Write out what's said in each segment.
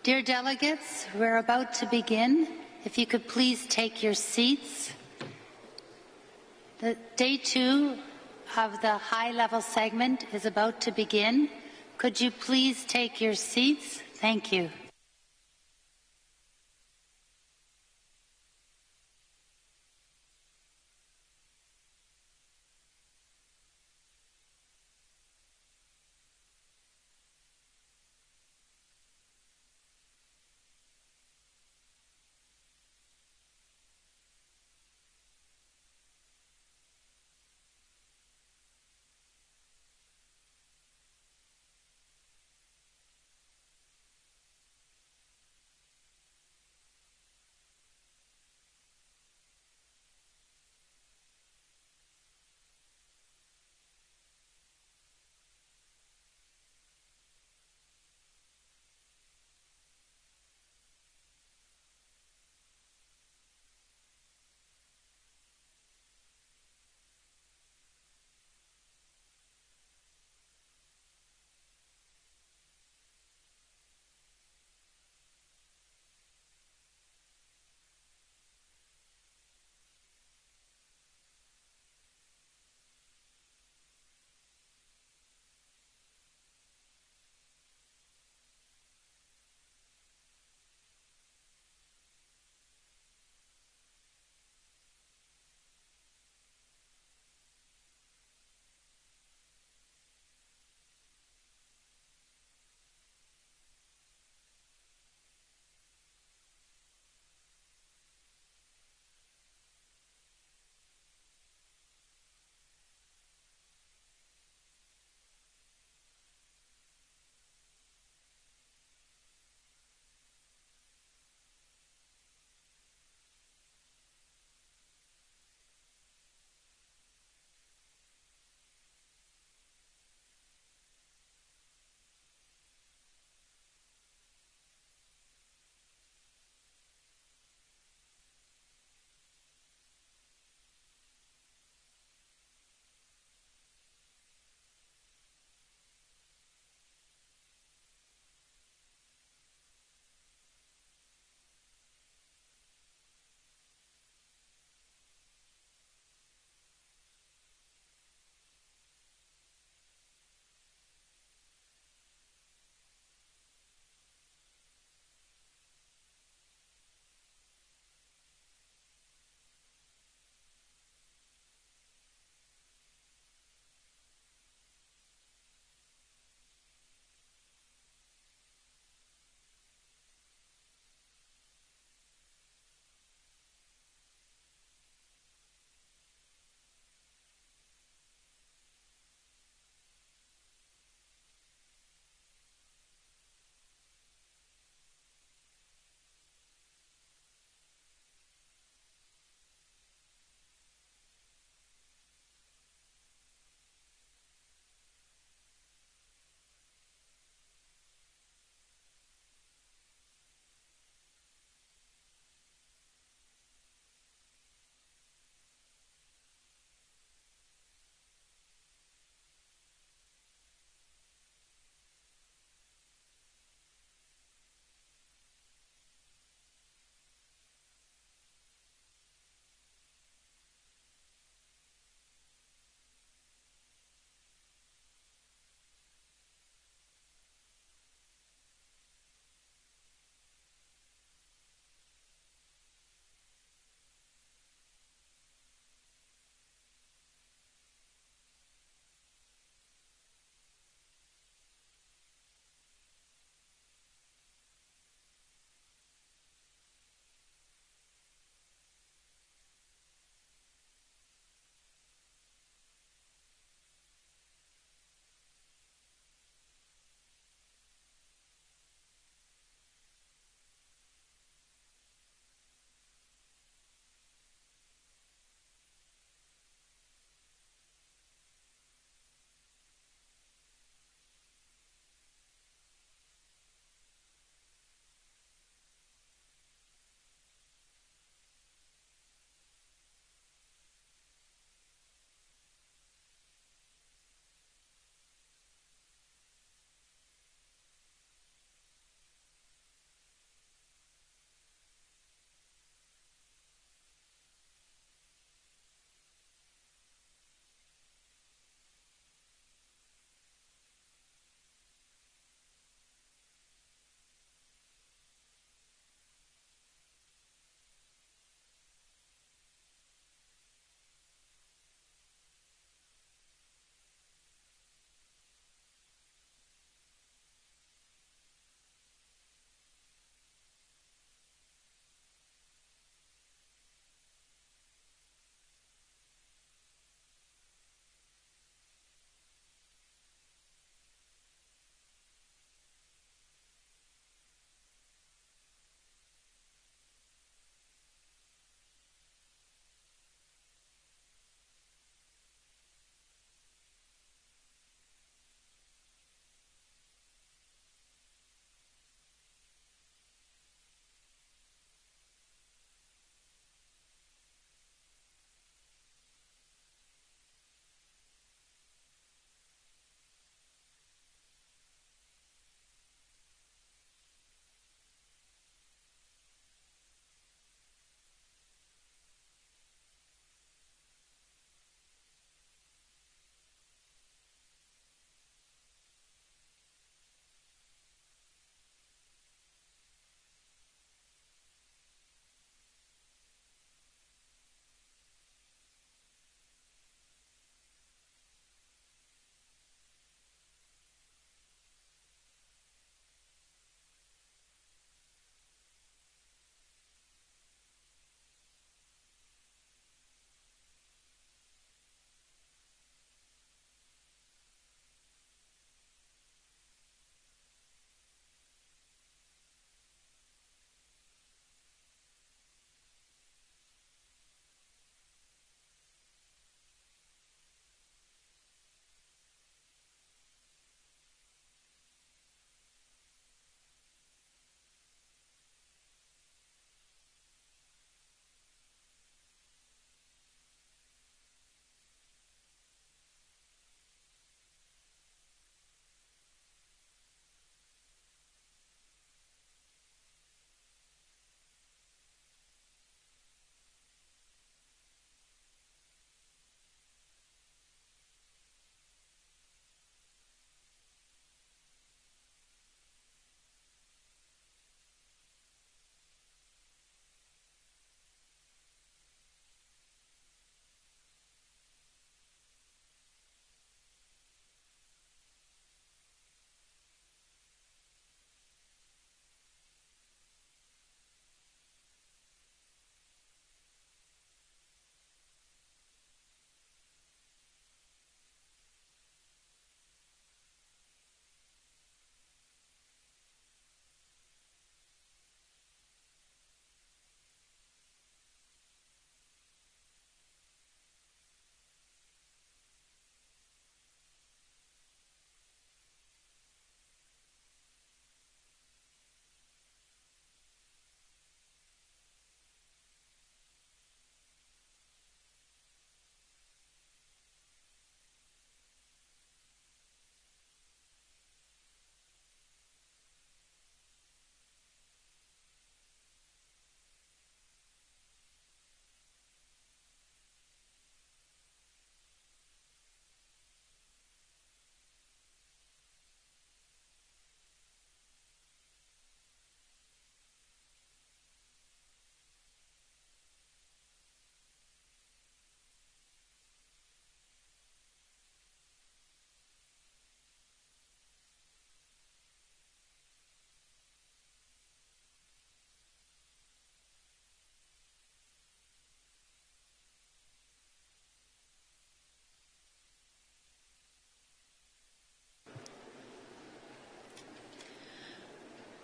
Dear delegates, we're about to begin. If you could please take your seats. The day 2 of the high-level segment is about to begin. Could you please take your seats? Thank you.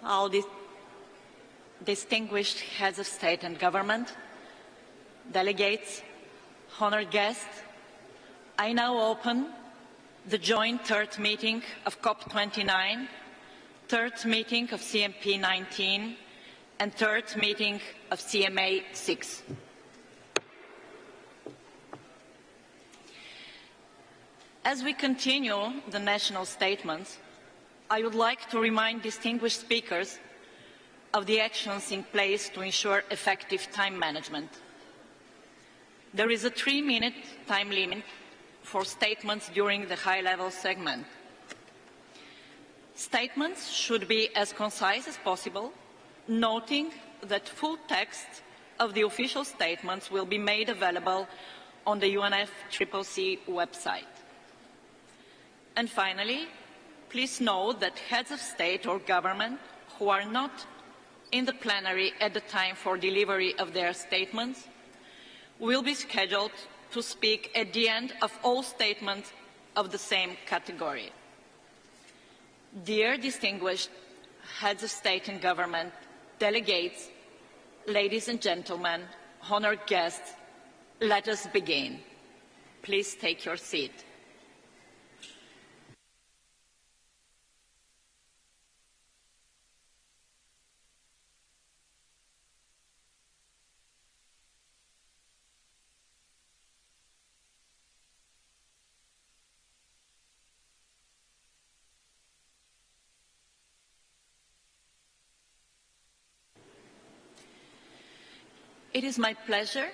all the distinguished heads of state and government, delegates, honored guests, I now open the joint third meeting of Cop29, third meeting of CMP19, and third meeting of CMA6. As we continue the national statements, I would like to remind distinguished speakers of the actions in place to ensure effective time management. There is a 3-minute time limit for statements during the high-level segment. Statements should be as concise as possible, noting that full text of the official statements will be made available on the UNFCCC website. And finally, please note that heads of state or government who are not in the plenary at the time for delivery of their statements will be scheduled to speak at the end of all statements of the same category. Dear distinguished heads of state and government, delegates, ladies and gentlemen, honored guests, let us begin. Please take your seat. It is my pleasure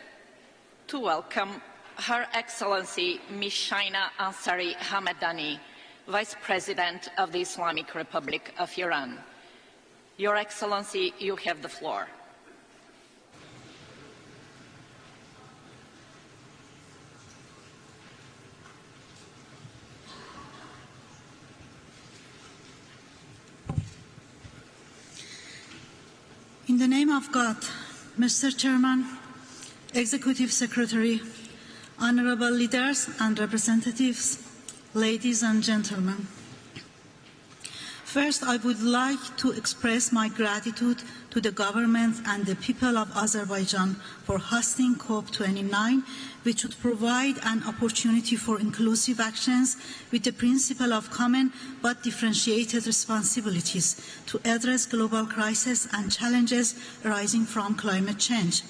to welcome Her Excellency Ms. Shaina Ansari Hamedani, Vice President of the Islamic Republic of Iran. Your Excellency, you have the floor. In the name of God, Mr. Chairman, Executive Secretary, honorable leaders and representatives, ladies and gentlemen. First, I would like to express my gratitude to the government and the people of Azerbaijan for hosting COP29, which would provide an opportunity for inclusive actions with the principle of common but differentiated responsibilities to address global crises and challenges arising from climate change.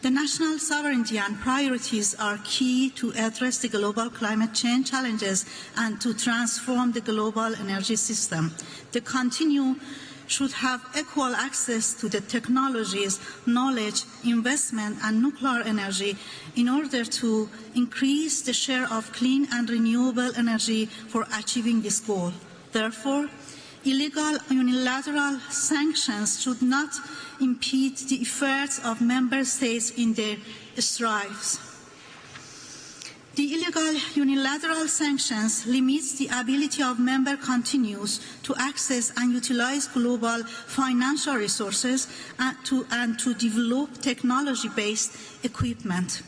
The national sovereignty and priorities are key to address the global climate change challenges and to transform the global energy system. The continent should have equal access to the technologies, knowledge, investment, and nuclear energy in order to increase the share of clean and renewable energy for achieving this goal. Therefore, illegal unilateral sanctions should not impede the efforts of member states in their strives. The illegal unilateral sanctions limits the ability of member countries to access and utilize global financial resources and to develop technology-based equipment.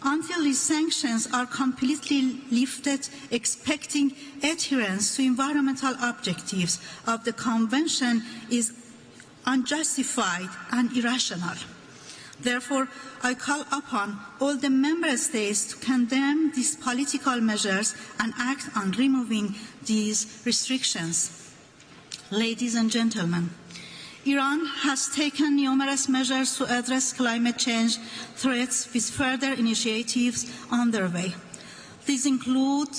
Until these sanctions are completely lifted, expecting adherence to environmental objectives of the Convention is unjustified and irrational. Therefore, I call upon all the member states to condemn these political measures and act on removing these restrictions. Ladies and gentlemen, Iran has taken numerous measures to address climate change threats with further initiatives underway. These include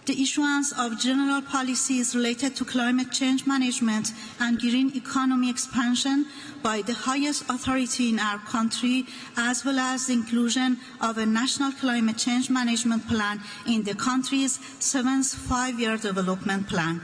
the issuance of general policies related to climate change management and green economy expansion by the highest authority in our country, as well as the inclusion of a national climate change management plan in the country's 7th five-year development plan.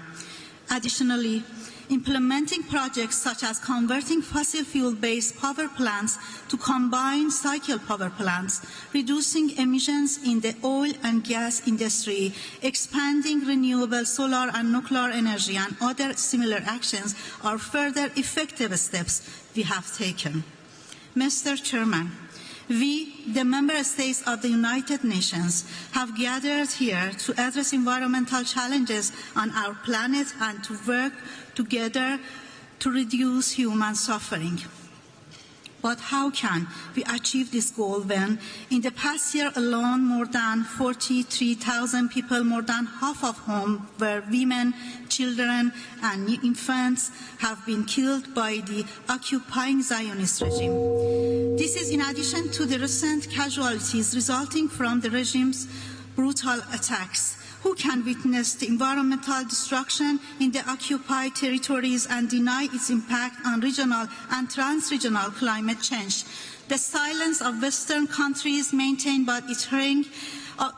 Additionally, implementing projects such as converting fossil fuel-based power plants to combined cycle power plants, reducing emissions in the oil and gas industry, expanding renewable solar and nuclear energy, and other similar actions are further effective steps we have taken. Mr. Chairman, We, the member states of the United Nations, have gathered here to address environmental challenges on our planet and to work together to reduce human suffering. But how can we achieve this goal when, in the past year alone, more than 43,000 people, more than half of whom were women, children, and infants, have been killed by the occupying Zionist regime? This is in addition to the recent casualties resulting from the regime's brutal attacks. Who can witness the environmental destruction in the occupied territories and deny its impact on regional and trans-regional climate change? The silence of Western countries maintained by adhering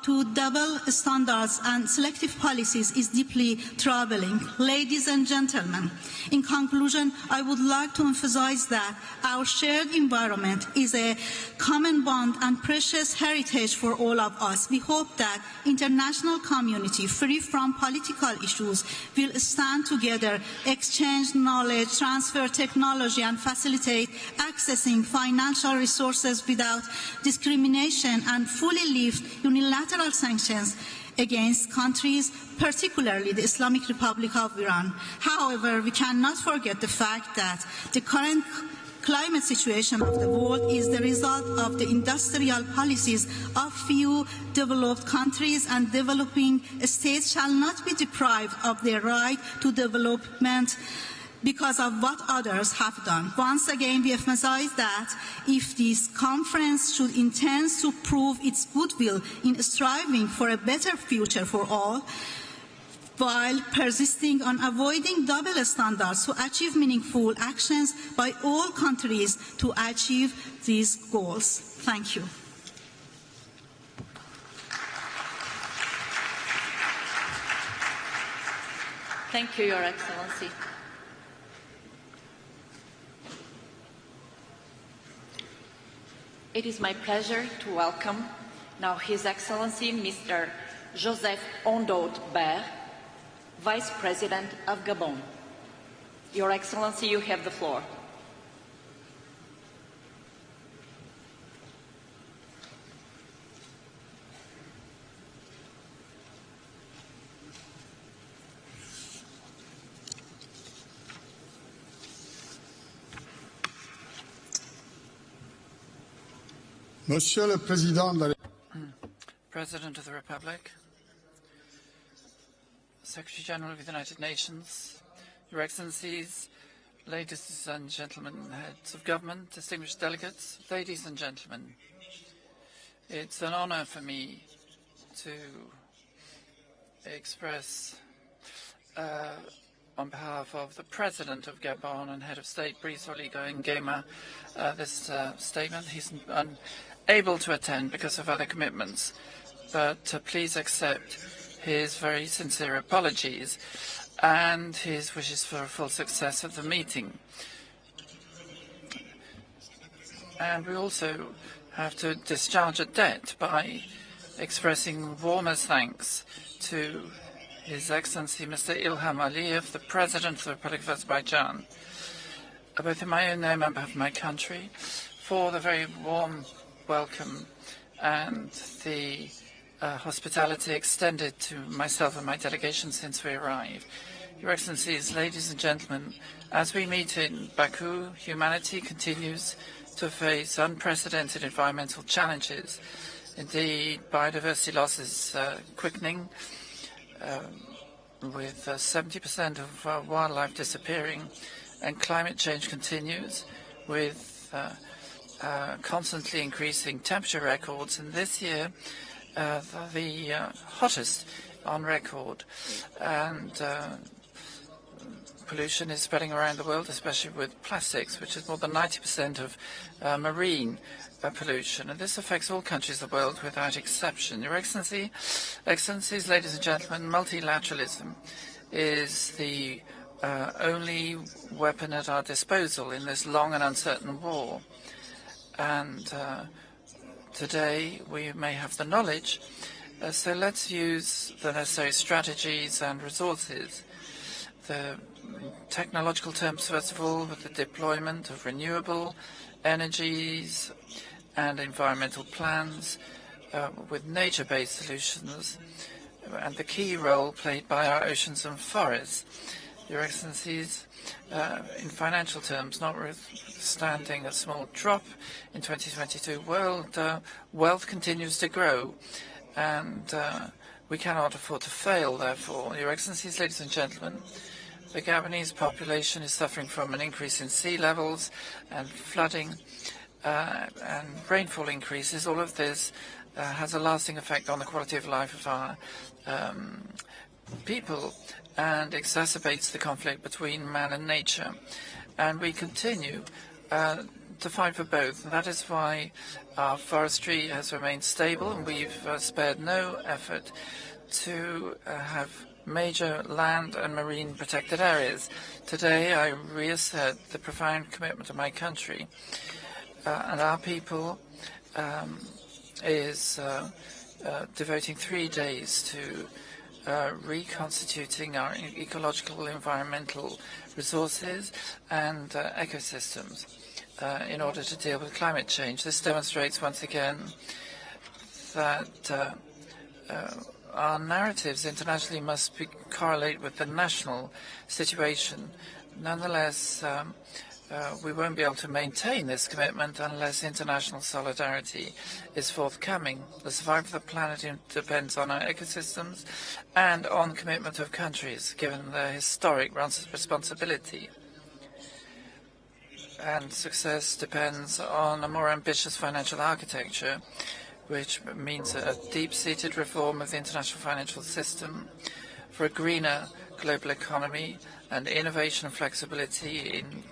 to double standards and selective policies is deeply troubling. Ladies and gentlemen, in conclusion, I would like to emphasize that our shared environment is a common bond and precious heritage for all of us. We hope that international community, free from political issues, will stand together, exchange knowledge, transfer technology, and facilitate accessing financial resources without discrimination, and fully lift unilateral sanctions against countries, particularly the Islamic Republic of Iran. However, we cannot forget the fact that the current climate situation of the world is the result of the industrial policies of few developed countries, and developing states shall not be deprived of their right to development because of what others have done. Once again, we emphasize that if this conference should intend to prove its goodwill in striving for a better future for all, while persisting on avoiding double standards to achieve meaningful actions by all countries to achieve these goals. Thank you. Thank you, Your Excellency. It is my pleasure to welcome now His Excellency Mr. Joseph Ondaut Ber, Vice President of Gabon. Your Excellency, you have the floor. Monsieur le Président de la President of the Republic, Secretary General of the United Nations, Your Excellencies, ladies and gentlemen, heads of government, distinguished delegates, ladies and gentlemen, it's an honor for me to express on behalf of the President of Gabon and Head of State, Brice Oligui Nguema, this statement. He's unable to attend because of other commitments, but please accept his very sincere apologies and his wishes for a full success of the meeting. And we also have to discharge a debt by expressing warmest thanks to His Excellency Mr. Ilham Aliyev, the President of the Republic of Azerbaijan, both in my own name and on behalf of my country, for the very warm welcome and the hospitality extended to myself and my delegation since we arrived. Your Excellencies, ladies and gentlemen, as we meet in Baku, humanity continues to face unprecedented environmental challenges. Indeed, biodiversity loss is quickening, with 70% of wildlife disappearing, and climate change continues with constantly increasing temperature records, and this year the hottest on record. And pollution is spreading around the world, especially with plastics, which is more than 90% of marine pollution. And this affects all countries of the world without exception. Your Excellencies, ladies and gentlemen, multilateralism is the only weapon at our disposal in this long and uncertain war. And today we may have the knowledge, so let's use the necessary strategies and resources. The technological terms, first of all, with the deployment of renewable energies and environmental plans with nature-based solutions, and the key role played by our oceans and forests. Your Excellencies, in financial terms, notwithstanding a small drop in 2022, world wealth continues to grow, and we cannot afford to fail, therefore. Your Excellencies, ladies and gentlemen, the Gabonese population is suffering from an increase in sea levels and flooding and rainfall increases. All of this has a lasting effect on the quality of life of our people and exacerbates the conflict between man and nature. And we continue to fight for both. And that is why our forestry has remained stable, and we've spared no effort to have major land and marine protected areas. Today, I reassert the profound commitment of my country and our people is devoting 3 days to reconstituting our ecological environmental resources and ecosystems in order to deal with climate change. This demonstrates once again that our narratives internationally must correlate with the national situation. Nonetheless, we won't be able to maintain this commitment unless international solidarity is forthcoming. The survival of the planet depends on our ecosystems and on the commitment of countries, given their historic responsibility. And success depends on a more ambitious financial architecture, which means a deep-seated reform of the international financial system for a greener global economy and innovation and flexibility in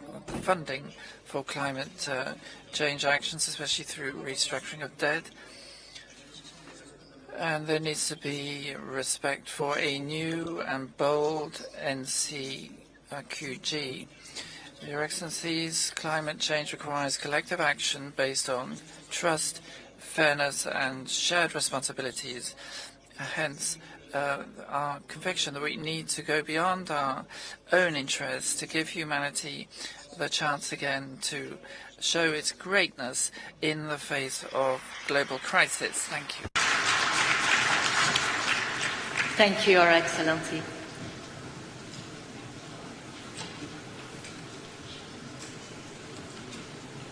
funding for climate change actions, especially through restructuring of debt. And there needs to be respect for a new and bold NCQG. Your Excellencies, climate change requires collective action based on trust, fairness and shared responsibilities. Hence, our conviction that we need to go beyond our own interests to give humanity the chance again to show its greatness in the face of global crisis. Thank you. Thank you, Your Excellency.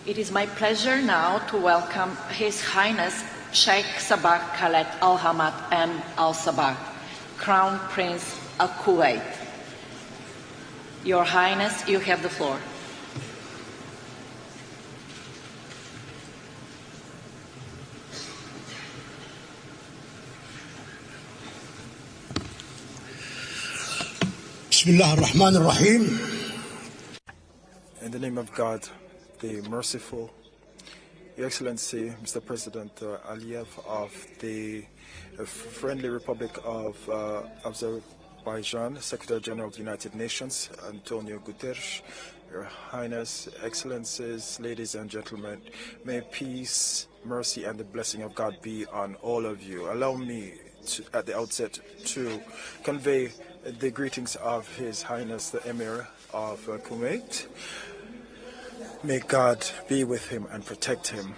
It is my pleasure now to welcome His Highness Sheikh Sabah Khaled Al Hamad M. Al Sabah, Crown Prince of Kuwait. Your Highness, you have the floor. Bismillah ar-Rahman ar-Rahim. In the name of God, the Merciful, Your Excellency, Mr. President Aliyev of the Friendly Republic of Azerbaijan, Secretary General of the United Nations, Antonio Guterres, Your Highness, Excellencies, ladies and gentlemen, may peace, mercy, and the blessing of God be on all of you. Allow me at the outset to convey the greetings of His Highness the Emir of Kuwait. May God be with him and protect him.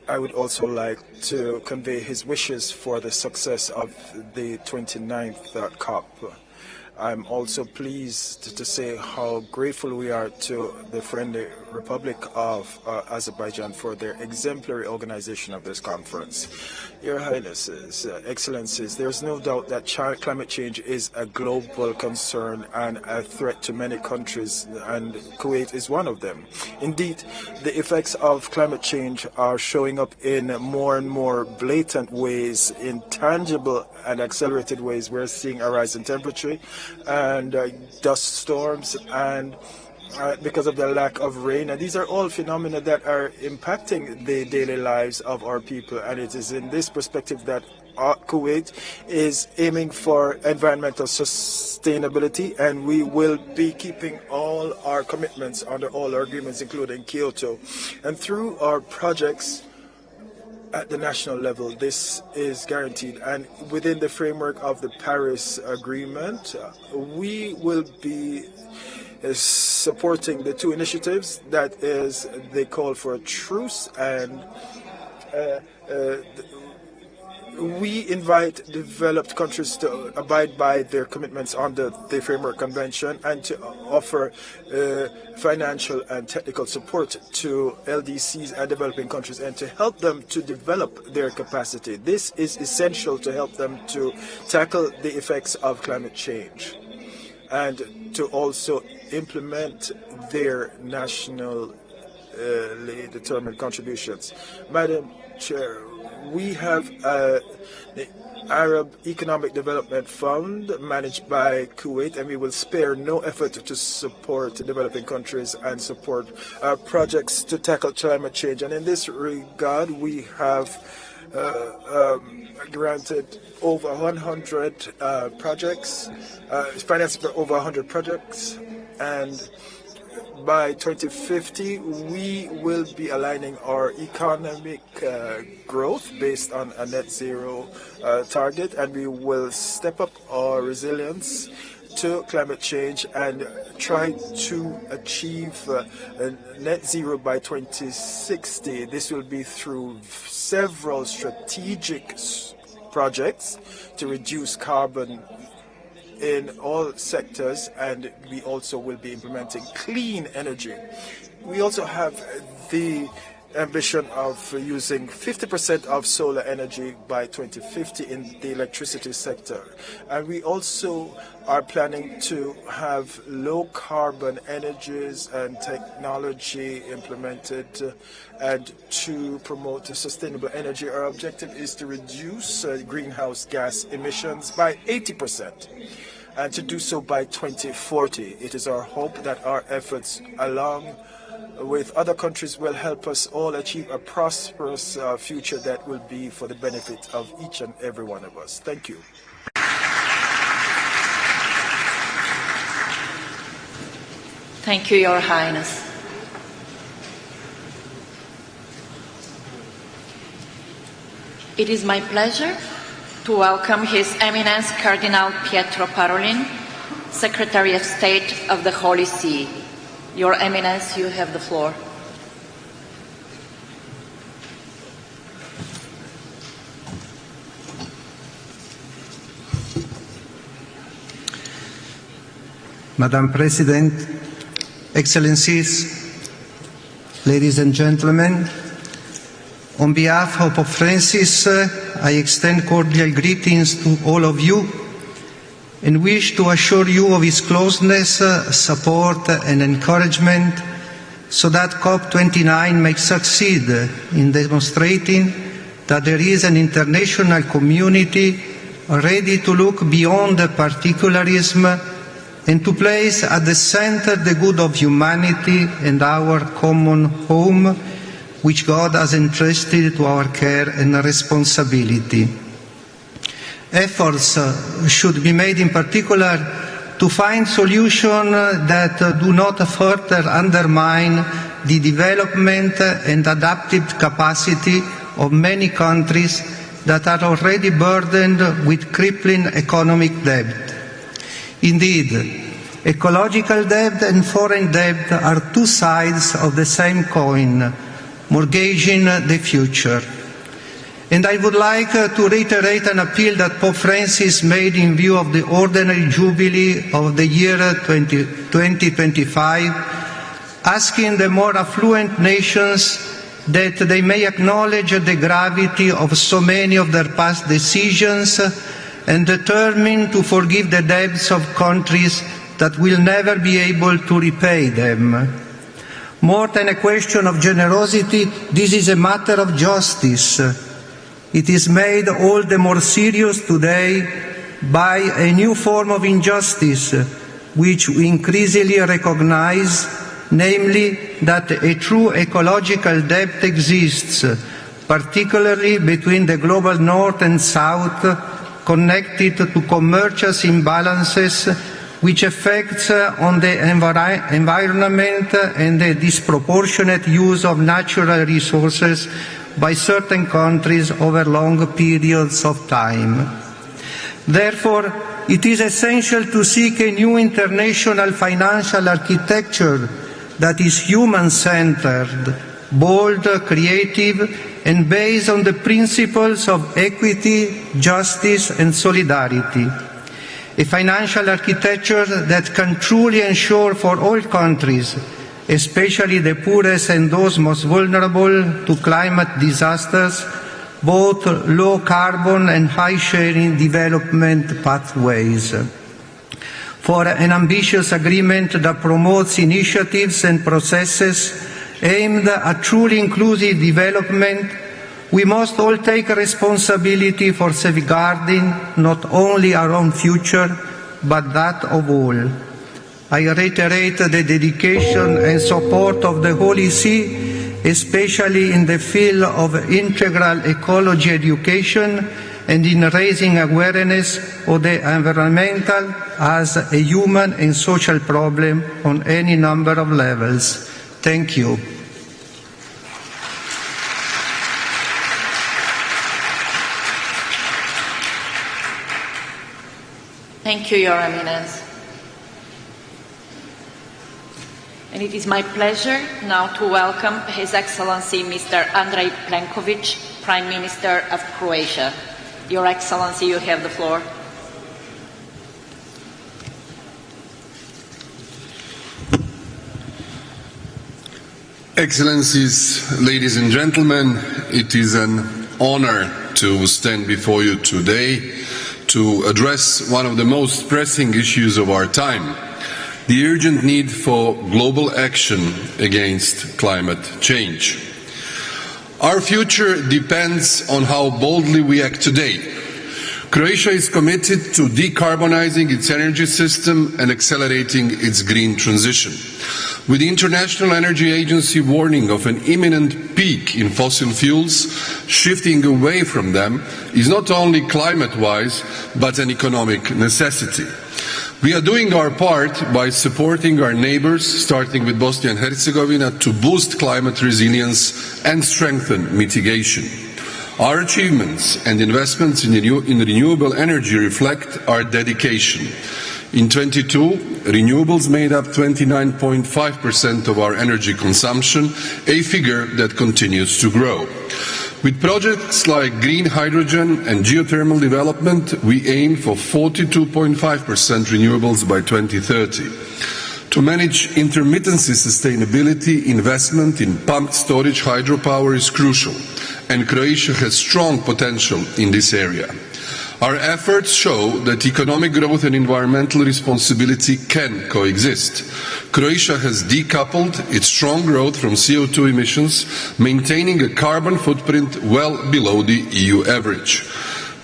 I would also like to convey his wishes for the success of the 29th COP. I'm also pleased to say how grateful we are to the Friendly Republic of Azerbaijan for their exemplary organization of this conference. Your Highnesses, Excellencies, there's no doubt that climate change is a global concern and a threat to many countries, and Kuwait is one of them. Indeed, the effects of climate change are showing up in more and more blatant ways, in tangible and accelerated ways. We're seeing a rise in temperature and dust storms, and because of the lack of rain. And these are all phenomena that are impacting the daily lives of our people. And it is in this perspective that Kuwait is aiming for environmental sustainability, and we will be keeping all our commitments under all our agreements, including Kyoto. And through our projects at the national level, this is guaranteed. And within the framework of the Paris Agreement, we will be supporting the two initiatives. That is, they call for a truce, and we invite developed countries to abide by their commitments under the Framework Convention and to offer financial and technical support to LDCs and developing countries and to help them to develop their capacity. This is essential to help them to tackle the effects of climate change and to also implement their nationally determined contributions. Madam Chair, we have the Arab Economic Development Fund managed by Kuwait, and we will spare no effort to support developing countries and support projects to tackle climate change. And in this regard, we have granted over 100 projects, financed for over 100 projects, and by 2050, we will be aligning our economic growth based on a net zero target, and we will step up our resilience to climate change and try to achieve net zero by 2060. This will be through several strategic projects to reduce carbon in all sectors, and we also will be implementing clean energy. We also have the ambition of using 50% of solar energy by 2050 in the electricity sector. And we also are planning to have low carbon energies and technology implemented and to promote sustainable energy. Our objective is to reduce greenhouse gas emissions by 80%. And to do so by 2040. It is our hope that our efforts, along with other countries, will help us all achieve a prosperous future that will be for the benefit of each and every one of us. Thank you. Thank you, Your Highness. It is my pleasure to welcome His Eminence Cardinal Pietro Parolin, Secretary of State of the Holy See. Your Eminence, you have the floor. Madam President, Excellencies, ladies and gentlemen, on behalf of Pope Francis, I extend cordial greetings to all of you and wish to assure you of his closeness, support and encouragement so that COP29 may succeed in demonstrating that there is an international community ready to look beyond particularism and to place at the center the good of humanity and our common home, which God has entrusted to our care and responsibility. Efforts should be made in particular to find solutions that do not further undermine the development and adaptive capacity of many countries that are already burdened with crippling economic debt. Indeed, ecological debt and foreign debt are two sides of the same coin, mortgaging the future. And I would like to reiterate an appeal that Pope Francis made in view of the ordinary jubilee of the year 2025, asking the more affluent nations that they may acknowledge the gravity of so many of their past decisions and determine to forgive the debts of countries that will never be able to repay them. More than a question of generosity, this is a matter of justice. It is made all the more serious today by a new form of injustice, which we increasingly recognize, namely that a true ecological debt exists, particularly between the global north and south, connected to commercial imbalances which affects on the environment and the disproportionate use of natural resources by certain countries over long periods of time. Therefore, it is essential to seek a new international financial architecture that is human-centered, bold, creative, and based on the principles of equity, justice, and solidarity. A financial architecture that can truly ensure for all countries, especially the poorest and those most vulnerable to climate disasters, both low carbon and high sharing development pathways. For an ambitious agreement that promotes initiatives and processes aimed at truly inclusive development, we must all take responsibility for safeguarding not only our own future, but that of all. I reiterate the dedication and support of the Holy See, especially in the field of integral ecology education and in raising awareness of the environmental as a human and social problem on any number of levels. Thank you. Thank you, Your Eminence. And it is my pleasure now to welcome His Excellency Mr. Andrej Plenković, Prime Minister of Croatia. Your Excellency, you have the floor. Excellencies, ladies and gentlemen, it is an honor to stand before you today to address one of the most pressing issues of our time, the urgent need for global action against climate change. Our future depends on how boldly we act today. Croatia is committed to decarbonizing its energy system and accelerating its green transition. With the International Energy Agency warning of an imminent peak in fossil fuels, shifting away from them is not only climate-wise, but an economic necessity. We are doing our part by supporting our neighbors, starting with Bosnia and Herzegovina, to boost climate resilience and strengthen mitigation. Our achievements and investments in renewable energy reflect our dedication. In 2022, renewables made up 29.5% of our energy consumption, a figure that continues to grow. With projects like green hydrogen and geothermal development, we aim for 42.5% renewables by 2030. To manage intermittency sustainability, investment in pumped storage hydropower is crucial, and Croatia has strong potential in this area. Our efforts show that economic growth and environmental responsibility can coexist. Croatia has decoupled its strong growth from CO2 emissions, maintaining a carbon footprint well below the EU average.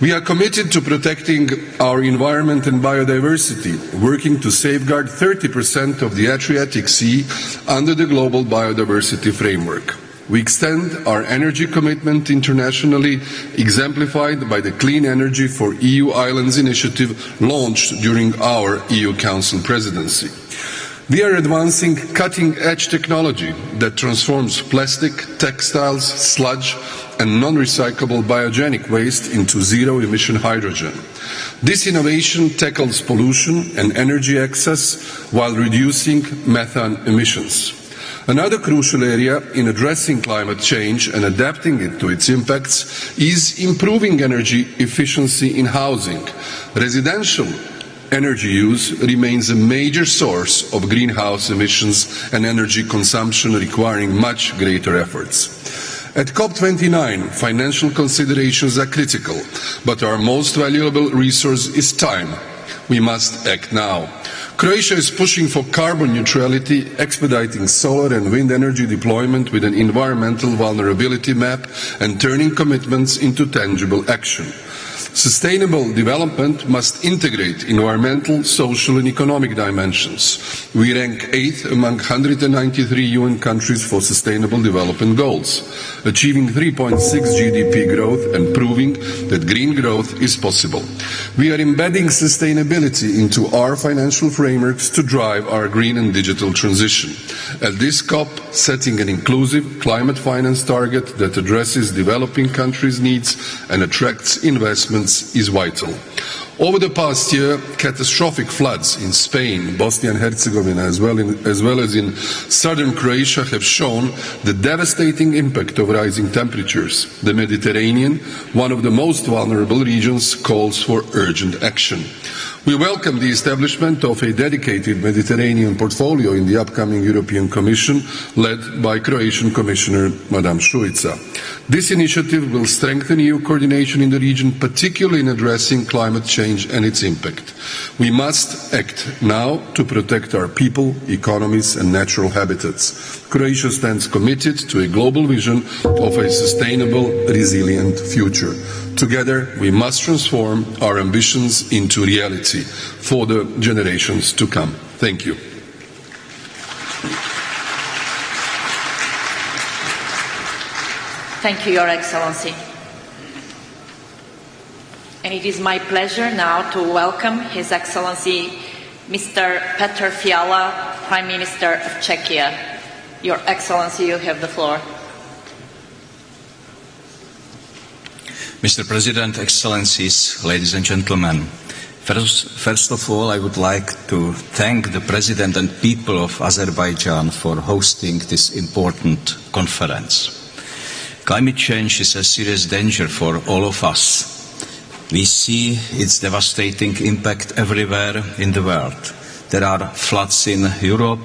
We are committed to protecting our environment and biodiversity, working to safeguard 30% of the Adriatic Sea under the Global Biodiversity Framework. We extend our energy commitment internationally, exemplified by the Clean Energy for EU Islands initiative launched during our EU Council presidency. We are advancing cutting-edge technology that transforms plastic, textiles, sludge, and non-recyclable biogenic waste into zero-emission hydrogen. This innovation tackles pollution and energy excess while reducing methane emissions. Another crucial area in addressing climate change and adapting it to its impacts is improving energy efficiency in housing. Residential energy use remains a major source of greenhouse emissions and energy consumption, requiring much greater efforts. At Cop29, financial considerations are critical, but our most valuable resource is time. We must act now. Croatia is pushing for carbon neutrality, expediting solar and wind energy deployment with an environmental vulnerability map, and turning commitments into tangible action. Sustainable development must integrate environmental, social and economic dimensions. We rank 8th among 193 UN countries for sustainable development goals, achieving 3.6 GDP growth and proving that green growth is possible. We are embedding sustainability into our financial frameworks to drive our green and digital transition. At this COP, setting an inclusive climate finance target that addresses developing countries' needs and attracts investments is vital. Over the past year, catastrophic floods in Spain, Bosnia and Herzegovina, as well as in southern Croatia, have shown the devastating impact of rising temperatures. The Mediterranean, one of the most vulnerable regions, calls for urgent action. We welcome the establishment of a dedicated Mediterranean portfolio in the upcoming European Commission, led by Croatian Commissioner Madame Šuica. This initiative will strengthen EU coordination in the region, particularly in addressing climate change and its impact. We must act now to protect our people, economies and natural habitats. Croatia stands committed to a global vision of a sustainable, resilient future. Together, we must transform our ambitions into reality for the generations to come. Thank you. Thank you, Your Excellency. And it is my pleasure now to welcome His Excellency Mr. Petr Fiala, Prime Minister of Czechia. Your Excellency, you have the floor. Mr. President, Excellencies, ladies and gentlemen, first of all, I would like to thank the President and people of Azerbaijan for hosting this important conference. Climate change is a serious danger for all of us. We see its devastating impact everywhere in the world. There are floods in Europe,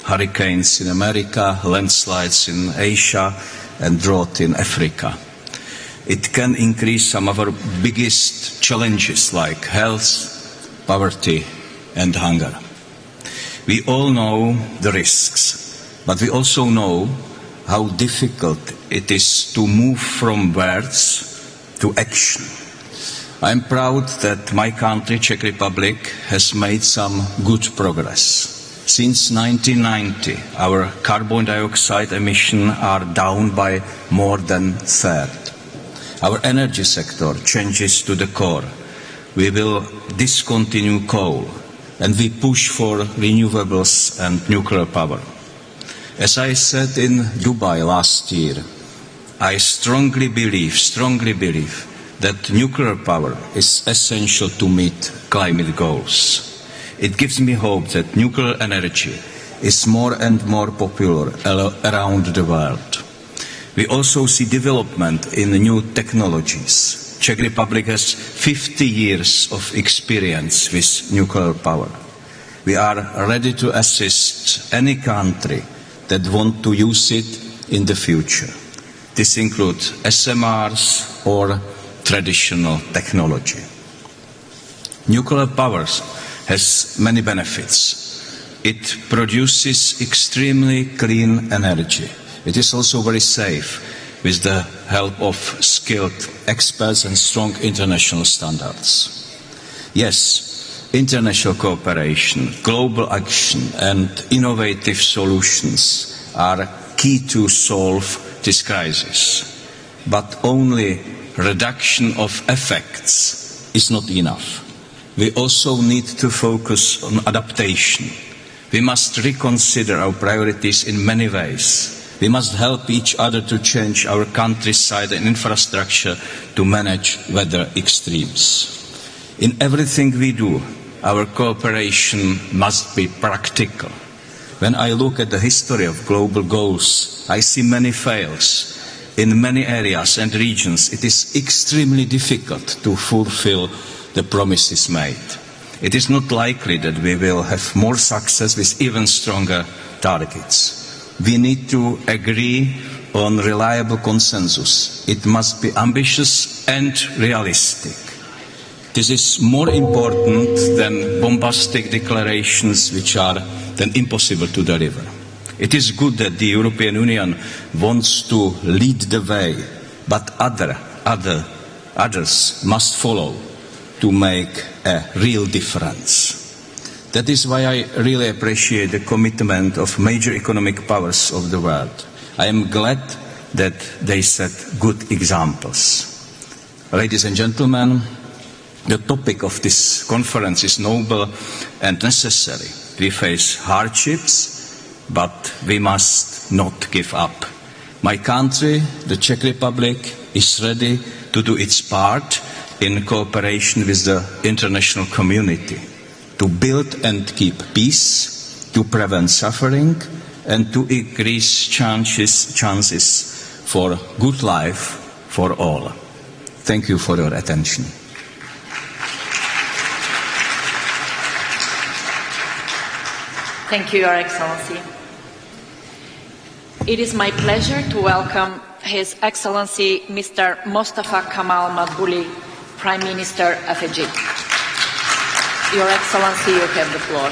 hurricanes in America, landslides in Asia, and drought in Africa. It can increase some of our biggest challenges like health, poverty, and hunger. We all know the risks, but we also know how difficult it is to move from words to action. I am proud that my country, Czech Republic, has made some good progress. Since 1990, our carbon dioxide emissions are down by more than a third. Our energy sector changes to the core. We will discontinue coal, and we push for renewables and nuclear power. As I said in Dubai last year, I strongly believe that nuclear power is essential to meet climate goals. It gives me hope that nuclear energy is more and more popular around the world. We also see development in new technologies. Czech Republic has 50 years of experience with nuclear power. We are ready to assist any country that wants to use it in the future. This includes SMRs or traditional technology. Nuclear power has many benefits. It produces extremely clean energy. It is also very safe with the help of skilled experts and strong international standards. Yes, international cooperation, global action and innovative solutions are key to solve this crisis. But only reduction of effects is not enough. We also need to focus on adaptation. We must reconsider our priorities in many ways. We must help each other to change our countryside and infrastructure to manage weather extremes. In everything we do, our cooperation must be practical. When I look at the history of global goals, I see many fails. In many areas and regions, it is extremely difficult to fulfill the promises made. It is not likely that we will have more success with even stronger targets. We need to agree on reliable consensus. It must be ambitious and realistic. This is more important than bombastic declarations which are then impossible to deliver. It is good that the European Union wants to lead the way, but others must follow to make a real difference. That is why I really appreciate the commitment of major economic powers of the world. I am glad that they set good examples. Ladies and gentlemen, the topic of this conference is noble and necessary. We face hardships, but we must not give up. My country, the Czech Republic, is ready to do its part in cooperation with the international community to build and keep peace, to prevent suffering, and to increase chances for good life for all. Thank you for your attention. Thank you, Your Excellency. It is my pleasure to welcome His Excellency Mr. Mostafa Kamal Madbouli, Prime Minister of Egypt. Your Excellency, you have the floor.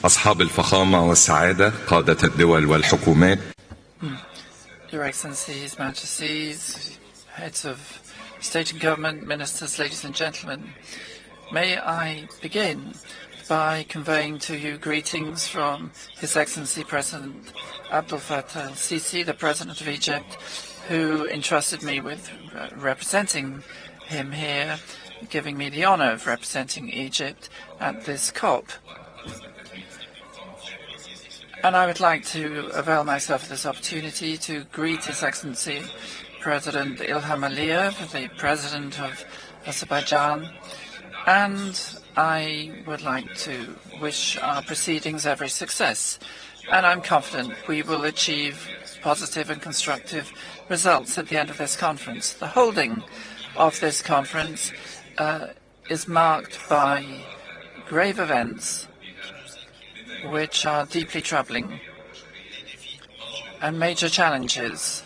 أصحاب الفخامة والسعادة قادة الدول والحكومات. Your Excellencies, Majesties, Heads of State and Government, Ministers, ladies and gentlemen, may I begin by conveying to you greetings from His Excellency President Abdel Fattah el-Sisi, the President of Egypt, who entrusted me with representing him here, giving me the honor of representing Egypt at this COP. And I would like to avail myself of this opportunity to greet His Excellency President Ilham Aliyev, the President of Azerbaijan, and I would like to wish our proceedings every success. And I'm confident we will achieve positive and constructive results at the end of this conference. The holding of this conference is marked by grave events which are deeply troubling, and major challenges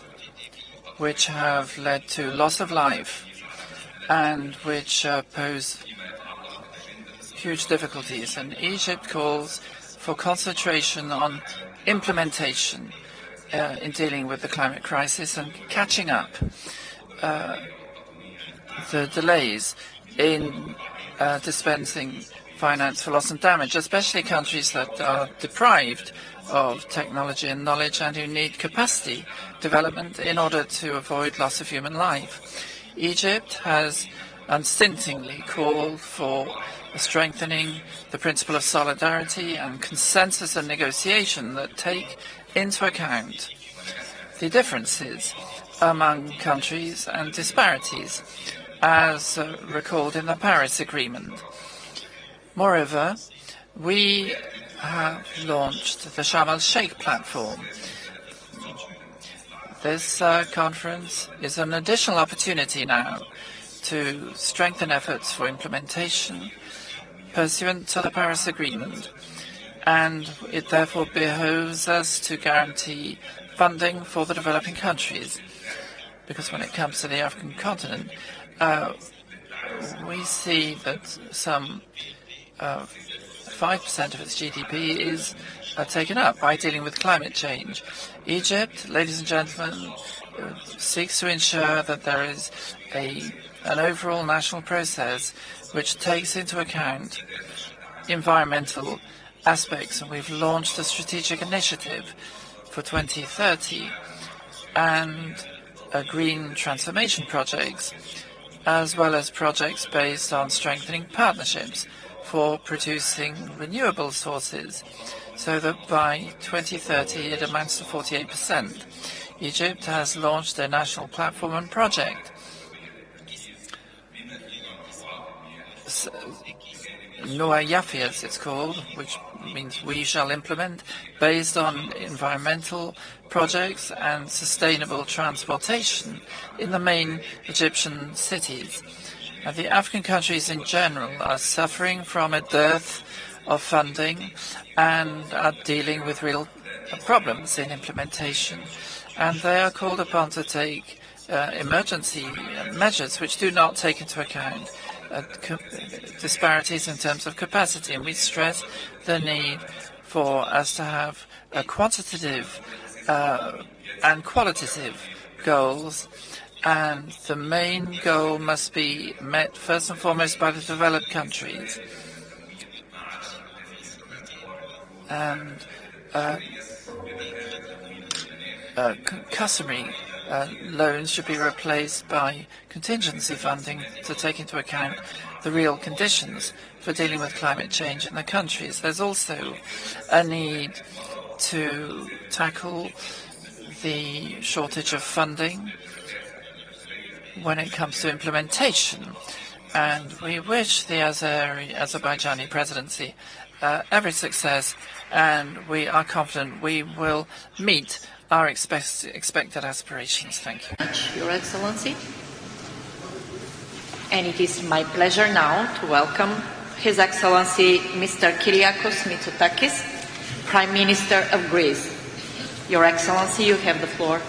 which have led to loss of life and which pose huge difficulties. And Egypt calls for concentration on implementation in dealing with the climate crisis and catching up the delays in dispensing finance for loss and damage, especially countries that are deprived of technology and knowledge and who need capacity development in order to avoid loss of human life. Egypt has unstintingly called for strengthening the principle of solidarity and consensus and negotiation that take into account the differences among countries and disparities, as recalled in the Paris Agreement. Moreover, we have launched the Sharm el-Sheikh platform. This conference is an additional opportunity now to strengthen efforts for implementation pursuant to the Paris Agreement, and it therefore behoves us to guarantee funding for the developing countries, because when it comes to the African continent, we see that some 5% of its GDP is taken up by dealing with climate change. Egypt, ladies and gentlemen, seeks to ensure that there is an overall national process which takes into account environmental aspects. And we've launched a strategic initiative for 2030 and green transformation projects, as well as projects based on strengthening partnerships for producing renewable sources, so that by 2030 it amounts to 48%. Egypt has launched a national platform and project, Niue as it's called, which means we shall implement, based on environmental projects and sustainable transportation in the main Egyptian cities. The African countries in general are suffering from a dearth of funding and are dealing with real problems in implementation. And they are called upon to take emergency measures which do not take into account disparities in terms of capacity. And we stress the need for us to have quantitative and qualitative goals. And the main goal must be met first and foremost by the developed countries. And customary loans should be replaced by contingency funding to take into account the real conditions for dealing with climate change in the countries. There's also a need to tackle the shortage of funding when it comes to implementation. And we wish the Azerbaijani presidency every success, and we are confident we will meet our expected aspirations. Thank you. Your Excellency. And it is my pleasure now to welcome His Excellency Mr. Kyriakos Mitsotakis, Prime Minister of Greece. Your Excellency, you have the floor.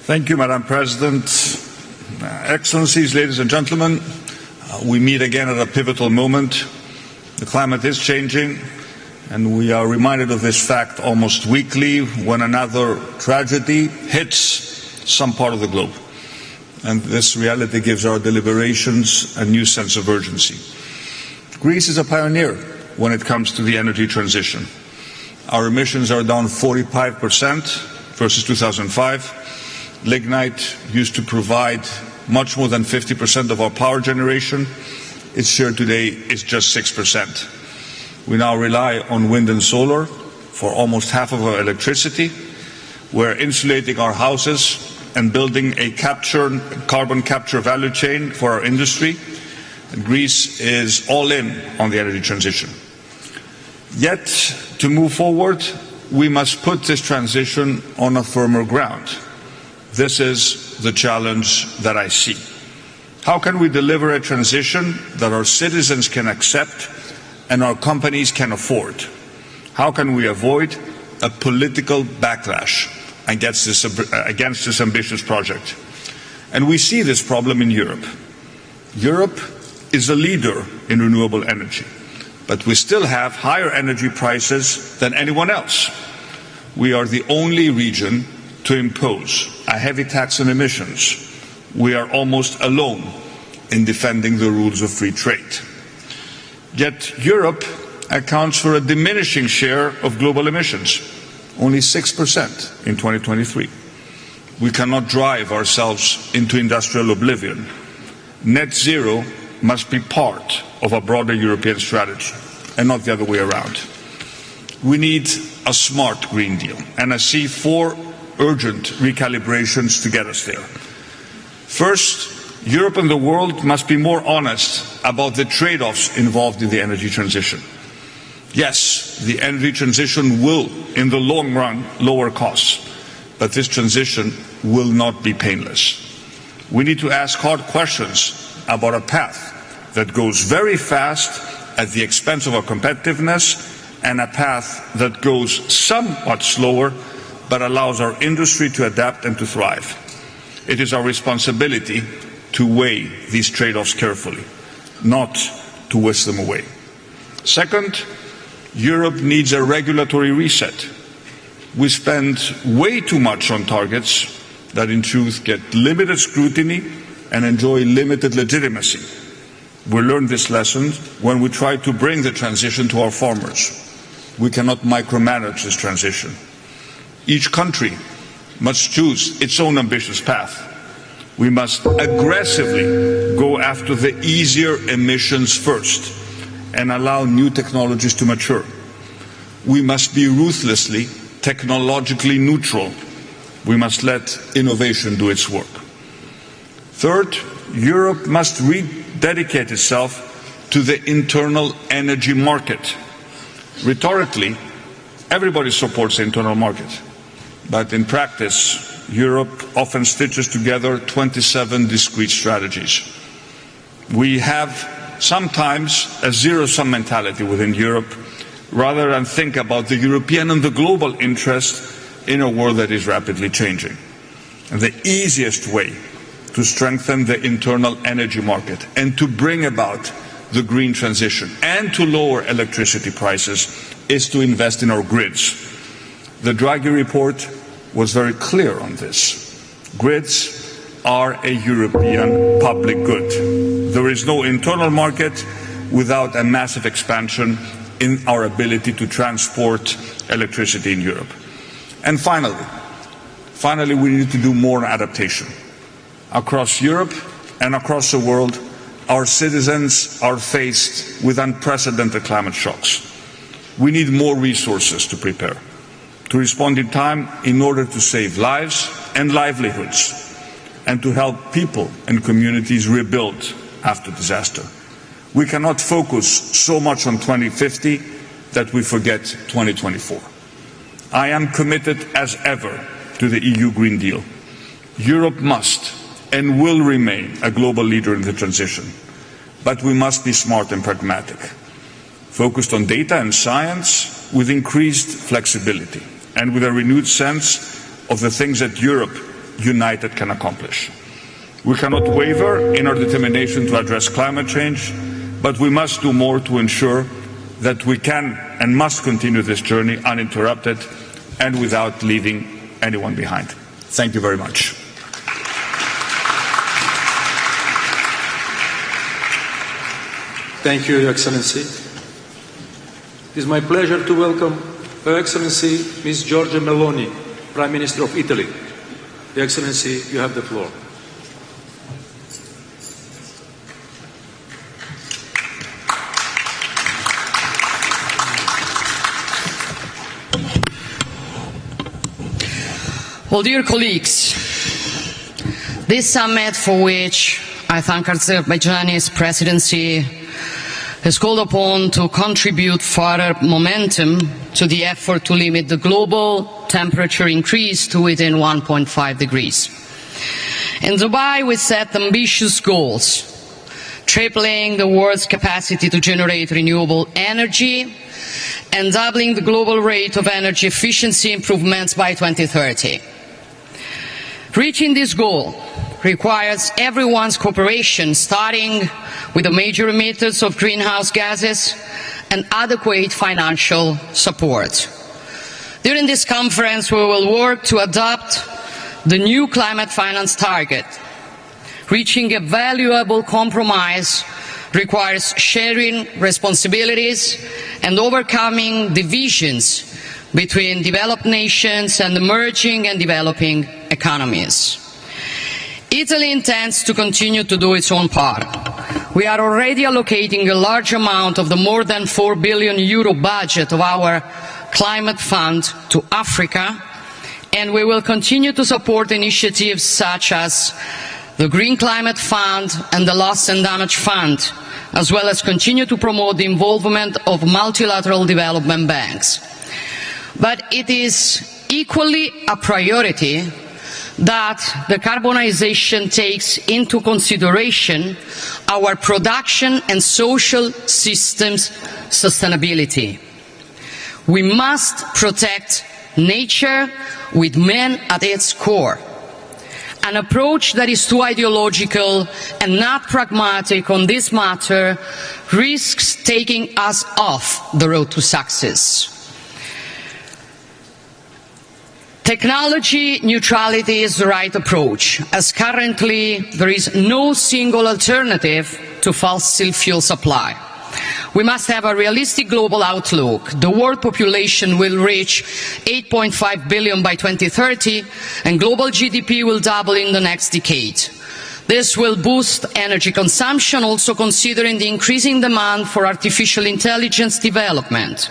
Thank you, Madam President. Excellencies, ladies and gentlemen, we meet again at a pivotal moment. The climate is changing, and we are reminded of this fact almost weekly when another tragedy hits some part of the globe. And this reality gives our deliberations a new sense of urgency. Greece is a pioneer when it comes to the energy transition. Our emissions are down 45% versus 2005. Lignite used to provide much more than 50% of our power generation. Its share today is just 6%. We now rely on wind and solar for almost half of our electricity. We're insulating our houses and building a carbon capture value chain for our industry. And Greece is all in on the energy transition. Yet, to move forward, we must put this transition on a firmer ground. This is the challenge that I see. How can we deliver a transition that our citizens can accept and our companies can afford? How can we avoid a political backlash against this ambitious project? And we see this problem in Europe. Europe is a leader in renewable energy, but we still have higher energy prices than anyone else. We are the only region to impose a heavy tax on emissions. We are almost alone in defending the rules of free trade. Yet Europe accounts for a diminishing share of global emissions, only 6% in 2023. We cannot drive ourselves into industrial oblivion. Net zero must be part of a broader European strategy and not the other way around. We need a smart Green Deal, and I see four urgent recalibrations to get us there. First, Europe and the world must be more honest about the trade-offs involved in the energy transition. Yes, the energy transition will, in the long run, lower costs, but this transition will not be painless. We need to ask hard questions about a path that goes very fast at the expense of our competitiveness and a path that goes somewhat slower but allows our industry to adapt and to thrive. It is our responsibility to weigh these trade-offs carefully, not to whisk them away. Second, Europe needs a regulatory reset. We spend way too much on targets that in truth get limited scrutiny and enjoy limited legitimacy. We learned this lesson when we tried to bring the transition to our farmers. We cannot micromanage this transition. Each country must choose its own ambitious path. We must aggressively go after the easier emissions first and allow new technologies to mature. We must be ruthlessly technologically neutral. We must let innovation do its work. Third, Europe must rededicate itself to the internal energy market. Rhetorically, everybody supports the internal market, but in practice, Europe often stitches together 27 discrete strategies. We have sometimes a zero-sum mentality within Europe, rather than think about the European and the global interest in a world that is rapidly changing. And the easiest way to strengthen the internal energy market and to bring about the green transition and to lower electricity prices is to invest in our grids. The Draghi report was very clear on this. Grids are a European public good. There is no internal market without a massive expansion in our ability to transport electricity in Europe. And finally, Finally, we need to do more on adaptation. Across Europe and across the world, our citizens are faced with unprecedented climate shocks. We need more resources to prepare, to respond in time in order to save lives and livelihoods, and to help people and communities rebuild after disaster. We cannot focus so much on 2050 that we forget 2024. I am committed as ever to the EU Green Deal. Europe must and will remain a global leader in the transition, but we must be smart and pragmatic, focused on data and science with increased flexibility and with a renewed sense of the things that Europe united can accomplish. We cannot waver in our determination to address climate change, but we must do more to ensure that we can and must continue this journey uninterrupted and without leaving anyone behind. Thank you very much. Thank you, Your Excellency. It is my pleasure to welcome Her Excellency Ms. Giorgia Meloni, Prime Minister of Italy. Your Excellency, you have the floor. Well, dear colleagues, this summit, for which I thank Azerbaijani's presidency, is called upon to contribute further momentum to the effort to limit the global temperature increase to within 1.5 degrees. In Dubai, we set ambitious goals, tripling the world's capacity to generate renewable energy and doubling the global rate of energy efficiency improvements by 2030. Reaching this goal requires everyone's cooperation, starting with the major emitters of greenhouse gases and adequate financial support. During this conference, we will work to adopt the new climate finance target. Reaching a valuable compromise requires sharing responsibilities and overcoming divisions between developed nations and emerging and developing economies. Italy intends to continue to do its own part. We are already allocating a large amount of the more than €4 billion budget of our climate fund to Africa, and we will continue to support initiatives such as the Green Climate Fund and the Loss and Damage Fund, as well as continue to promote the involvement of multilateral development banks. But it is equally a priority that the decarbonization takes into consideration our production and social systems sustainability. We must protect nature with man at its core. An approach that is too ideological and not pragmatic on this matter risks taking us off the road to success. Technology neutrality is the right approach, as currently there is no single alternative to fossil fuel supply. We must have a realistic global outlook. The world population will reach 8.5 billion by 2030, and global GDP will double in the next decade. This will boost energy consumption, also considering the increasing demand for artificial intelligence development.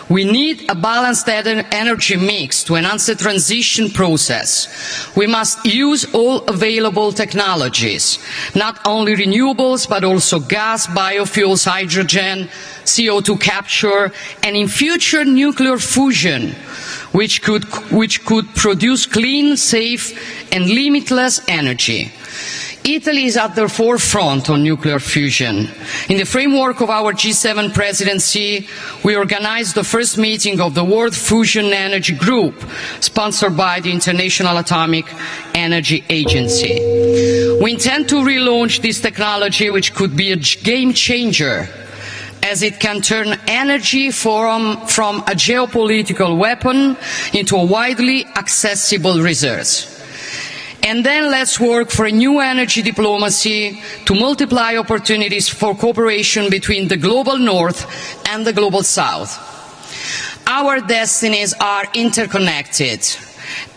We need a balanced energy mix to enhance the transition process. We must use all available technologies, not only renewables, but also gas, biofuels, hydrogen, CO2 capture, and in future nuclear fusion, which could produce clean, safe, and limitless energy. Italy is at the forefront on nuclear fusion. In the framework of our G7 presidency, we organized the first meeting of the World Fusion Energy Group, sponsored by the International Atomic Energy Agency. We intend to relaunch this technology, which could be a game changer, as it can turn energy from a geopolitical weapon into a widely accessible resource. And then let's work for a new energy diplomacy to multiply opportunities for cooperation between the global north and the global south. Our destinies are interconnected,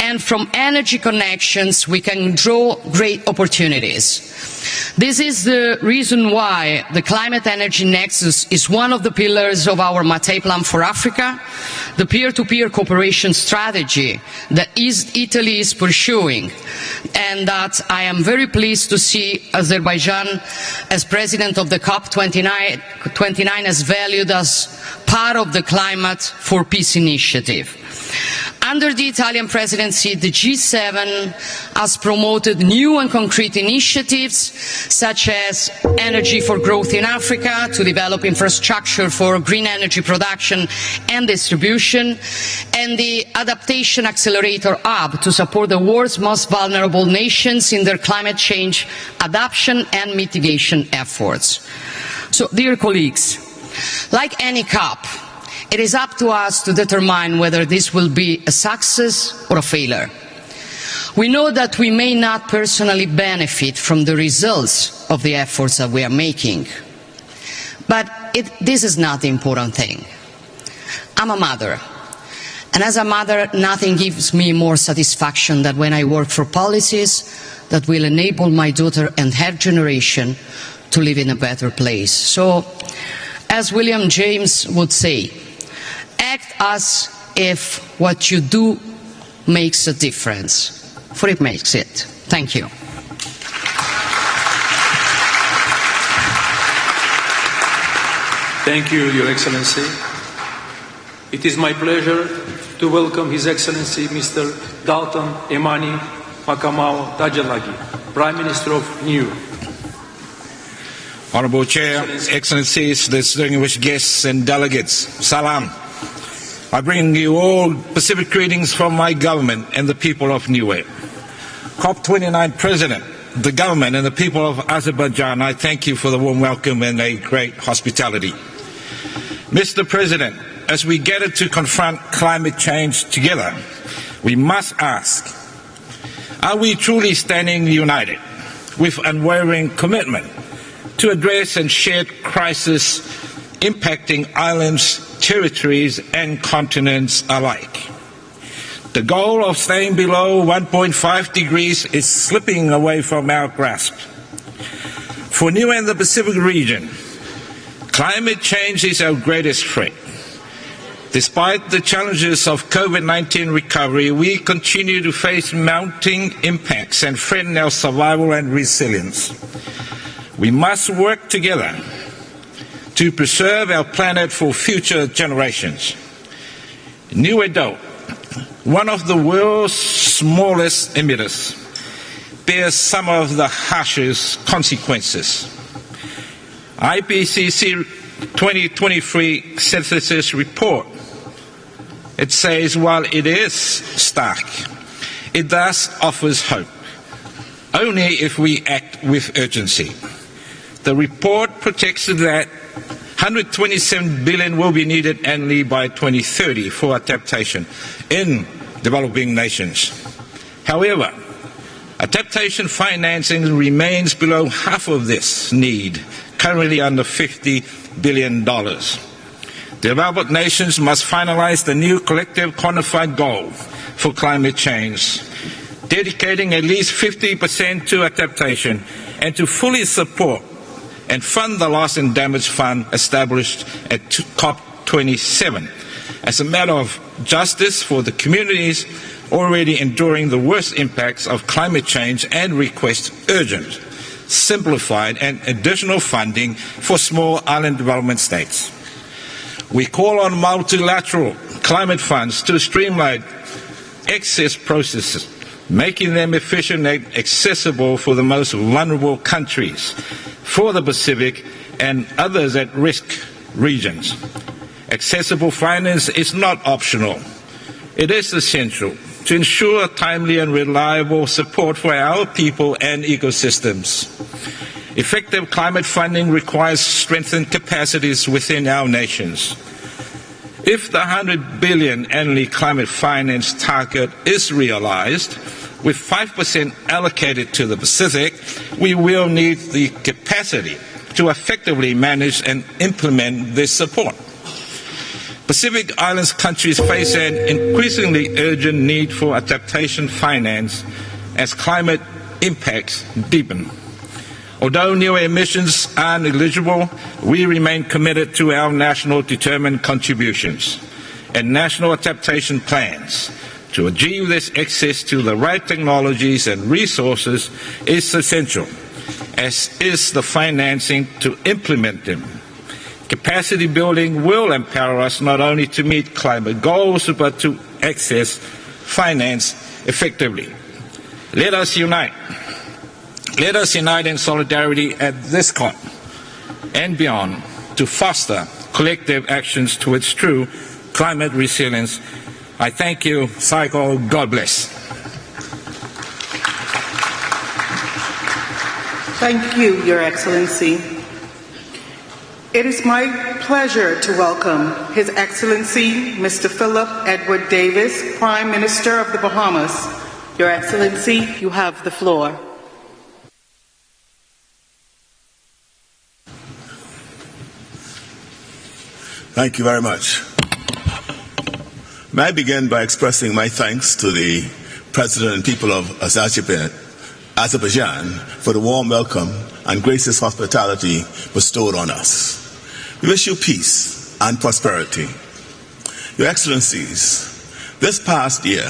and from energy connections we can draw great opportunities. This is the reason why the Climate Energy Nexus is one of the pillars of our Mattei Plan for Africa, the peer-to-peer cooperation strategy that Italy is pursuing, and that I am very pleased to see Azerbaijan as president of the Cop29 as valued as part of the Climate for Peace initiative. Under the Italian presidency, the G7 has promoted new and concrete initiatives such as Energy for Growth in Africa to develop infrastructure for green energy production and distribution, and the Adaptation Accelerator Hub to support the world's most vulnerable nations in their climate change adaptation and mitigation efforts. So, dear colleagues, like any COP, it is up to us to determine whether this will be a success or a failure. We know that we may not personally benefit from the results of the efforts that we are making, but this is not the important thing. I'm a mother, and as a mother, nothing gives me more satisfaction than when I work for policies that will enable my daughter and her generation to live in a better place. So, as William James would say, act as if what you do makes a difference, for it makes it. Thank you. Thank you, Your Excellency. It is my pleasure to welcome His Excellency Mr. Dalton Emani Makamau Tajalagi, Prime Minister of Niue. Honourable Chair, Excellencies, distinguished guests and delegates, Salam. I bring you all Pacific greetings from my government and the people of Niue. Cop29 President, the government and the people of Azerbaijan, I thank you for the warm welcome and a great hospitality. Mr. President, as we gather to confront climate change together, we must ask, are we truly standing united with unwavering commitment to address and shared crisis impacting islands, territories and continents alike? The goal of staying below 1.5 degrees is slipping away from our grasp. For Niue and the Pacific region, climate change is our greatest threat. Despite the challenges of COVID-19 recovery, we continue to face mounting impacts and threaten our survival and resilience. We must work together to preserve our planet for future generations. Niue, one of the world's smallest emitters, bears some of the harshest consequences. IPCC 2023 synthesis report, it says while it is stark, it thus offers hope, only if we act with urgency. The report projects that 127 billion will be needed annually by 2030 for adaptation in developing nations. However, adaptation financing remains below half of this need, currently under $50 billion. Developed nations must finalize the new collective quantified goal for climate change, dedicating at least 50% to adaptation and to fully support and fund the Loss and Damage Fund established at COP27 as a matter of justice for the communities already enduring the worst impacts of climate change, and request urgent, simplified and additional funding for small island development states. We call on multilateral climate funds to streamline access processes, making them efficient and accessible for the most vulnerable countries, for the Pacific and others at risk regions. Accessible finance is not optional. It is essential to ensure timely and reliable support for our people and ecosystems. Effective climate funding requires strengthened capacities within our nations. If the 100 billion annually climate finance target is realized, with 5% allocated to the Pacific, we will need the capacity to effectively manage and implement this support. Pacific Islands countries face an increasingly urgent need for adaptation finance as climate impacts deepen. Although Niue emissions are negligible, we remain committed to our national determined contributions and national adaptation plans. To achieve this, access to the right technologies and resources is essential, as is the financing to implement them. Capacity building will empower us not only to meet climate goals, but to access finance effectively. Let us unite. Let us unite in solidarity at this COP and beyond to foster collective actions towards true climate resilience. I thank you. Psycho, God bless. Thank you, Your Excellency. It is my pleasure to welcome His Excellency Mr. Philip Edward Davis, Prime Minister of the Bahamas. Your Excellency, you have the floor. Thank you very much. May I begin by expressing my thanks to the President and people of Azerbaijan for the warm welcome and gracious hospitality bestowed on us. We wish you peace and prosperity. Your Excellencies, this past year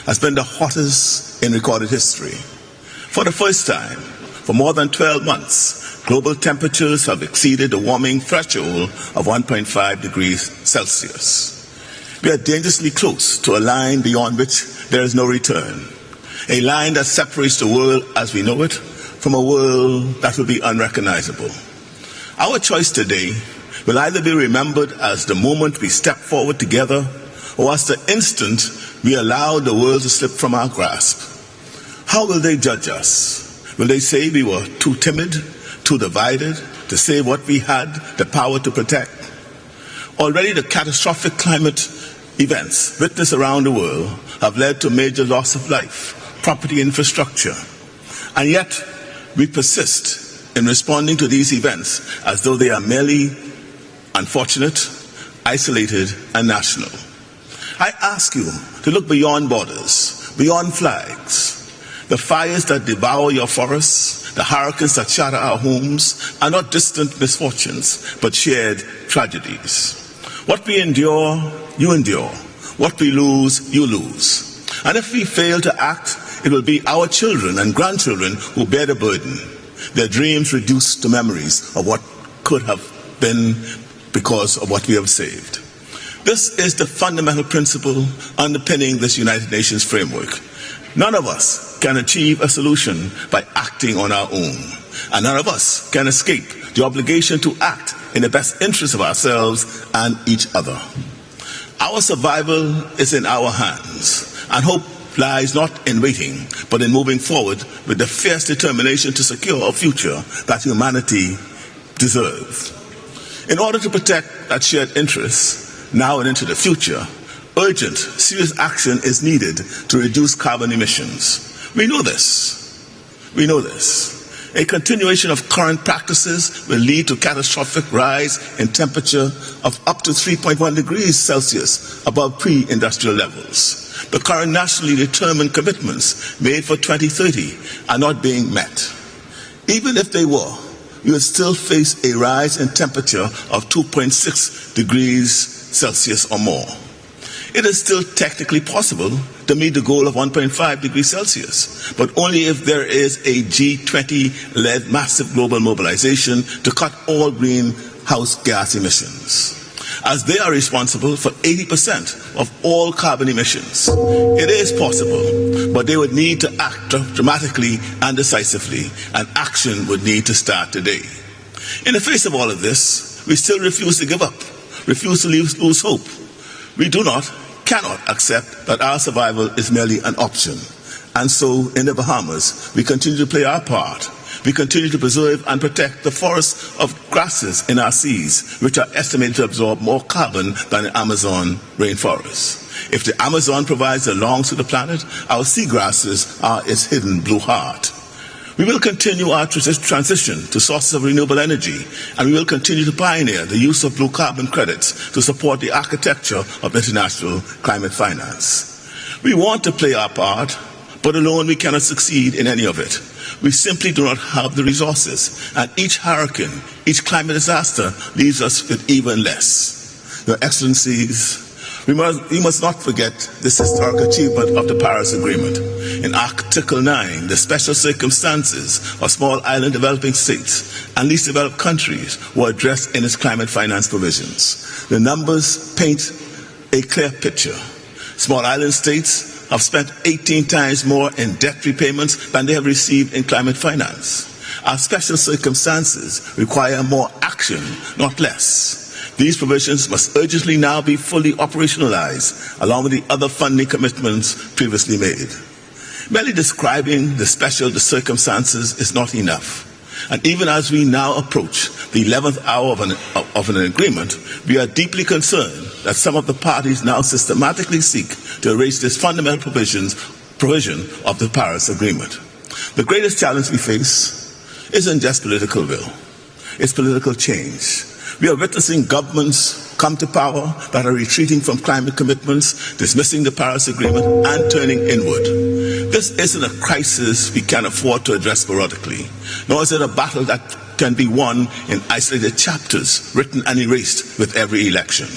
has been the hottest in recorded history. For the first time, for more than 12 months, global temperatures have exceeded the warming threshold of 1.5 degrees Celsius. We are dangerously close to a line beyond which there is no return, a line that separates the world as we know it from a world that will be unrecognizable. Our choice today will either be remembered as the moment we step forward together or as the instant we allow the world to slip from our grasp. How will they judge us? Will they say we were too timid, too divided to say what we had the power to protect? Already the catastrophic climate events witnessed around the world have led to major loss of life, property, infrastructure. And yet we persist in responding to these events as though they are merely unfortunate, isolated, and national. I ask you to look beyond borders, beyond flags. The fires that devour your forests, the hurricanes that shatter our homes are not distant misfortunes, but shared tragedies. What we endure, you endure. What we lose, you lose. And if we fail to act, it will be our children and grandchildren who bear the burden, their dreams reduced to memories of what could have been because of what we have saved. This is the fundamental principle underpinning this United Nations framework. None of us can achieve a solution by acting on our own, and none of us can escape the obligation to act in the best interest of ourselves and each other. Our survival is in our hands, and hope lies not in waiting, but in moving forward with the fierce determination to secure a future that humanity deserves. In order to protect that shared interest, now and into the future, urgent, serious action is needed to reduce carbon emissions. We know this. We know this. A continuation of current practices will lead to catastrophic rise in temperature of up to 3.1 degrees Celsius above pre-industrial levels. The current nationally determined commitments made for 2030 are not being met. Even if they were, we would still face a rise in temperature of 2.6 degrees Celsius or more. It is still technically possible to meet the goal of 1.5 degrees Celsius, but only if there is a G20-led massive global mobilization to cut all greenhouse gas emissions, as they are responsible for 80% of all carbon emissions. It is possible, but they would need to act dramatically and decisively, and action would need to start today. In the face of all of this, we still refuse to give up, refuse to lose hope. We cannot accept that our survival is merely an option. And so, in the Bahamas, we continue to play our part. We continue to preserve and protect the forests of grasses in our seas, which are estimated to absorb more carbon than the Amazon rainforest. If the Amazon provides the lungs to the planet, our seagrasses are its hidden blue heart. We will continue our transition to sources of renewable energy, and we will continue to pioneer the use of blue carbon credits to support the architecture of international climate finance. We want to play our part, but alone we cannot succeed in any of it. We simply do not have the resources, and each hurricane, each climate disaster leaves us with even less. Your Excellencies, we must not forget this historic achievement of the Paris Agreement. In Article 9, the special circumstances of small island developing states and least developed countries were addressed in its climate finance provisions. The numbers paint a clear picture. Small island states have spent 18 times more in debt repayments than they have received in climate finance. Our special circumstances require more action, not less. These provisions must urgently now be fully operationalized, along with the other funding commitments previously made. Merely describing the circumstances is not enough. And even as we now approach the 11th hour of an agreement, we are deeply concerned that some of the parties now systematically seek to erase this fundamental provision of the Paris Agreement. The greatest challenge we face isn't just political will, it's political change. We are witnessing governments come to power that are retreating from climate commitments, dismissing the Paris Agreement, and turning inward. This isn't a crisis we can afford to address sporadically, nor is it a battle that can be won in isolated chapters, written and erased with every election.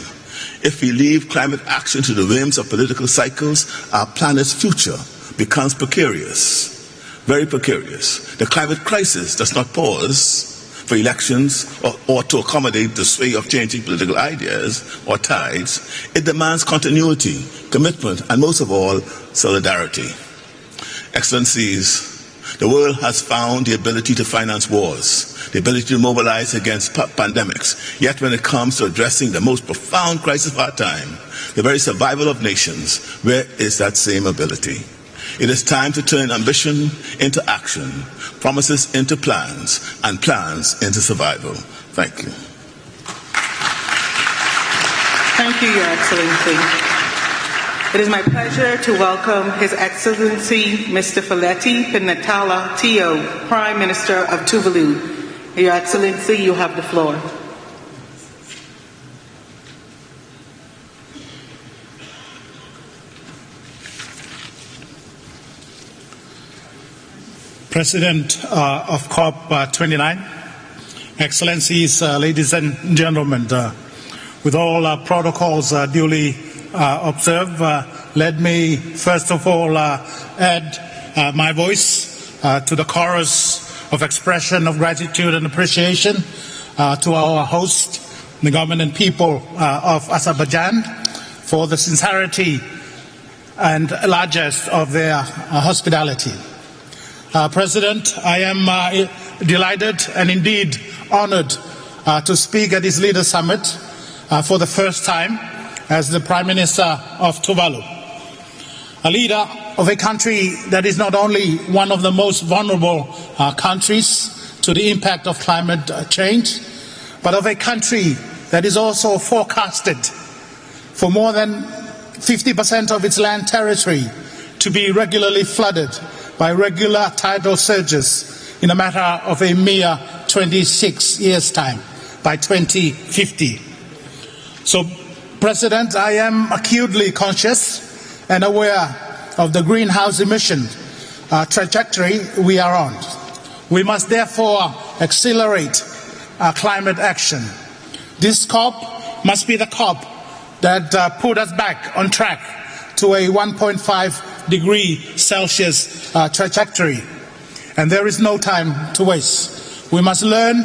If we leave climate action to the whims of political cycles, our planet's future becomes precarious, very precarious. The climate crisis does not pause for elections or to accommodate the sway of changing political ideas or tides. It demands continuity, commitment, and most of all, solidarity. Excellencies, the world has found the ability to finance wars, the ability to mobilize against pandemics. Yet when it comes to addressing the most profound crisis of our time, the very survival of nations, where is that same ability? It is time to turn ambition into action, promises into plans, and plans into survival. Thank you. Thank you, Your Excellency. It is my pleasure to welcome His Excellency Mr. Fileti Pinatala Tio, Prime Minister of Tuvalu. Your Excellency, you have the floor. President of Cop29, Excellencies, ladies and gentlemen, with all protocols duly observed, let me first of all add my voice to the chorus of expression of gratitude and appreciation to our host, the government and people of Azerbaijan, for the sincerity and largesse of their hospitality. President, I am delighted and indeed honored to speak at this Leaders Summit for the first time as the Prime Minister of Tuvalu, a leader of a country that is not only one of the most vulnerable countries to the impact of climate change, but of a country that is also forecasted for more than 50% of its land territory to be regularly flooded by regular tidal surges in a matter of a mere 26 years' time, by 2050. So, President, I am acutely conscious and aware of the greenhouse emission trajectory we are on. We must therefore accelerate our climate action. This COP must be the COP that put us back on track to a 1.5 degree Celsius trajectory. And there is no time to waste. We must learn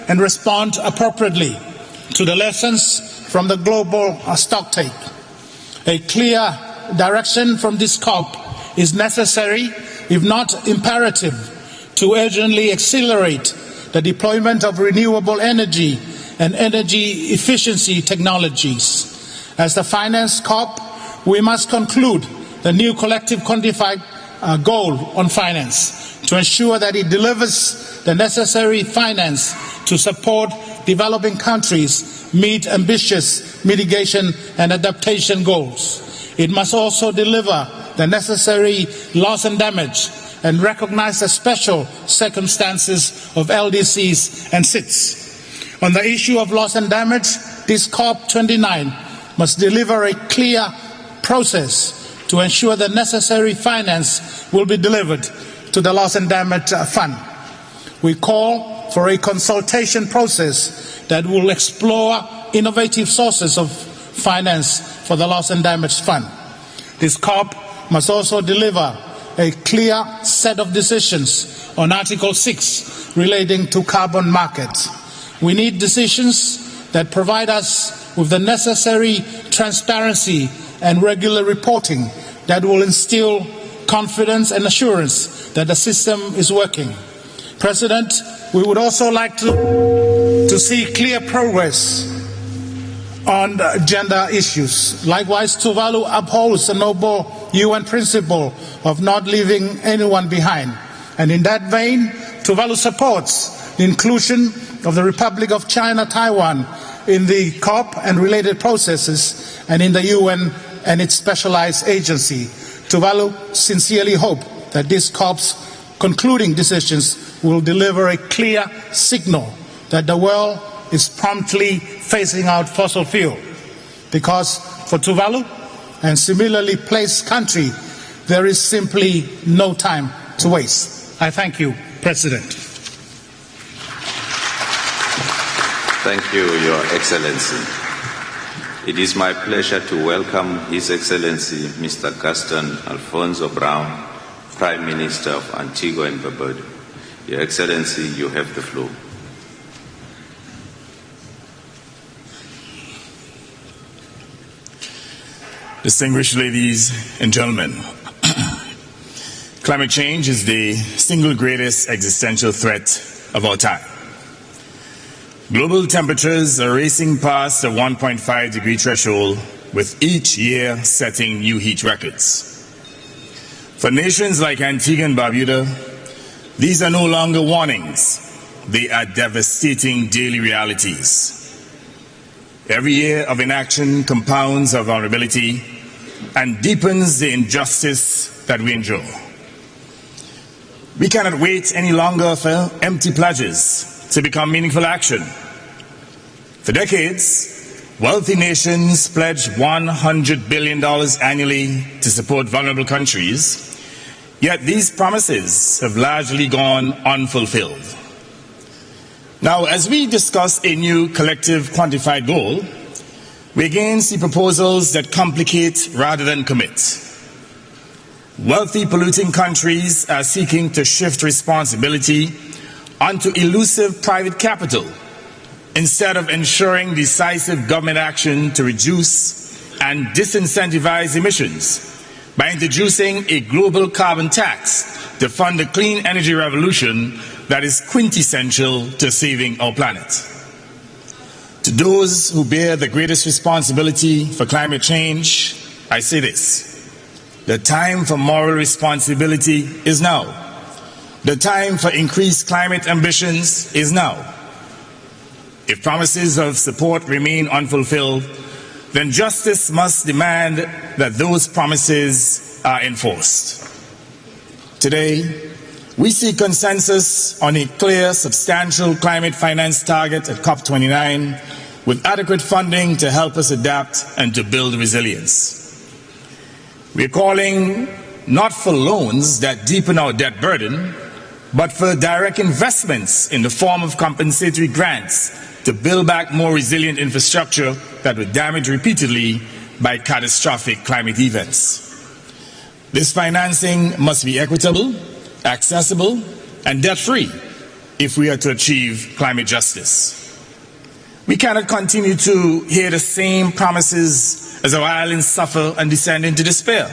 and respond appropriately to the lessons from the global stocktake. A clear direction from this COP is necessary, if not imperative, to urgently accelerate the deployment of renewable energy and energy efficiency technologies. As the Finance COP, we must conclude the new collective quantified goal on finance to ensure that it delivers the necessary finance to support developing countries meet ambitious mitigation and adaptation goals. It must also deliver the necessary loss and damage and recognize the special circumstances of LDCs and SITs. On the issue of loss and damage, this COP29 must deliver a clear process to ensure the necessary finance will be delivered to the loss and damage fund. We call for a consultation process that will explore innovative sources of finance for the loss and damage fund. This COP must also deliver a clear set of decisions on Article 6 relating to carbon markets. We need decisions that provide us with the necessary transparency and regular reporting that will instill confidence and assurance that the system is working. President, we would also like to see clear progress on gender issues. Likewise, Tuvalu upholds the noble UN principle of not leaving anyone behind. And in that vein, Tuvalu supports the inclusion of the Republic of China, Taiwan in the COP and related processes and in the UN and its specialized agency. Tuvalu sincerely hope that this COP's concluding decisions will deliver a clear signal that the world is promptly phasing out fossil fuel. Because for Tuvalu and similarly placed country, there is simply no time to waste. I thank you, President. Thank you, Your Excellency. It is my pleasure to welcome His Excellency Mr. Gaston Alfonso Brown, Prime Minister of Antigua and Barbuda. Your Excellency, you have the floor. Distinguished ladies and gentlemen, climate change is the single greatest existential threat of our time. Global temperatures are racing past the 1.5 degree threshold, with each year setting new heat records. For nations like Antigua and Barbuda, these are no longer warnings. They are devastating daily realities. Every year of inaction compounds our vulnerability and deepens the injustice that we endure. We cannot wait any longer for empty pledges to become meaningful action. For decades, wealthy nations pledged $100 billion annually to support vulnerable countries, yet these promises have largely gone unfulfilled. Now, as we discuss a new collective quantified goal, we again see proposals that complicate rather than commit. Wealthy polluting countries are seeking to shift responsibility onto elusive private capital instead of ensuring decisive government action to reduce and disincentivize emissions by introducing a global carbon tax to fund the clean energy revolution that is quintessential to saving our planet. To those who bear the greatest responsibility for climate change, I say this: the time for moral responsibility is now. The time for increased climate ambitions is now. If promises of support remain unfulfilled, then justice must demand that those promises are enforced. Today, we see consensus on a clear, substantial climate finance target at COP29 with adequate funding to help us adapt and to build resilience. We're calling not for loans that deepen our debt burden, but for direct investments in the form of compensatory grants to build back more resilient infrastructure that were damaged repeatedly by catastrophic climate events. This financing must be equitable, accessible, and debt-free if we are to achieve climate justice. We cannot continue to hear the same promises as our islands suffer and descend into despair.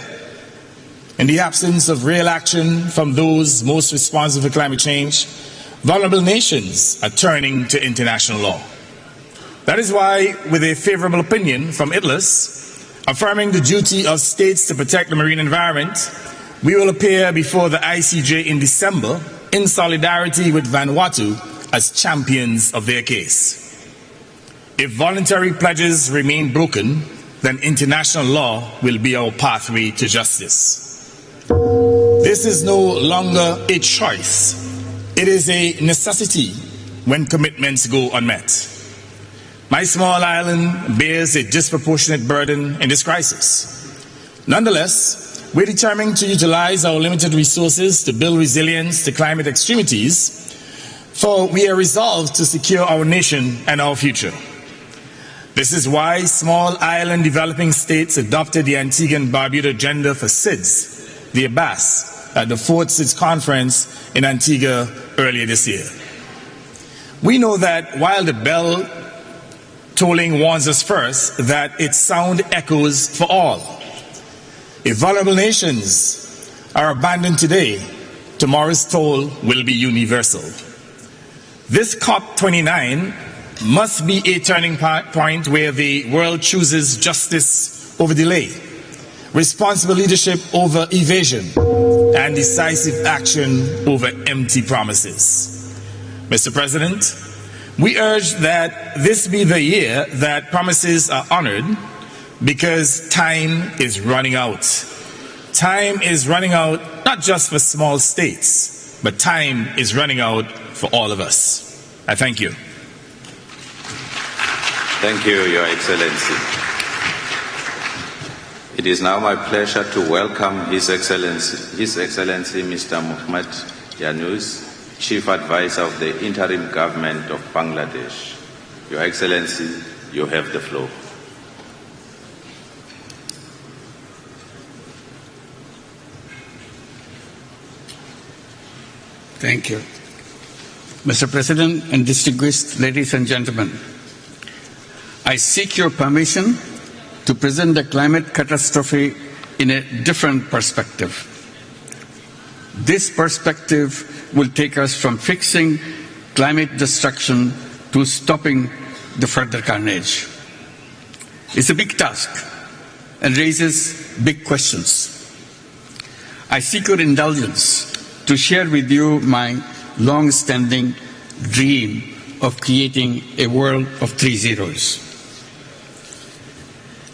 In the absence of real action from those most responsible for climate change, vulnerable nations are turning to international law. That is why, with a favorable opinion from ITLAS, affirming the duty of states to protect the marine environment, we will appear before the ICJ in December in solidarity with Vanuatu as champions of their case. If voluntary pledges remain broken, then international law will be our pathway to justice. This is no longer a choice. It is a necessity when commitments go unmet. My small island bears a disproportionate burden in this crisis. Nonetheless, we're determined to utilize our limited resources to build resilience to climate extremities, for we are resolved to secure our nation and our future. This is why small island developing states adopted the Antigua and Barbuda agenda for SIDS, the ABAS, at the Fourth SIDS Conference in Antigua earlier this year. We know that while the bell tolling warns us first, that its sound echoes for all. If vulnerable nations are abandoned today, tomorrow's toll will be universal. This Cop29 must be a turning point where the world chooses justice over delay, responsible leadership over evasion, and decisive action over empty promises. Mr. President, we urge that this be the year that promises are honored, because time is running out. Time is running out not just for small states, but time is running out for all of us. I thank you. Thank you, Your Excellency. It is now my pleasure to welcome His Excellency Mr. Muhammad Yunus, Chief Advisor of the Interim Government of Bangladesh. Your Excellency, you have the floor. Thank you. Mr. President and distinguished ladies and gentlemen, I seek your permission to present the climate catastrophe in a different perspective. This perspective will take us from fixing climate destruction to stopping the further carnage. It's a big task and raises big questions. I seek your indulgence to share with you my long-standing dream of creating a world of 3 zeros.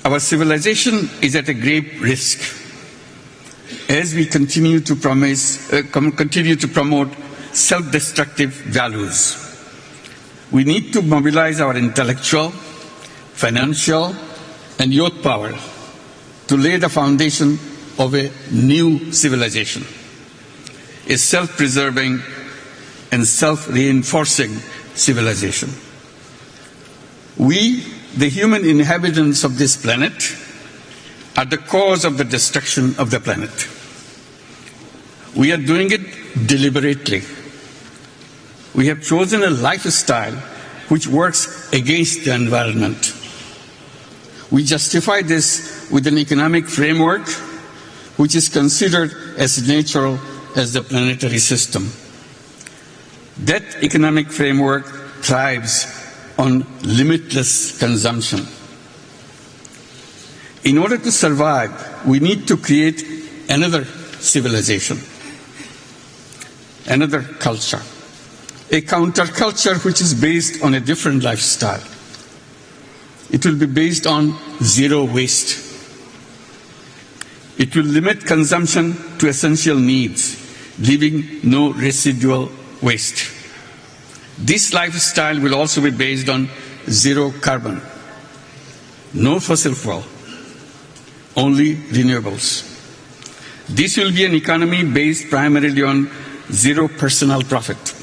Our civilization is at a grave risk as we continue to promote self-destructive values. We need to mobilize our intellectual, financial, and youth power to lay the foundation of a new civilization, a self-preserving and self-reinforcing civilization. We, the human inhabitants of this planet, are the cause of the destruction of the planet. We are doing it deliberately. We have chosen a lifestyle which works against the environment. We justify this with an economic framework which is considered as natural as the planetary system. That economic framework thrives on limitless consumption. In order to survive, we need to create another civilization, another culture, a counterculture which is based on a different lifestyle. It will be based on zero waste. It will limit consumption to essential needs, leaving no residual waste. This lifestyle will also be based on zero carbon, no fossil fuel, only renewables. This will be an economy based primarily on zero personal profit,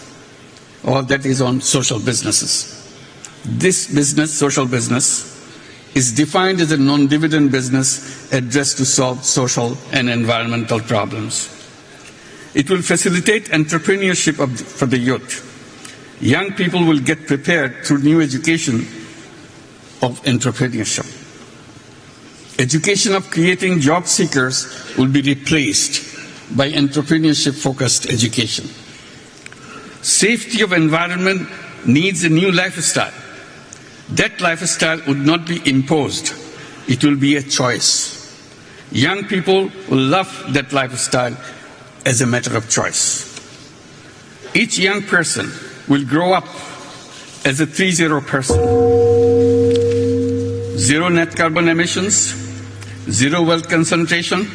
or that is on social businesses. This business, social business, is defined as a non-dividend business addressed to solve social and environmental problems. It will facilitate entrepreneurship for the youth. Young people will get prepared through new education of entrepreneurship. Education of creating job seekers will be replaced by entrepreneurship-focused education. Safety of environment needs a new lifestyle. That lifestyle would not be imposed. It will be a choice. Young people will love that lifestyle as a matter of choice. Each young person will grow up as a 3-0 person. Zero net carbon emissions, zero wealth concentration,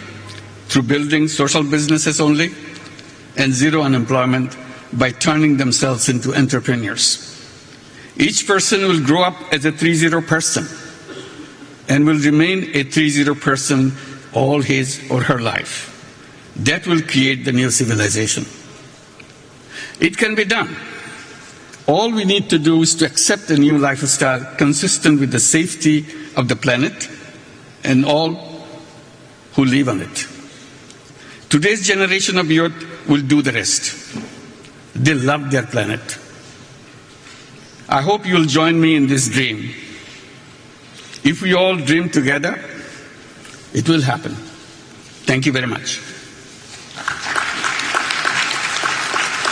through building social businesses only, and zero unemployment by turning themselves into entrepreneurs. Each person will grow up as a 3-0 person and will remain a 3-0 person all his or her life. That will create the new civilization. It can be done. All we need to do is to accept a new lifestyle consistent with the safety of the planet and all who live on it. Today's generation of youth will do the rest. They love their planet. I hope you'll join me in this dream. If we all dream together, it will happen. Thank you very much.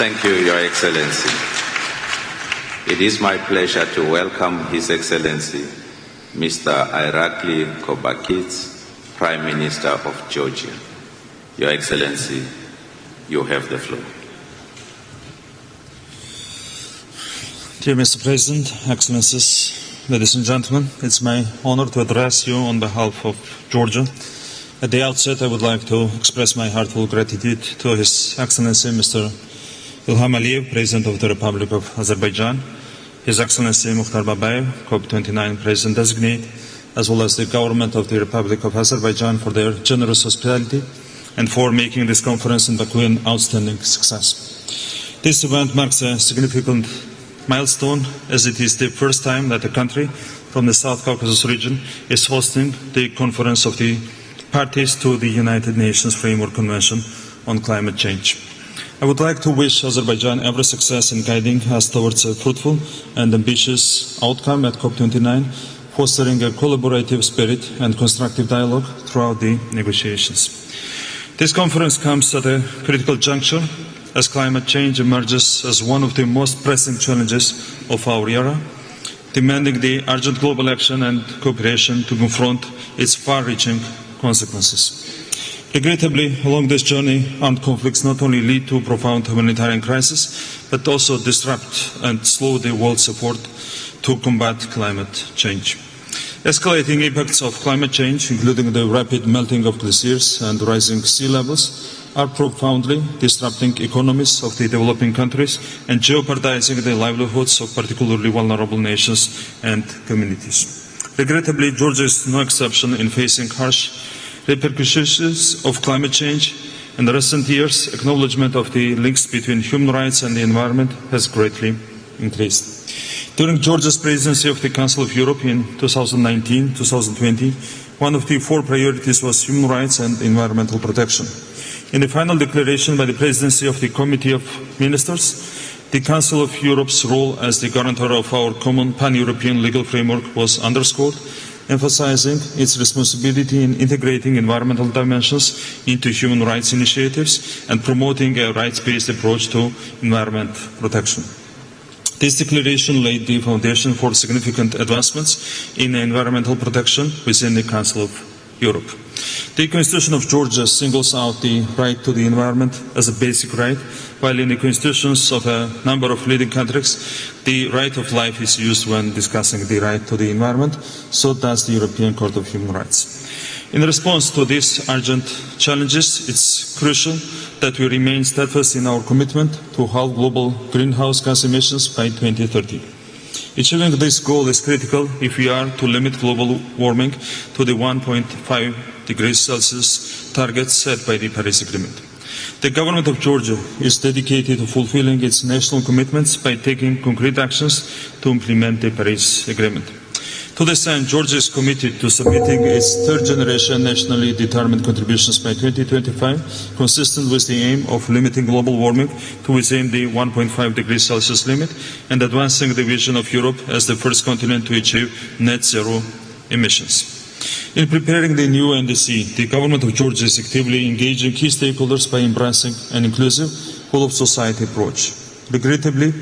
Thank you, Your Excellency. It is my pleasure to welcome His Excellency, Mr. Irakli Kobakidze, Prime Minister of Georgia. Your Excellency, you have the floor. Dear Mr. President, Excellencies, ladies and gentlemen, it's my honor to address you on behalf of Georgia. At the outset, I would like to express my heartfelt gratitude to His Excellency, Mr. Ilham Aliyev, President of the Republic of Azerbaijan, His Excellency Mukhtar Babayev, Cop29 President-designate, as well as the government of the Republic of Azerbaijan for their generous hospitality and for making this conference in Baku an outstanding success. This event marks a significant milestone, as it is the first time that a country from the South Caucasus region is hosting the conference of the parties to the United Nations Framework Convention on Climate Change. I would like to wish Azerbaijan every success in guiding us towards a fruitful and ambitious outcome at COP29, fostering a collaborative spirit and constructive dialogue throughout the negotiations. This conference comes at a critical juncture as climate change emerges as one of the most pressing challenges of our era, demanding the urgent global action and cooperation to confront its far-reaching consequences. Regrettably, along this journey, armed conflicts not only lead to profound humanitarian crisis, but also disrupt and slow the world's effort to combat climate change. Escalating impacts of climate change, including the rapid melting of glaciers and rising sea levels, are profoundly disrupting economies of the developing countries and jeopardizing the livelihoods of particularly vulnerable nations and communities. Regrettably, Georgia is no exception in facing harsh repercussions of climate change. In the recent years, acknowledgement of the links between human rights and the environment has greatly increased. During Georgia's presidency of the Council of Europe in 2019-2020, one of the 4 priorities was human rights and environmental protection. In the final declaration by the Presidency of the Committee of Ministers, the Council of Europe's role as the guarantor of our common pan-European legal framework was underscored, emphasizing its responsibility in integrating environmental dimensions into human rights initiatives and promoting a rights-based approach to environment protection. This declaration laid the foundation for significant advancements in environmental protection within the Council of Europe. The Constitution of Georgia singles out the right to the environment as a basic right, while in the constitutions of a number of leading countries, the right of life is used when discussing the right to the environment. So does the European Court of Human Rights. In response to these urgent challenges, it's crucial that we remain steadfast in our commitment to halve global greenhouse gas emissions by 2030. Achieving this goal is critical if we are to limit global warming to the 1.5 degrees Celsius target set by the Paris Agreement. The government of Georgia is dedicated to fulfilling its national commitments by taking concrete actions to implement the Paris Agreement. To this end, Georgia is committed to submitting its third-generation nationally determined contributions by 2025, consistent with the aim of limiting global warming to within the 1.5 degrees Celsius limit and advancing the vision of Europe as the first continent to achieve net zero emissions. In preparing the new NDC, the government of Georgia is actively engaging key stakeholders by embracing an inclusive, whole-of-society approach. Regrettably,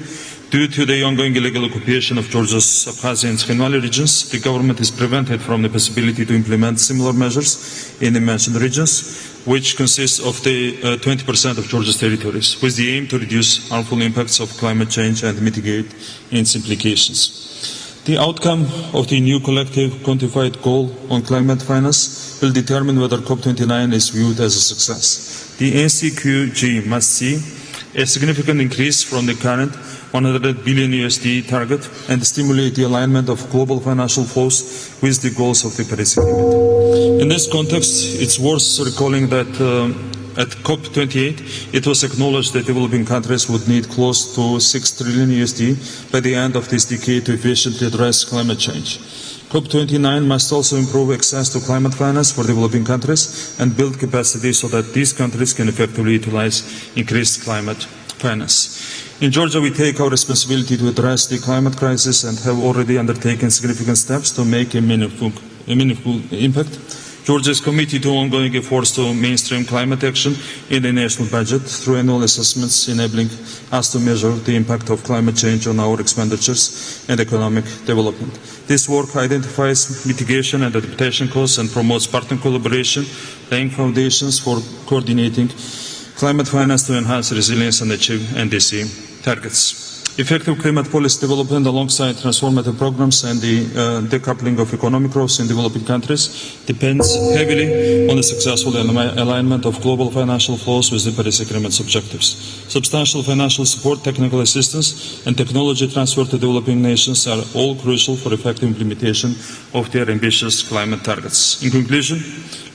due to the ongoing illegal occupation of Georgia's Abkhazia and Skhinvali regions, the government is prevented from the possibility to implement similar measures in the mentioned regions, which consists of the 20% of Georgia's territories, with the aim to reduce harmful impacts of climate change and mitigate its implications. The outcome of the new collective quantified goal on climate finance will determine whether COP29 is viewed as a success. The ACQG must see a significant increase from the current $100 billion USD target and stimulate the alignment of global financial flows with the goals of the Paris Agreement. In this context, it's worth recalling that at COP28, it was acknowledged that developing countries would need close to $6 trillion USD by the end of this decade to efficiently address climate change. COP29 must also improve access to climate finance for developing countries and build capacity so that these countries can effectively utilize increased climate finance. In Georgia, we take our responsibility to address the climate crisis and have already undertaken significant steps to make a meaningful impact. Georgia is committed to ongoing efforts to mainstream climate action in the national budget through annual assessments, enabling us to measure the impact of climate change on our expenditures and economic development. This work identifies mitigation and adaptation costs and promotes partner collaboration, laying foundations for coordinating climate finance to enhance resilience and achieve NDC targets. Effective climate policy development alongside transformative programs and the decoupling of economic growth in developing countries depends heavily on the successful alignment of global financial flows with the Paris Agreement's objectives. Substantial financial support, technical assistance, and technology transfer to developing nations are all crucial for effective implementation of their ambitious climate targets. In conclusion,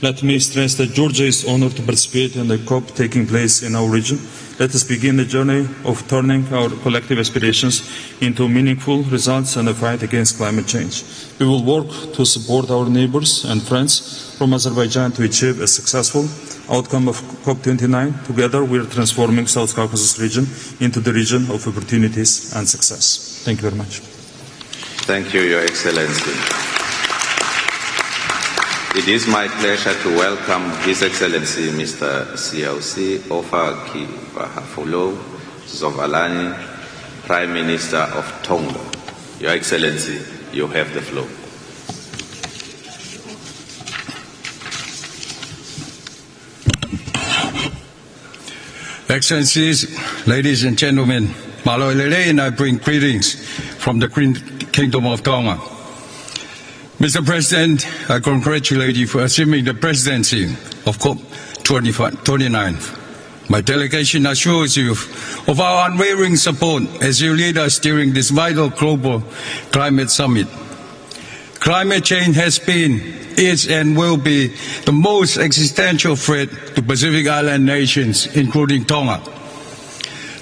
let me stress that Georgia is honored to participate in the COP taking place in our region. Let us begin the journey of turning our collective aspirations into meaningful results and a fight against climate change. We will work to support our neighbors and friends from Azerbaijan to achieve a successful outcome of COP29. Together, we are transforming South Caucasus region into the region of opportunities and success. Thank you very much. Thank you, Your Excellency. It is my pleasure to welcome His Excellency Mr. Siausi Ofakivahafulo Zovalani, Prime Minister of Tonga. Your Excellency, you have the floor. Excellencies, ladies and gentlemen, Maloilele, and I bring greetings from the Kingdom of Tonga. Mr. President, I congratulate you for assuming the presidency of COP29. My delegation assures you of our unwavering support as you lead us during this vital global climate summit. Climate change has been, is, and will be the most existential threat to Pacific Island nations, including Tonga.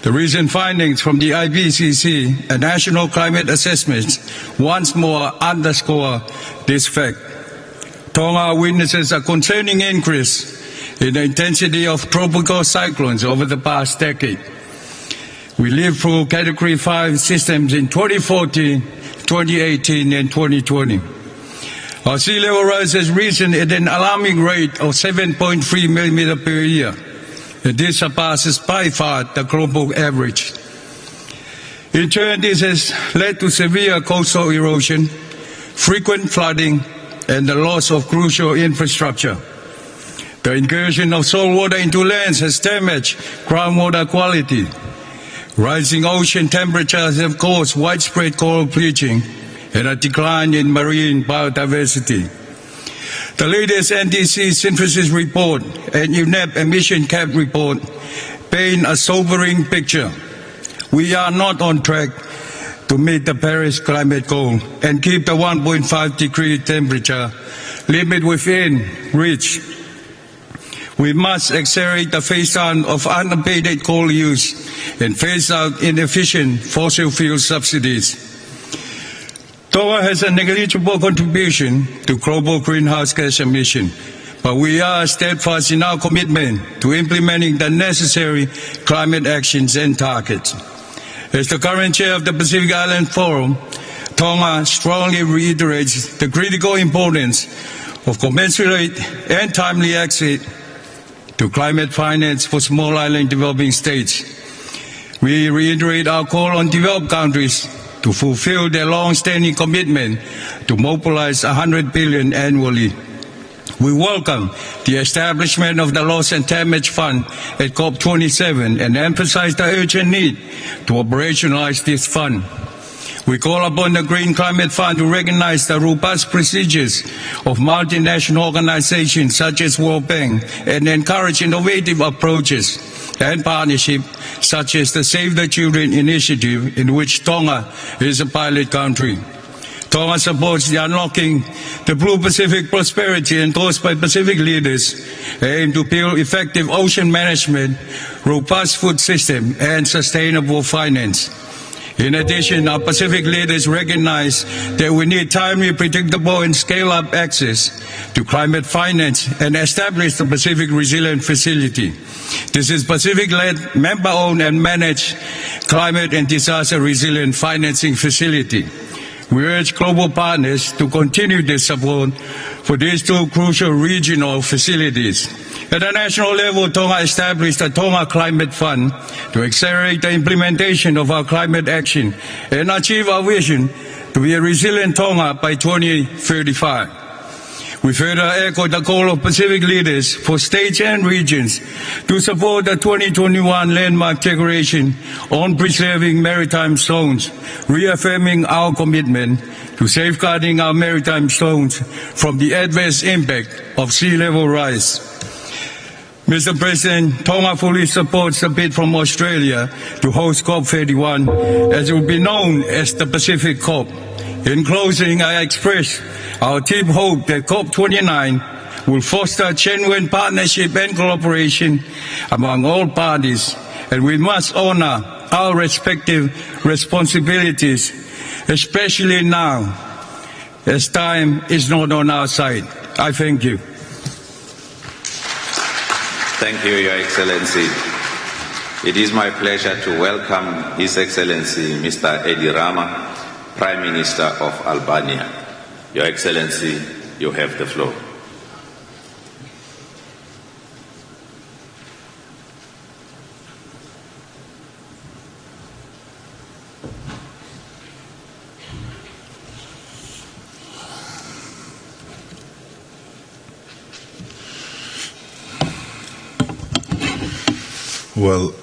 The recent findings from the IPCC and national climate assessments once more underscore this fact. Tonga witnesses a concerning increase in the intensity of tropical cyclones over the past decade. We lived through Category 5 systems in 2014, 2018, and 2020. Our sea level rise has risen at an alarming rate of 7.3 millimeters per year. And this surpasses by far the global average. In turn, this has led to severe coastal erosion, frequent flooding, and the loss of crucial infrastructure. The incursion of salt water into lands has damaged groundwater quality. Rising ocean temperatures have caused widespread coral bleaching and a decline in marine biodiversity. The latest NDC synthesis report and UNEP emission cap report paint a sobering picture. We are not on track to meet the Paris climate goal and keep the 1.5 degree temperature limit within reach. We must accelerate the phase-down of unabated coal use and phase out inefficient fossil fuel subsidies. Tonga has a negligible contribution to global greenhouse gas emission, but we are steadfast in our commitment to implementing the necessary climate actions and targets. As the current chair of the Pacific Island Forum, Tonga strongly reiterates the critical importance of commensurate and timely access to climate finance for small island developing states. We reiterate our call on developed countries to fulfill their long-standing commitment to mobilize $100 billion annually. We welcome the establishment of the Loss and Damage Fund at COP27 and emphasize the urgent need to operationalize this fund. We call upon the Green Climate Fund to recognize the robust procedures of multinational organizations such as World Bank and encourage innovative approaches and partnerships such as the Save the Children initiative, in which Tonga is a pilot country. Tonga supports the Unlocking the Blue Pacific Prosperity endorsed by Pacific leaders, aim to build effective ocean management, robust food system, and sustainable finance. In addition, our Pacific leaders recognize that we need timely, predictable, and scale-up access to climate finance and establish the Pacific Resilient Facility. This is Pacific-led, member-owned, and managed climate and disaster resilient financing facility. We urge global partners to continue their support for these two crucial regional facilities. At the national level, Tonga established the Tonga Climate Fund to accelerate the implementation of our climate action and achieve our vision to be a resilient Tonga by 2035. We further echo the call of Pacific leaders for states and regions to support the 2021 landmark declaration on preserving maritime zones, reaffirming our commitment to safeguarding our maritime zones from the adverse impact of sea level rise. Mr. President, Tonga fully supports the bid from Australia to host Cop31, as it will be known as the Pacific COP. In closing, I express our deep hope that Cop29 will foster genuine partnership and cooperation among all parties, and we must honor our respective responsibilities, especially now, as time is not on our side. I thank you. Thank you, Your Excellency. It is my pleasure to welcome His Excellency Mr. Edi Rama, Prime Minister of Albania. Your Excellency, you have the floor. Well,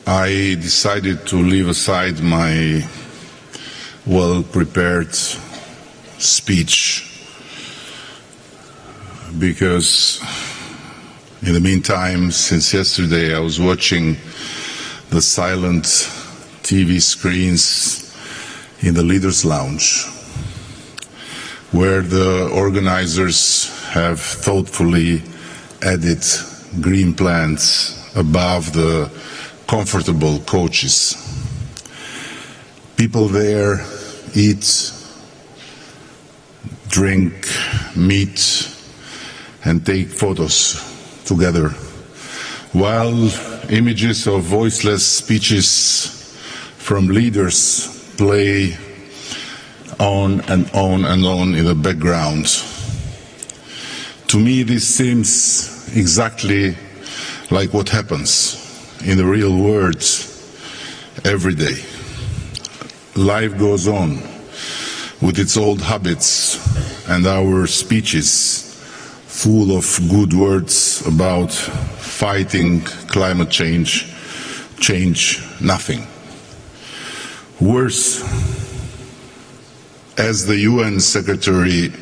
I decided to leave aside my well-prepared speech because in the meantime, since yesterday, I was watching the silent TV screens in the Leaders' Lounge, where the organizers have thoughtfully added green plants above the comfortable coaches. People there eat, drink, meet, and take photos together, while images of voiceless speeches from leaders play on and on and on in the background. To me, this seems exactly like what happens in the real world every day. Life goes on with its old habits, and our speeches full of good words about fighting climate change change nothing. Worse, as the UN Secretary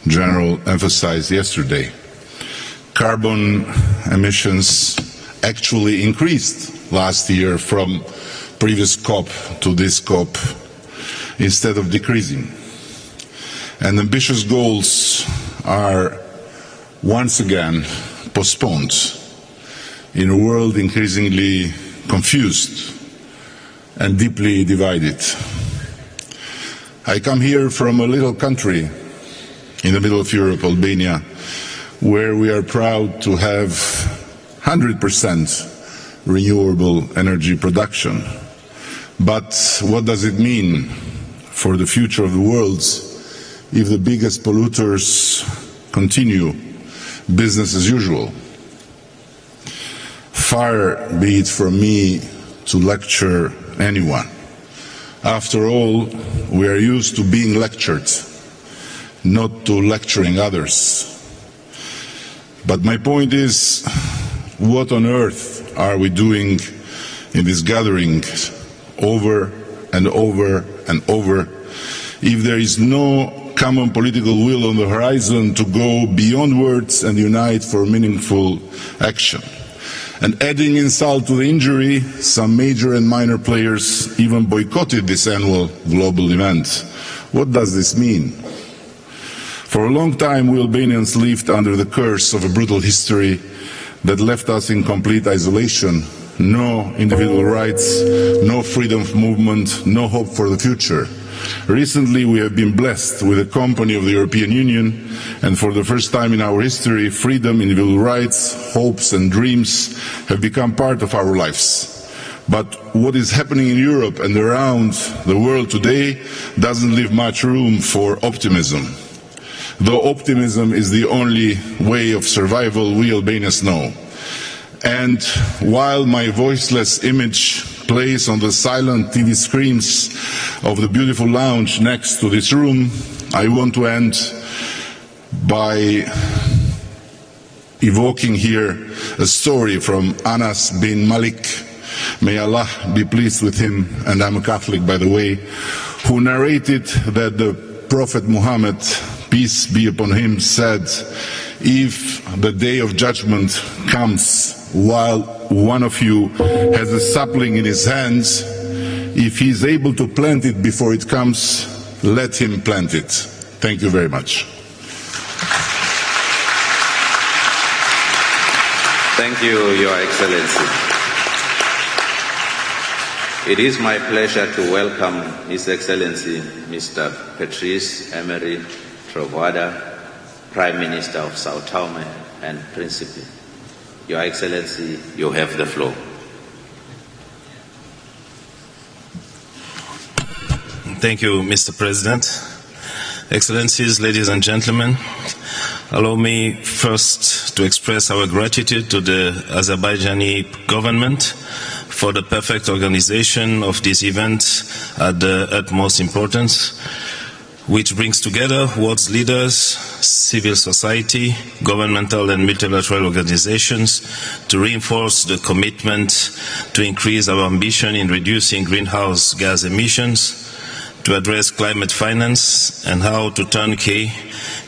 General emphasized yesterday, carbon emissions actually increased last year from previous COP to this COP instead of decreasing. And ambitious goals are once again postponed in a world increasingly confused and deeply divided. I come here from a little country in the middle of Europe, Albania, where we are proud to have 100% renewable energy production. But what does it mean for the future of the world if the biggest polluters continue business as usual? Far be it from me to lecture anyone. After all, we are used to being lectured, not to lecturing others. But my point is, what on earth are we doing in this gathering over and over and over. If there is no common political will on the horizon to go beyond words and unite for meaningful action. And adding insult to the injury, some major and minor players even boycotted this annual global event. What does this mean? For a long time, we Albanians lived under the curse of a brutal history that left us in complete isolation. No individual rights, no freedom of movement, no hope for the future. Recently, we have been blessed with the company of the European Union, and for the first time in our history, freedom, individual rights, hopes and dreams have become part of our lives. But what is happening in Europe and around the world today doesn't leave much room for optimism. Though optimism is the only way of survival we Albanians know. And while my voiceless image plays on the silent TV screens of the beautiful lounge next to this room, I want to end by evoking here a story from Anas bin Malik, may Allah be pleased with him, and I'm a Catholic by the way, who narrated that the Prophet Muhammad, peace be upon him, said, if the day of judgment comes while one of you has a sapling in his hands, if he is able to plant it before it comes, let him plant it. Thank you very much. Thank you, Your Excellency. It is my pleasure to welcome His Excellency Mr. Patrice Emery Trovoada, Prime Minister of Sao Tome and Principe. Your Excellency, you have the floor. Thank you, Mr. President. Excellencies, ladies and gentlemen, allow me first to express our gratitude to the Azerbaijani government for the perfect organization of this event at the utmost importance, which brings together world's leaders, civil society, governmental and multilateral organizations to reinforce the commitment to increase our ambition in reducing greenhouse gas emissions, to address climate finance, and how to turn key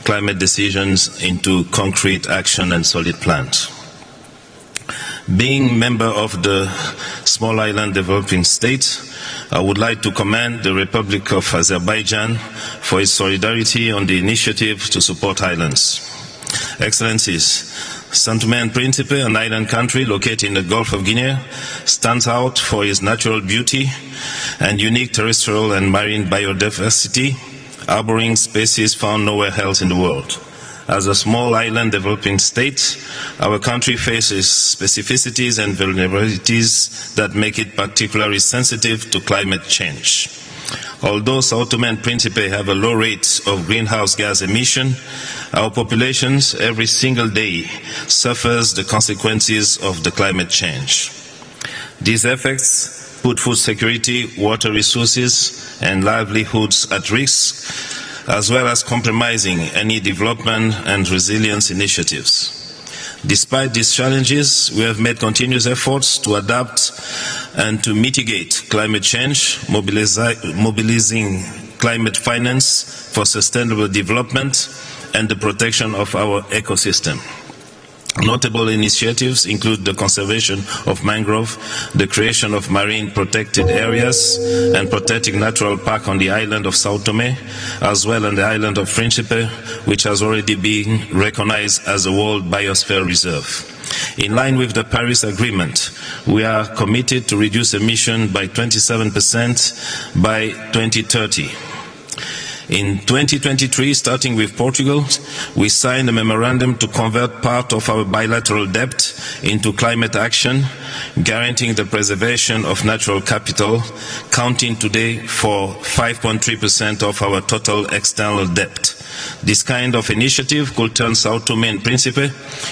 climate decisions into concrete action and solid plans. Being member of the Small Island Developing State, I would like to commend the Republic of Azerbaijan for its solidarity on the initiative to support islands. Excellencies, Tome and Principe, an island country located in the Gulf of Guinea, stands out for its natural beauty and unique terrestrial and marine biodiversity, harboring species found nowhere else in the world. As a small island developing state, our country faces specificities and vulnerabilities that make it particularly sensitive to climate change. Although Sao Tome and Principe have a low rate of greenhouse gas emission, our populations every single day suffers the consequences of the climate change. These effects put food security, water resources, and livelihoods at risk, as well as compromising any development and resilience initiatives. Despite these challenges, we have made continuous efforts to adapt and to mitigate climate change, mobilizing climate finance for sustainable development and the protection of our ecosystem. Notable initiatives include the conservation of mangrove, the creation of marine protected areas, and protecting natural park on the island of Sao Tome, as well on the island of Principe, which has already been recognized as a World Biosphere Reserve. In line with the Paris Agreement, we are committed to reduce emissions by 27% by 2030. In 2023, starting with Portugal, we signed a memorandum to convert part of our bilateral debt into climate action, guaranteeing the preservation of natural capital, counting today for 5.3% of our total external debt. This kind of initiative could turn Sao Tome and Principe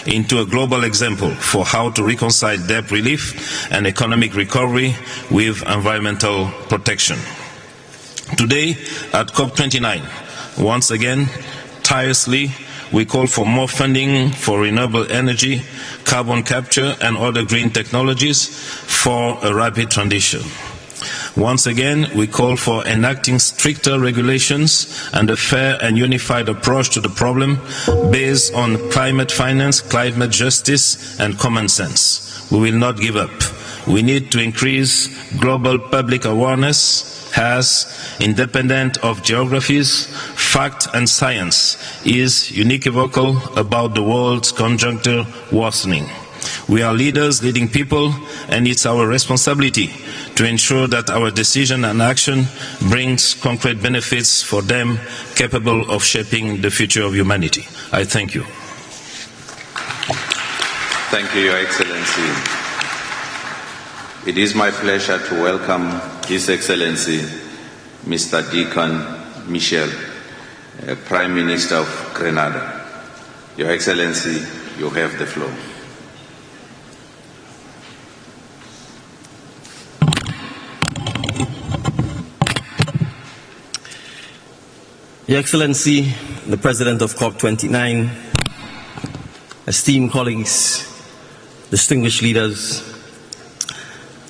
into a global example for how to reconcile debt relief and economic recovery with environmental protection. Today, at Cop29, once again, tirelessly, we call for more funding for renewable energy, carbon capture, and other green technologies for a rapid transition. Once again, we call for enacting stricter regulations and a fair and unified approach to the problem based on climate finance, climate justice, and common sense. We will not give up. We need to increase global public awareness as, independent of geographies, fact and science is unequivocal about the world's conjuncture worsening. We are leaders leading people, and it's our responsibility to ensure that our decision and action brings concrete benefits for them capable of shaping the future of humanity. I thank you. Thank you, Your Excellency. It is my pleasure to welcome His Excellency, Mr. Deacon Michel, Prime Minister of Grenada. Your Excellency, you have the floor. Your Excellency, the President of Cop29, esteemed colleagues, distinguished leaders,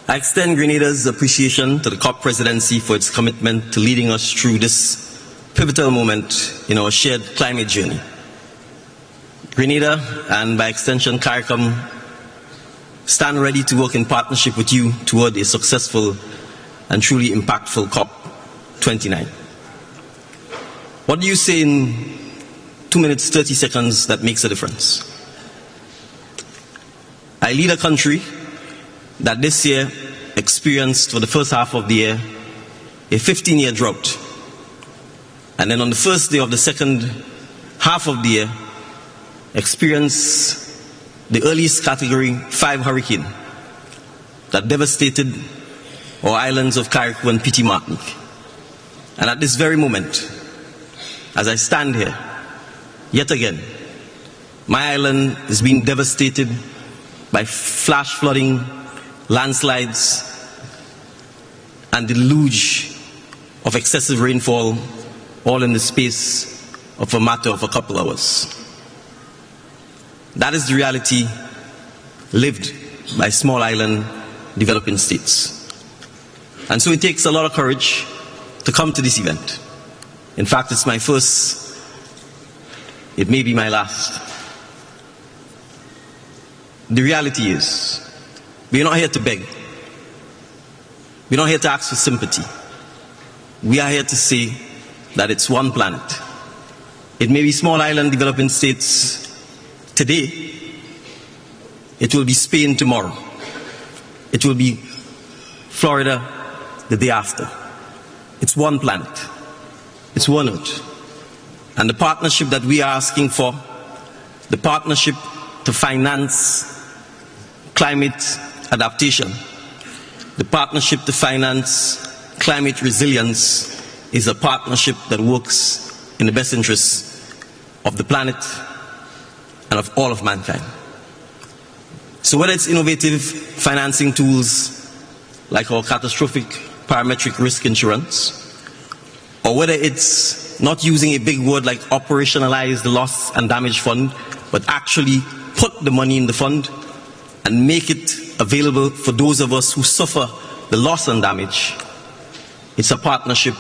I extend Grenada's appreciation to the COP presidency for its commitment to leading us through this pivotal moment in our shared climate journey. Grenada, and by extension CARICOM, stand ready to work in partnership with you toward a successful and truly impactful COP29. What do you say in 2 minutes, 30 seconds that makes a difference? I lead a country that this year experienced, for the first half of the year, a 15-year drought. And then on the first day of the second half of the year, experienced the earliest Category 5 hurricane that devastated our islands of Carriacou and Petit Martinique. And at this very moment, as I stand here, yet again, my island is being devastated by flash flooding, landslides, and deluge of excessive rainfall, all in the space of a matter of a couple hours. That is the reality lived by small island developing states. And so it takes a lot of courage to come to this event. In fact, it's my first, it may be my last. The reality is, we're not here to beg. We're not here to ask for sympathy. We are here to say that it's one planet. It may be small island developing states today. It will be Spain tomorrow. It will be Florida the day after. It's one planet. It's one Earth. And the partnership that we are asking for, the partnership to finance climate adaptation, the partnership to finance climate resilience, is a partnership that works in the best interests of the planet and of all of mankind. So whether it's innovative financing tools like our catastrophic parametric risk insurance, or whether it's not using a big word like operationalize the loss and damage fund, but actually put the money in the fund and make it available for those of us who suffer the loss and damage, it's a partnership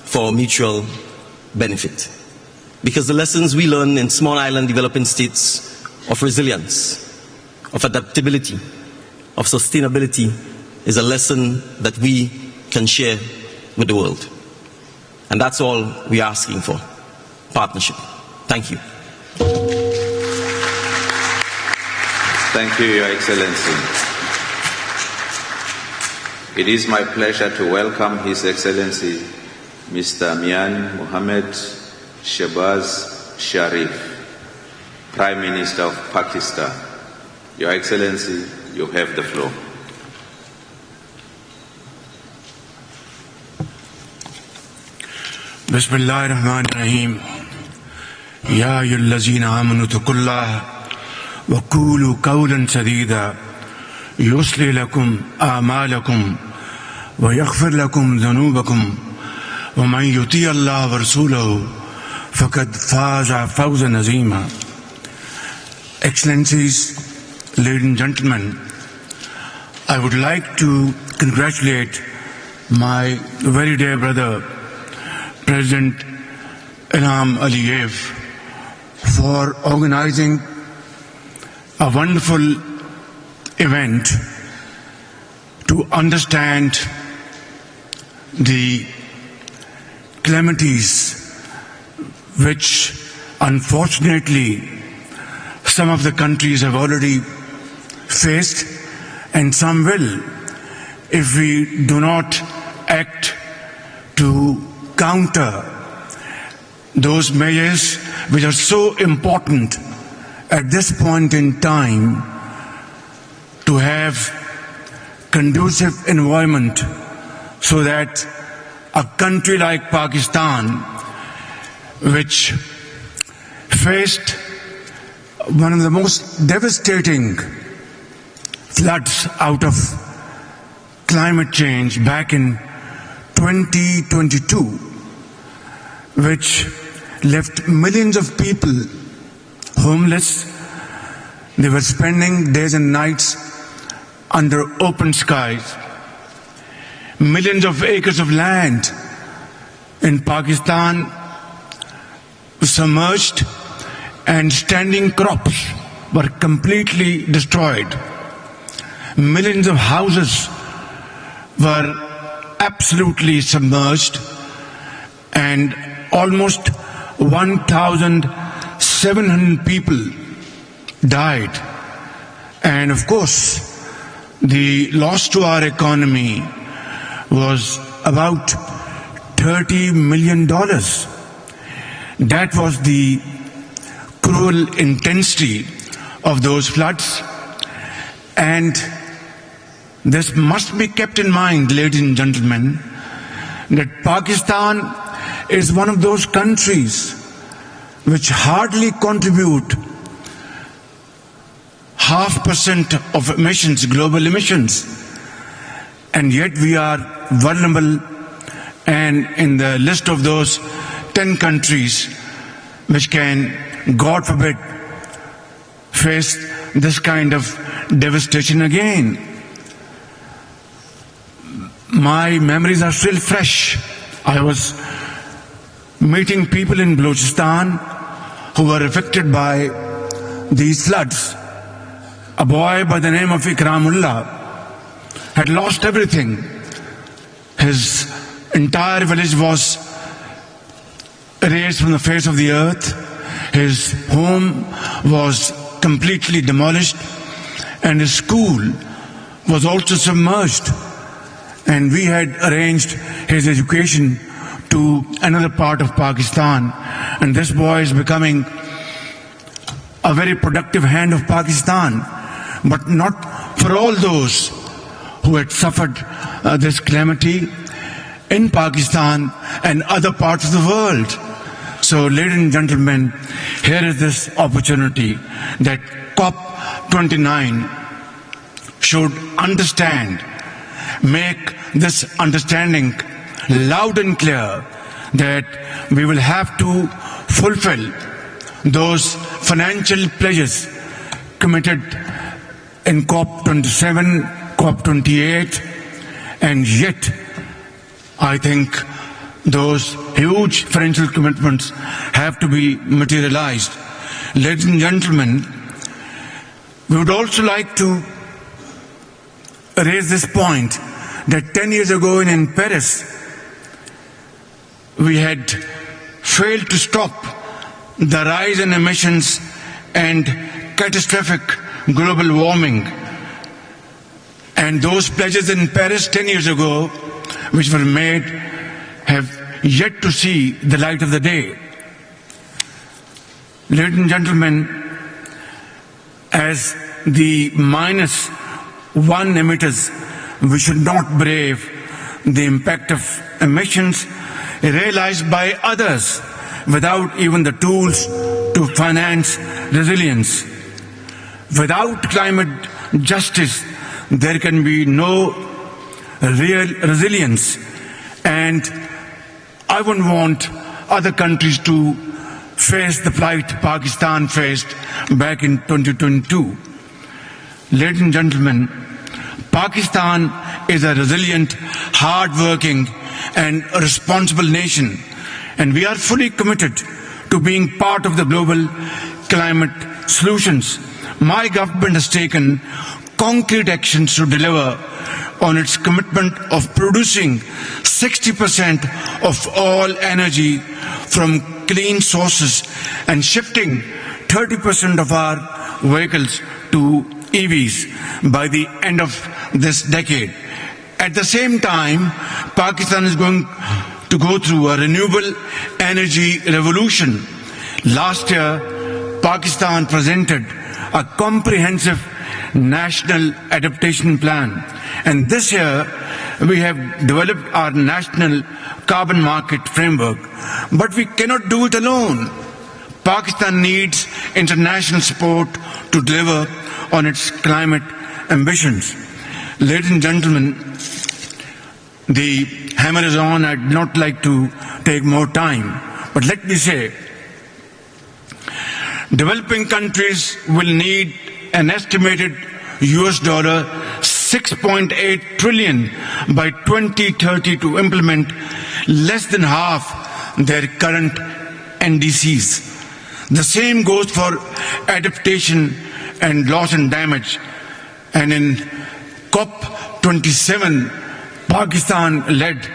for mutual benefit. Because the lessons we learn in small island developing states of resilience, of adaptability, of sustainability is a lesson that we can share with the world. And that's all we're asking for, partnership. Thank you. Thank you, Your Excellency. It is my pleasure to welcome His Excellency, Mr. Mian Mohammed Shehbaz Sharif, Prime Minister of Pakistan. Your Excellency, you have the floor. Bismillahirrahmanirrahim. Ya ayyuhallazina amanu taqullaha wa qulu qawlan sadida yuslih lakum a'malakum wa yaghfir lakum dhunubakum wa man yuti' Allah wa rasulahu faqad faza fawzan azima. Excellencies, ladies and gentlemen, I would like to congratulate my very dear brother, President Ilham Aliyev, for organizing a wonderful event to understand the calamities which unfortunately some of the countries have already faced, and some will, if we do not act to counter those measures which are so important at this point in time to have conducive environment so that a country like Pakistan, which faced one of the most devastating floods out of climate change back in 2022, which left millions of people homeless. They were spending days and nights under open skies. Millions of acres of land in Pakistan submerged, and standing crops were completely destroyed. Millions of houses were absolutely submerged, and almost 1,700 people died. And of course, the loss to our economy was about $30 million. That was the cruel intensity of those floods. And this must be kept in mind, ladies and gentlemen, that Pakistan is one of those countries which hardly contribute 0.5% of emissions, global emissions, and yet we are vulnerable and in the list of those 10 countries which can, God forbid, face this kind of devastation again. My memories are still fresh. I was meeting people in Balochistan who were affected by these floods. A boy by the name of Ikramullah had lost everything. His entire village was erased from the face of the earth. His home was completely demolished, and his school was also submerged. And we had arranged his education to another part of Pakistan, and this boy is becoming a very productive hand of Pakistan, but not for all those who had suffered this calamity in Pakistan and other parts of the world. So, ladies and gentlemen, here is this opportunity that Cop29 should understand, make this understanding loud and clear, that we will have to fulfill those financial pledges committed in COP27, COP28, and yet I think those huge financial commitments have to be materialized. Ladies and gentlemen, we would also like to raise this point that 10 years ago in Paris, we had failed to stop the rise in emissions and catastrophic global warming. And those pledges in Paris 10 years ago, which were made, have yet to see the light of the day. Ladies and gentlemen, as the -1 emitters, we should not brave the impact of emissions realized by others without even the tools to finance resilience. Without climate justice, there can be no real resilience, and I wouldn't want other countries to face the plight Pakistan faced back in 2022. Ladies and gentlemen, Pakistan is a resilient, hard-working and responsible nation, and we are fully committed to being part of the global climate solutions. My government has taken concrete actions to deliver on its commitment of producing 60% of all energy from clean sources and shifting 30% of our vehicles to EVs by the end of this decade. At the same time, Pakistan is going to go through a renewable energy revolution. Last year, Pakistan presented a comprehensive national adaptation plan, and this year we have developed our national carbon market framework. But we cannot do it alone. Pakistan needs international support to deliver on its climate ambitions. Ladies and gentlemen, the hammer is on. I'd not like to take more time, but let me say, developing countries will need an estimated $6.8 trillion by 2030 to implement less than half their current NDCs. The same goes for adaptation and loss and damage. And in Cop27, Pakistan led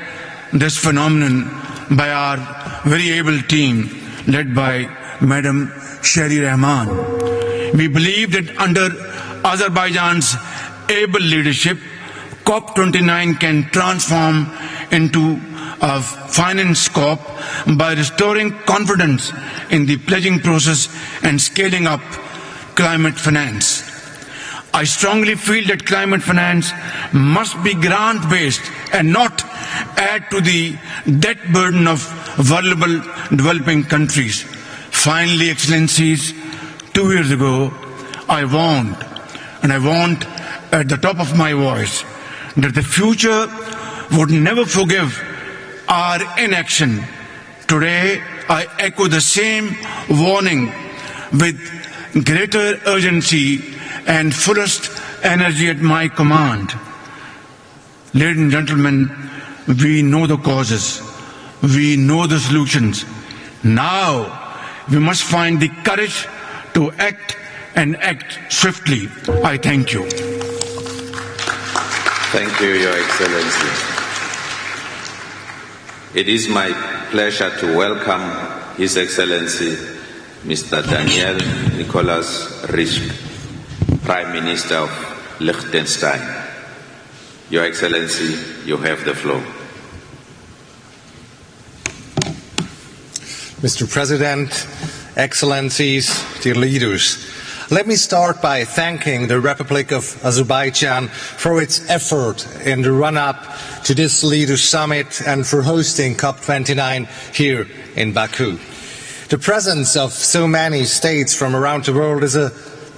this phenomenon by our very able team led by Madam Shari Rahman. We believe that under Azerbaijan's able leadership, Cop29 can transform into a finance corp by restoring confidence in the pledging process and scaling up climate finance. I strongly feel that climate finance must be grant-based and not add to the debt burden of vulnerable developing countries. Finally, Excellencies, 2 years ago, I warned, and I warned at the top of my voice, that the future would never forgive our inaction. Today, I echo the same warning with greater urgency and fullest energy at my command. Ladies and gentlemen, we know the causes, we know the solutions. Now, we must find the courage to act and act swiftly. I thank you. Thank you, Your Excellency. It is my pleasure to welcome His Excellency Mr. Daniel Nicholas Risch, Prime Minister of Liechtenstein. Your Excellency, you have the floor. Mr. President, Excellencies, dear leaders, let me start by thanking the Republic of Azerbaijan for its effort in the run-up to this Leaders' Summit and for hosting COP29 here in Baku. The presence of so many states from around the world is a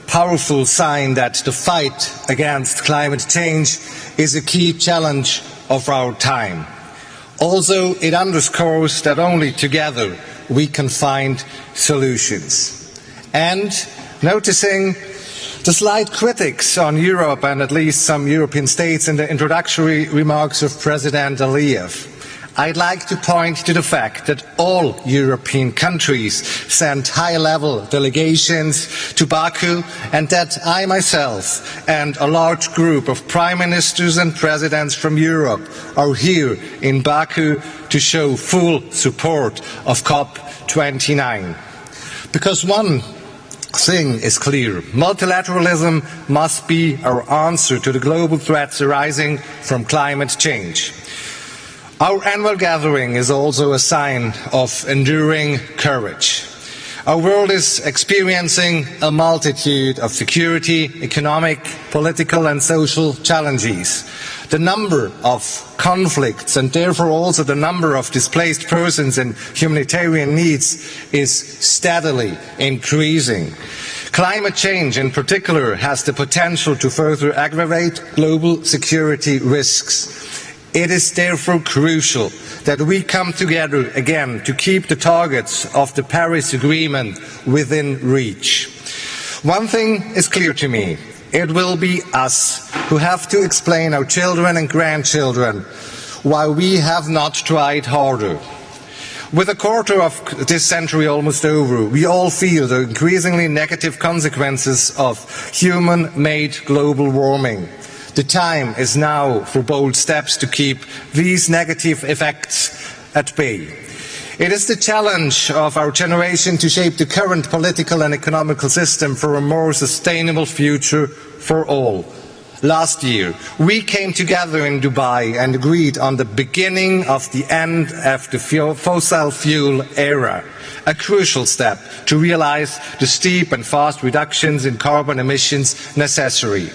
powerful sign that the fight against climate change is a key challenge of our time. Also, it underscores that only together we can find solutions. And noticing the slight critics on Europe and at least some European states in the introductory remarks of President Aliyev, I'd like to point to the fact that all European countries sent high-level delegations to Baku, and that I myself and a large group of prime ministers and presidents from Europe are here in Baku to show full support of COP29. Because one thing is clear: multilateralism must be our answer to the global threats arising from climate change. Our annual gathering is also a sign of enduring courage. Our world is experiencing a multitude of security, economic, political and social challenges. The number of conflicts and therefore also the number of displaced persons and humanitarian needs is steadily increasing. Climate change in particular has the potential to further aggravate global security risks. It is therefore crucial that we come together again to keep the targets of the Paris Agreement within reach. One thing is clear to me: It will be us who have to explain our children and grandchildren why we have not tried harder. With a quarter of this century almost over, we all feel the increasingly negative consequences of human-made global warming. The time is now for bold steps to keep these negative effects at bay. It is the challenge of our generation to shape the current political and economical system for a more sustainable future for all. Last year, we came together in Dubai and agreed on the beginning of the end of the fossil fuel era, a crucial step to realize the steep and fast reductions in carbon emissions necessary.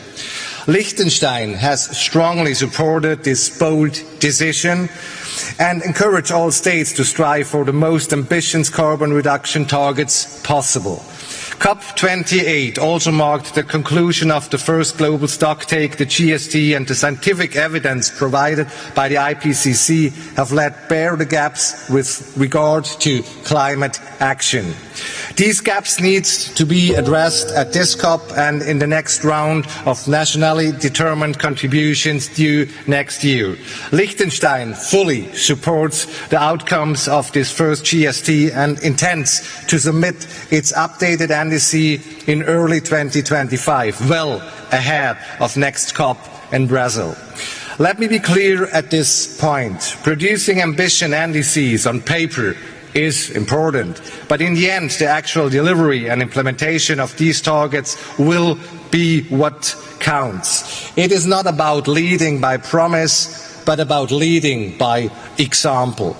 Liechtenstein has strongly supported this bold decision and encouraged all states to strive for the most ambitious carbon reduction targets possible. Cop28 also marked the conclusion of the first global stocktake. The GST and the scientific evidence provided by the IPCC have laid bare the gaps with regard to climate action. These gaps need to be addressed at this COP and in the next round of nationally determined contributions due next year. Liechtenstein fully supports the outcomes of this first GST and intends to submit its updated NDC in early 2025, well ahead of next COP in Brazil. Let me be clear at this point. Producing ambition NDCs on paper is important, but in the end the actual delivery and implementation of these targets will be what counts. It is not about leading by promise, but about leading by example.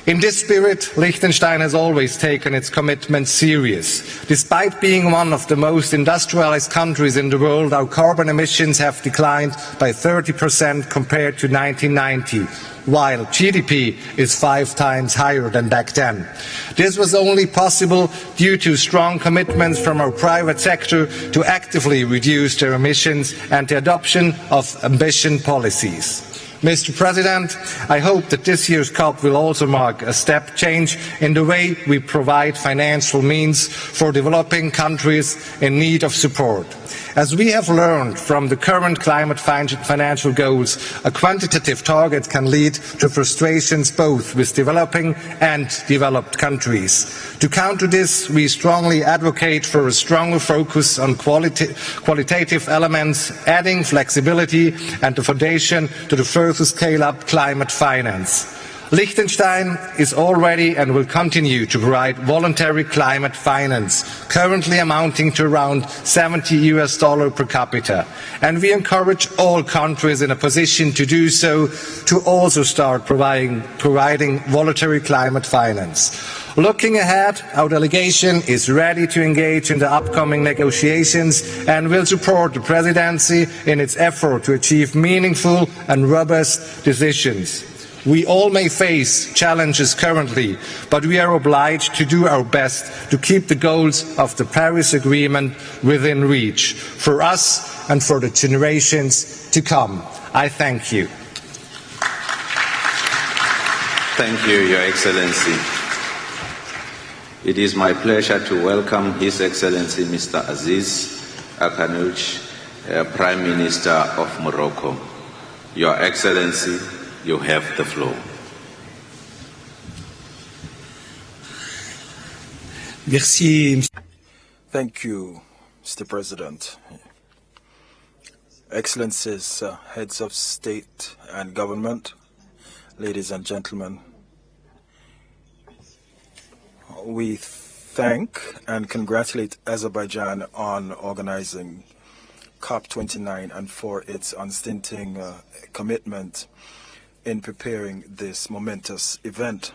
In this spirit, Liechtenstein has always taken its commitment serious. Despite being one of the most industrialized countries in the world, our carbon emissions have declined by 30% compared to 1990, while GDP is 5 times higher than back then. This was only possible due to strong commitments from our private sector to actively reduce their emissions and the adoption of ambitious policies. Mr. President, I hope that this year's COP will also mark a step change in the way we provide financial means for developing countries in need of support. As we have learned from the current climate financial goals, a quantitative target can lead to frustrations both with developing and developed countries. To counter this, we strongly advocate for a stronger focus on qualitative elements, adding flexibility and the foundation to the further scale-up climate finance. Liechtenstein is already and will continue to provide voluntary climate finance, currently amounting to around $70 per capita. And we encourage all countries in a position to do so to also start providing voluntary climate finance. Looking ahead, our delegation is ready to engage in the upcoming negotiations and will support the presidency in its effort to achieve meaningful and robust decisions. We all may face challenges currently, but we are obliged to do our best to keep the goals of the Paris Agreement within reach, for us and for the generations to come. I thank you. Thank you, Your Excellency. It is my pleasure to welcome His Excellency Mr. Aziz Akanouch, Prime Minister of Morocco. Your Excellency, you have the floor. Merci. Thank you, Mr. President. Excellencies, heads of state and government, ladies and gentlemen, we thank and congratulate Azerbaijan on organizing COP29 and for its unstinting commitment in preparing this momentous event.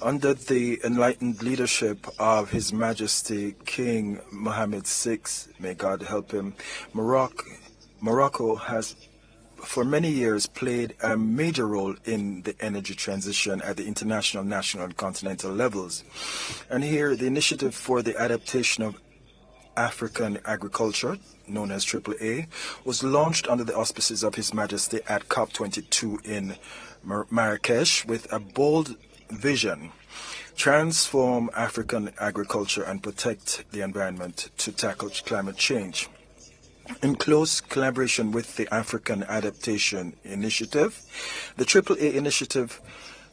Under the enlightened leadership of His Majesty King Mohammed VI, may God help him, Morocco has for many years played a major role in the energy transition at the international, national, and continental levels. And here, the Initiative for the Adaptation of African Agriculture, known as AAA, was launched under the auspices of His Majesty at COP22 in Marrakesh with a bold vision: transform African agriculture and protect the environment to tackle climate change. In close collaboration with the African Adaptation Initiative, the AAA initiative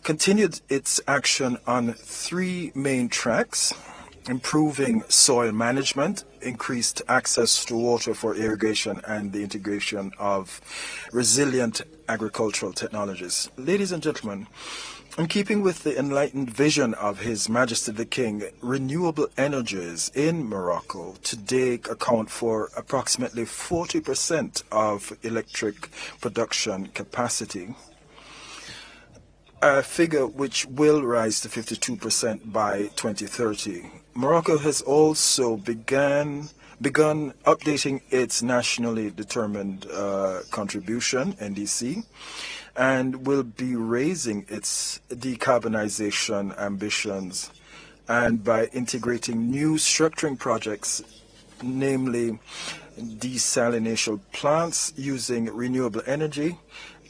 continued its action on 3 main tracks: improving soil management, increased access to water for irrigation, and the integration of resilient agricultural technologies. Ladies and gentlemen, in keeping with the enlightened vision of His Majesty the King, renewable energies in Morocco today account for approximately 40% of electric production capacity, a figure which will rise to 52% by 2030. Morocco has also begun updating its nationally determined contribution, NDC, and will be raising its decarbonization ambitions, and by integrating new structuring projects, namely desalination plants using renewable energy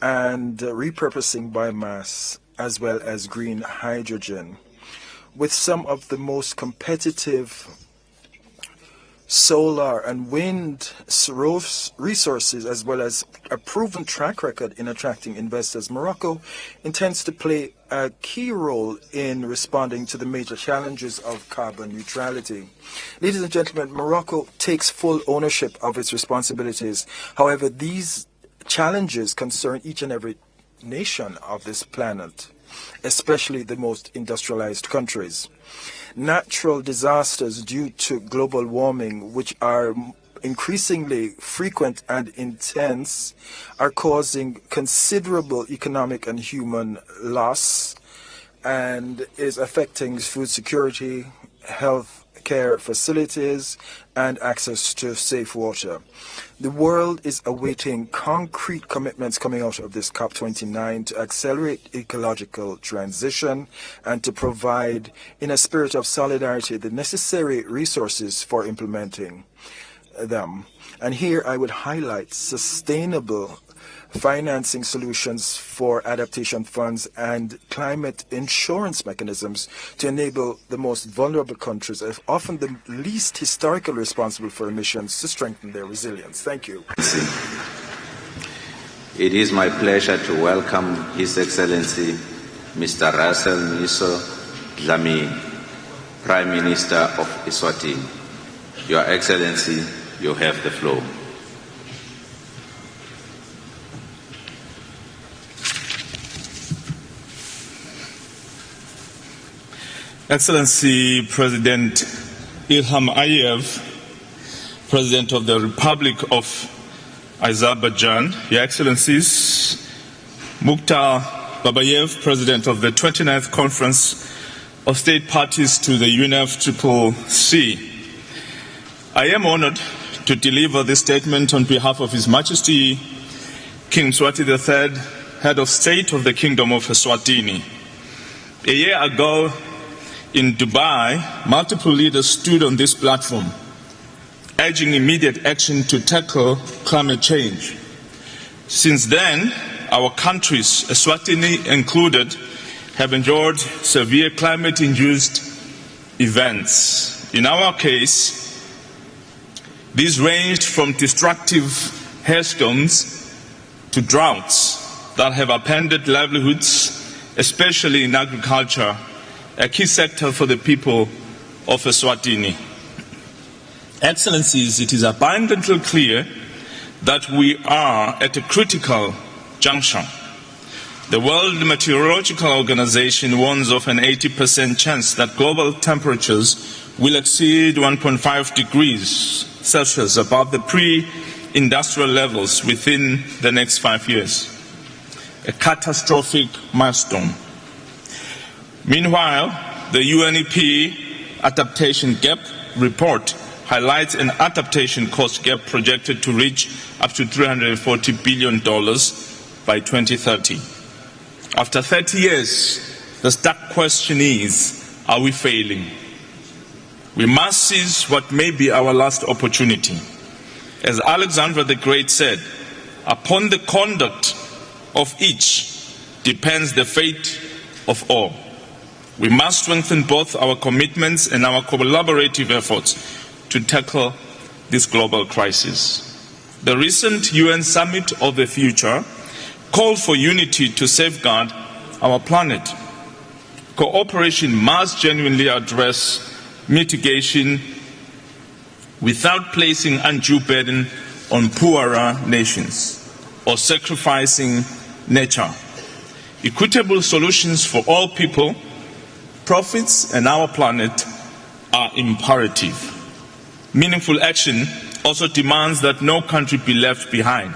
and repurposing biomass, as well as green hydrogen. With some of the most competitive solar and wind resources, as well as a proven track record in attracting investors, Morocco intends to play a key role in responding to the major challenges of carbon neutrality. Ladies and gentlemen, Morocco takes full ownership of its responsibilities. However, these challenges concern each and every nation of this planet, especially the most industrialized countries. Natural disasters due to global warming, which are increasingly frequent and intense, are causing considerable economic and human loss and is affecting food security, health care facilities, and access to safe water. The world is awaiting concrete commitments coming out of this COP29 to accelerate ecological transition and to provide, in a spirit of solidarity, the necessary resources for implementing them. And here I would highlight sustainable financing solutions for adaptation funds and climate insurance mechanisms to enable the most vulnerable countries, often the least historically responsible for emissions, to strengthen their resilience. Thank you. It is my pleasure to welcome His Excellency Mr. Russell Miso Dlamini, Prime Minister of Eswatini. Your Excellency, you have the floor. Excellency President Ilham Aliyev, President of the Republic of Azerbaijan, Your Excellencies, Mukhtar Babayev, President of the 29th Conference of State Parties to the UNFCCC. I am honored to deliver this statement on behalf of His Majesty King Mswati III, Head of State of the Kingdom of Eswatini. A year ago, in Dubai, multiple leaders stood on this platform, urging immediate action to tackle climate change. Since then, our countries, Eswatini included, have endured severe climate-induced events. In our case, these ranged from destructive hailstorms to droughts that have upended livelihoods, especially in agriculture, a key sector for the people of Eswatini. Excellencies, it is abundantly clear that we are at a critical juncture. The World Meteorological Organization warns of an 80% chance that global temperatures will exceed 1.5 degrees Celsius above the pre-industrial levels within the next 5 years. A catastrophic milestone. Meanwhile, the UNEP Adaptation Gap Report highlights an adaptation cost gap projected to reach up to $340 billion by 2030. After 30 years, the stark question is, are we failing? We must seize what may be our last opportunity. As Alexander the Great said, upon the conduct of each depends the fate of all. We must strengthen both our commitments and our collaborative efforts to tackle this global crisis. The recent UN Summit of the Future called for unity to safeguard our planet. Cooperation must genuinely address mitigation without placing undue burden on poorer nations or sacrificing nature. Equitable solutions for all people, profits, and our planet are imperative. Meaningful action also demands that no country be left behind.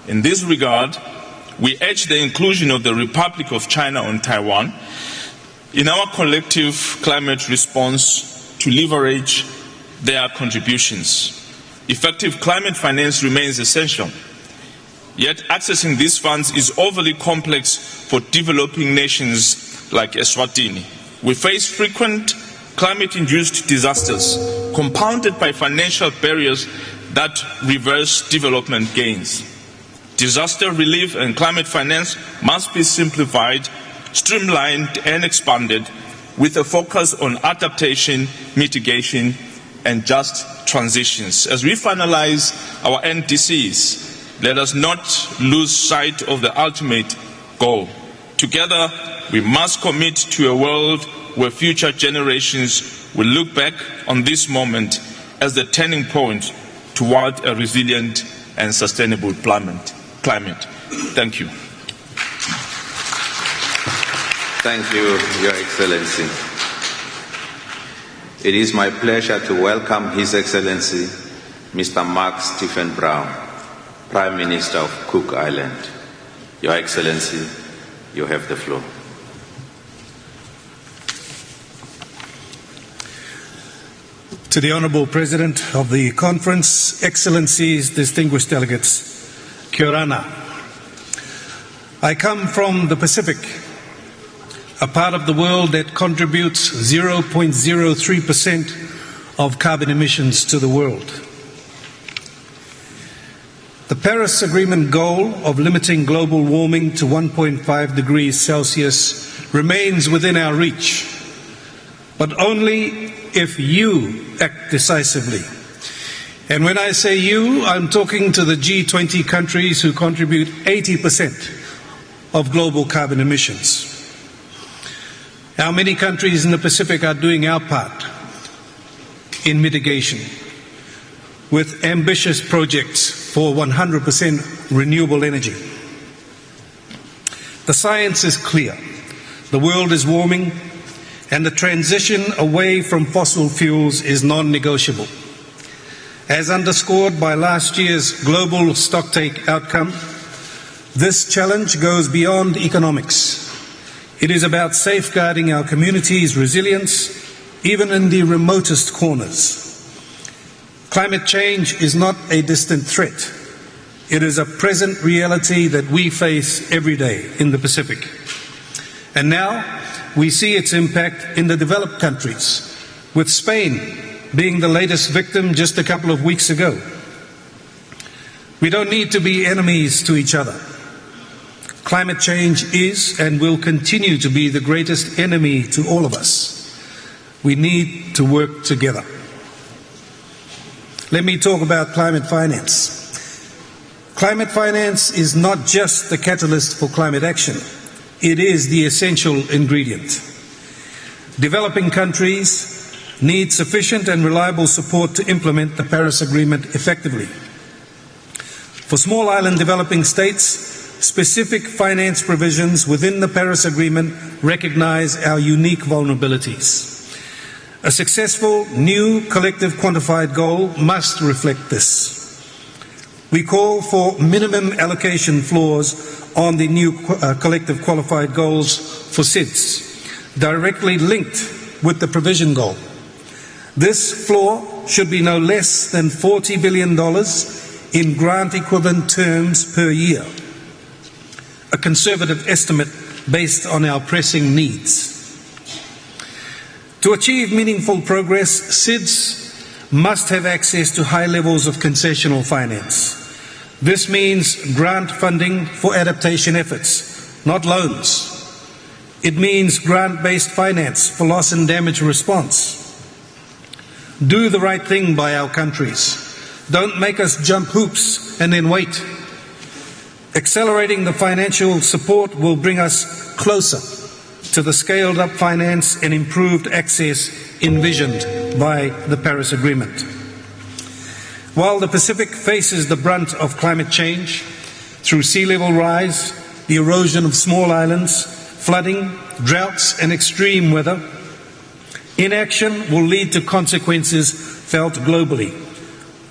In this regard, we urge the inclusion of the Republic of China and Taiwan in our collective climate response to leverage their contributions. Effective climate finance remains essential, yet accessing these funds is overly complex for developing nations like Eswatini. We face frequent climate-induced disasters, compounded by financial barriers that reverse development gains. Disaster relief and climate finance must be simplified, streamlined, and expanded with a focus on adaptation, mitigation, and just transitions. As we finalize our NDCs, let us not lose sight of the ultimate goal. Together, we must commit to a world where future generations will look back on this moment as the turning point toward a resilient and sustainable climate. Thank you. Thank you, Your Excellency. It is my pleasure to welcome His Excellency, Mr. Mark Stephen Brown, Prime Minister of Cook Island. Your Excellency, you have the floor. To the Honourable President of the Conference, Excellencies, distinguished delegates, Kia ora. I come from the Pacific, a part of the world that contributes 0.03% of carbon emissions to the world. The Paris Agreement goal of limiting global warming to 1.5 degrees Celsius remains within our reach, but only if you act decisively. And when I say you, I'm talking to the G20 countries who contribute 80% of global carbon emissions. How many countries in the Pacific are doing our part in mitigation with ambitious projects for 100% renewable energy? The science is clear. The world is warming, and the transition away from fossil fuels is non-negotiable. As underscored by last year's global stocktake outcome, this challenge goes beyond economics. It is about safeguarding our communities' resilience, even in the remotest corners. Climate change is not a distant threat. It is a present reality that we face every day in the Pacific. And now we see its impact in the developed countries, with Spain being the latest victim just a couple of weeks ago. We don't need to be enemies to each other. Climate change is and will continue to be the greatest enemy to all of us. We need to work together. Let me talk about climate finance. Climate finance is not just the catalyst for climate action. It is the essential ingredient. Developing countries need sufficient and reliable support to implement the Paris Agreement effectively. For small island developing states, specific finance provisions within the Paris Agreement recognize our unique vulnerabilities. A successful new collective quantified goal must reflect this. We call for minimum allocation floors on the new collective qualified goals for SIDS, directly linked with the provision goal. This floor should be no less than $40 billion in grant equivalent terms per year, a conservative estimate based on our pressing needs. To achieve meaningful progress, SIDS must have access to high levels of concessional finance. This means grant funding for adaptation efforts, not loans. It means grant-based finance for loss and damage response. Do the right thing by our countries. Don't make us jump hoops and then wait. Accelerating the financial support will bring us closer to the scaled-up finance and improved access envisioned by the Paris Agreement. While the Pacific faces the brunt of climate change through sea level rise, the erosion of small islands, flooding, droughts and extreme weather, inaction will lead to consequences felt globally,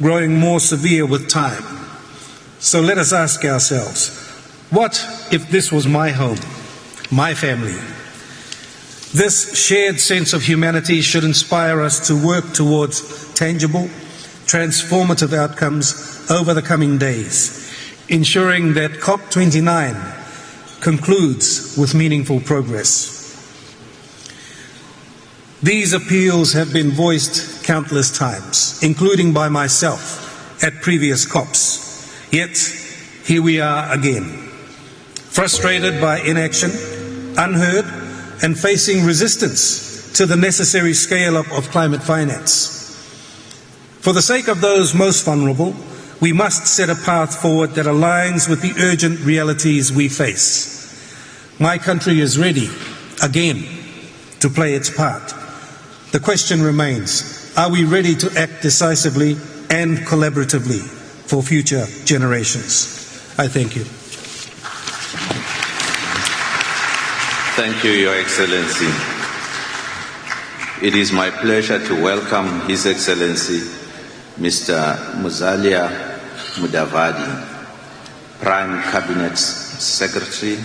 growing more severe with time. So let us ask ourselves, what if this was my home, my family? This shared sense of humanity should inspire us to work towards tangible, transformative outcomes over the coming days, ensuring that COP29 concludes with meaningful progress. These appeals have been voiced countless times, including by myself at previous COPs. Yet, here we are again, frustrated by inaction, unheard, and facing resistance to the necessary scale-up of climate finance. For the sake of those most vulnerable, we must set a path forward that aligns with the urgent realities we face. My country is ready, again, to play its part. The question remains, are we ready to act decisively and collaboratively for future generations? I thank you. Thank you, Your Excellency. It is my pleasure to welcome His Excellency Mr. Musalia Mudavadi, Prime Cabinet Secretary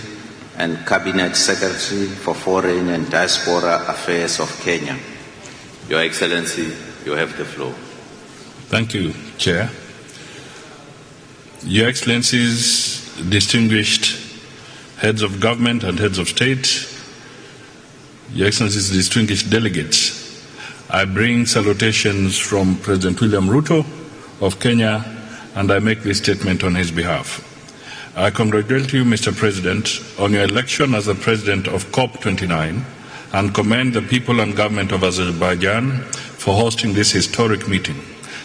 and Cabinet Secretary for Foreign and Diaspora Affairs of Kenya. Your Excellency, you have the floor. Thank you, Chair. Your Excellencies, distinguished heads of government and heads of state, Your Excellencies, distinguished delegates, I bring salutations from President William Ruto of Kenya, and I make this statement on his behalf. I congratulate you, Mr. President, on your election as the President of COP29 and commend the people and government of Azerbaijan for hosting this historic meeting.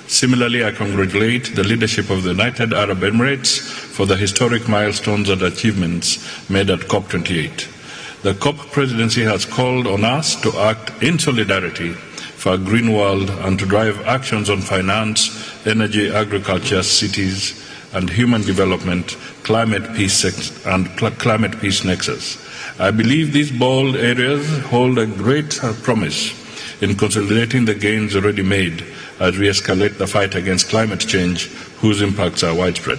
Similarly, I congratulate the leadership of the United Arab Emirates for the historic milestones and achievements made at COP28. The COP presidency has called on us to act in solidarity for a green world and to drive actions on finance, energy, agriculture, cities, and human development, climate peace and climate peace nexus. I believe these bold areas hold a great promise in consolidating the gains already made as we escalate the fight against climate change, whose impacts are widespread.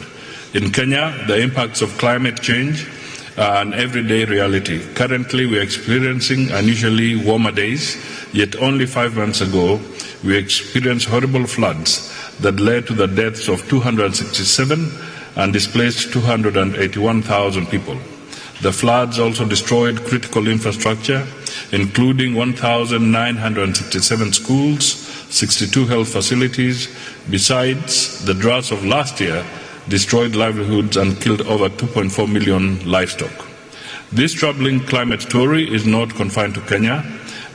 In Kenya, the impacts of climate change are an everyday reality. Currently, we are experiencing unusually warmer days, yet only 5 months ago, we experienced horrible floods that led to the deaths of 267 and displaced 281,000 people. The floods also destroyed critical infrastructure, including 1,967 schools, 62 health facilities. Besides, the droughts of last year destroyed livelihoods and killed over 2.4 million livestock. This troubling climate story is not confined to Kenya.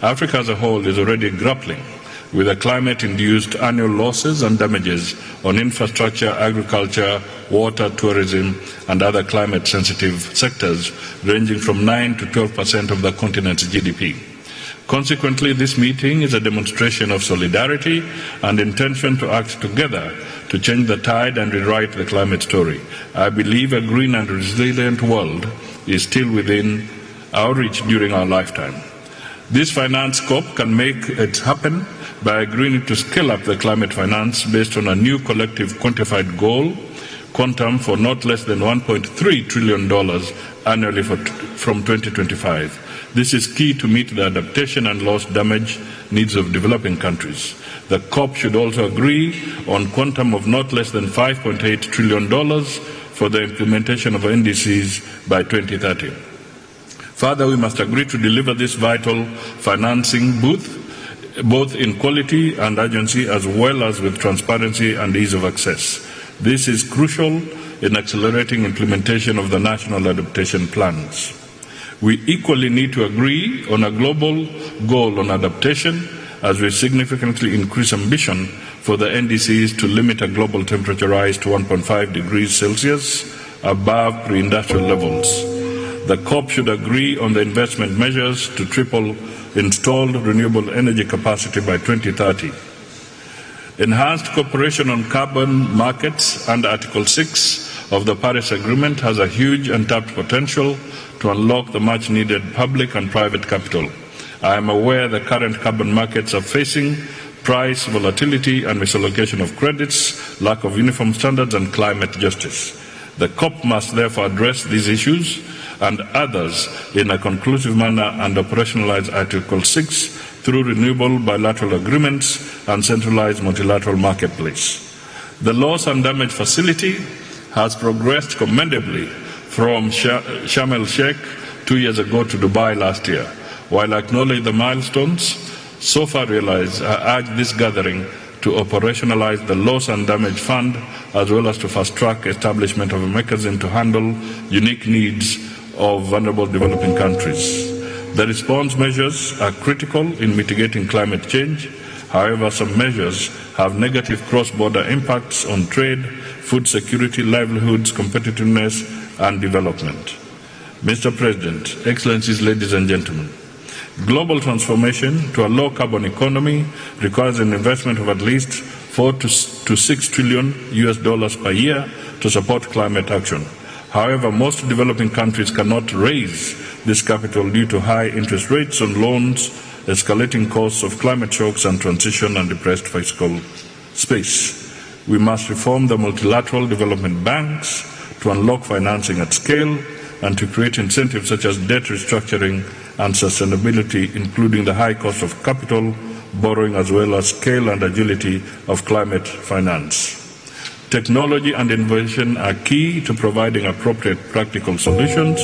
Africa as a whole is already grappling with the climate-induced annual losses and damages on infrastructure, agriculture, water, tourism, and other climate-sensitive sectors, ranging from 9 to 12% of the continent's GDP. Consequently, this meeting is a demonstration of solidarity and intention to act together to change the tide and rewrite the climate story. I believe a green and resilient world is still within our reach during our lifetime. This finance COP can make it happen by agreeing to scale up the climate finance based on a new collective quantified goal, quantum for not less than $1.3 trillion annually from 2025. This is key to meet the adaptation and loss damage needs of developing countries. The COP should also agree on quantum of not less than $5.8 trillion for the implementation of NDCs by 2030. Further, we must agree to deliver this vital financing both in quality and urgency, as well as with transparency and ease of access. This is crucial in accelerating implementation of the national adaptation plans. We equally need to agree on a global goal on adaptation as we significantly increase ambition for the NDCs to limit a global temperature rise to 1.5 degrees Celsius above pre-industrial levels. The COP should agree on the investment measures to triple installed renewable energy capacity by 2030. Enhanced cooperation on carbon markets under Article 6 of the Paris Agreement has a huge untapped potential to unlock the much-needed public and private capital. I am aware the current carbon markets are facing price volatility and misallocation of credits, lack of uniform standards, and climate justice. The COP must therefore address these issues and others in a conclusive manner and operationalize Article 6 through renewable bilateral agreements and centralized multilateral marketplace. The loss and damage facility has progressed commendably from Sharm el-Sheikh 2 years ago to Dubai last year. While I acknowledge the milestones so far realized, I urge this gathering to operationalize the loss and damage fund as well as to fast-track establishment of a mechanism to handle unique needs of vulnerable developing countries. The response measures are critical in mitigating climate change. However, some measures have negative cross-border impacts on trade, food security, livelihoods, competitiveness, and development. Mr. President, Excellencies, ladies and gentlemen, global transformation to a low-carbon economy requires an investment of at least $4 to $6 trillion per year to support climate action. However, most developing countries cannot raise this capital due to high interest rates on loans, escalating costs of climate shocks and transition, and depressed fiscal space. We must reform the multilateral development banks to unlock financing at scale and to create incentives such as debt restructuring and sustainability, including the high cost of capital, borrowing, as well as scale and agility of climate finance. Technology and innovation are key to providing appropriate practical solutions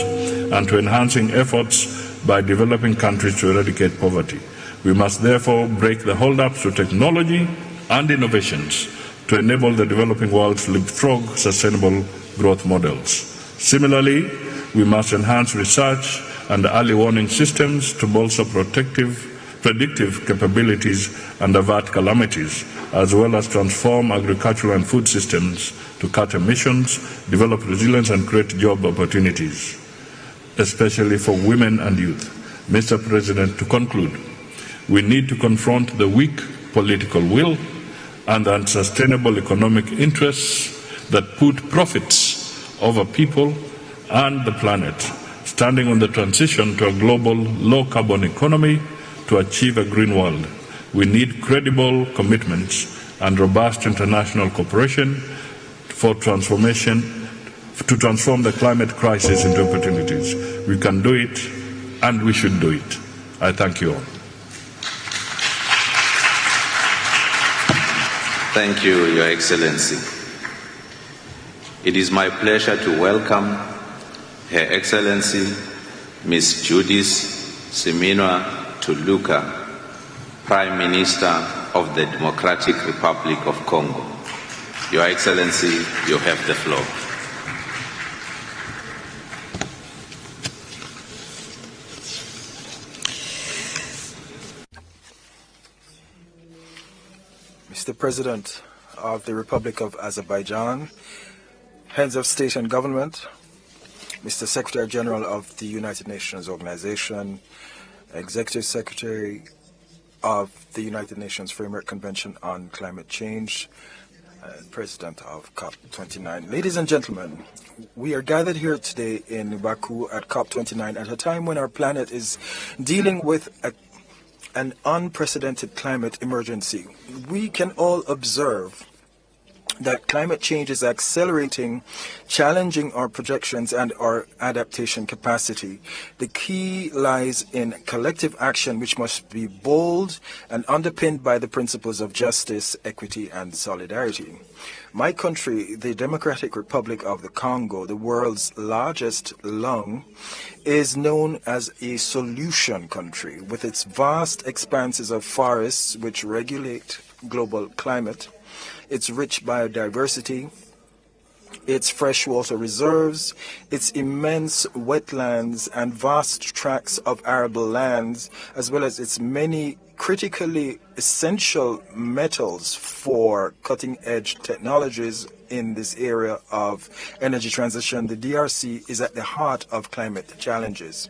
and to enhancing efforts by developing countries to eradicate poverty. We must therefore break the hold-ups to technology and innovations to enable the developing world to leapfrog sustainable growth models. Similarly, we must enhance research and early warning systems to bolster predictive capabilities and avert calamities, as well as transform agricultural and food systems to cut emissions, develop resilience, and create job opportunities, especially for women and youth. Mr. President, to conclude, we need to confront the weak political will and the unsustainable economic interests that put profits over people and the planet, standing on the transition to a global low-carbon economy to achieve a green world. We need credible commitments and robust international cooperation for transformation, to transform the climate crisis into opportunities. We can do it, and we should do it. I thank you all. Thank you, Your Excellency. It is my pleasure to welcome Her Excellency Ms. Judith Siminwa Tuluka, Prime Minister of the Democratic Republic of Congo. Your Excellency, you have the floor. Mr. President of the Republic of Azerbaijan, heads of state and government, Mr. Secretary General of the United Nations Organization, Executive Secretary of the United Nations Framework Convention on Climate Change, and President of Cop29. Ladies and gentlemen, we are gathered here today in Baku at Cop29 at a time when our planet is dealing with an unprecedented climate emergency. We can all observe that climate change is accelerating, challenging our projections and our adaptation capacity. The key lies in collective action, which must be bold and underpinned by the principles of justice, equity, and solidarity. My country, the Democratic Republic of the Congo, the world's largest lung, is known as a solution country with its vast expanses of forests which regulate global climate, its rich biodiversity, its freshwater reserves, its immense wetlands and vast tracts of arable lands, as well as its many critically essential metals for cutting-edge technologies in this area of energy transition. The DRC is at the heart of climate challenges.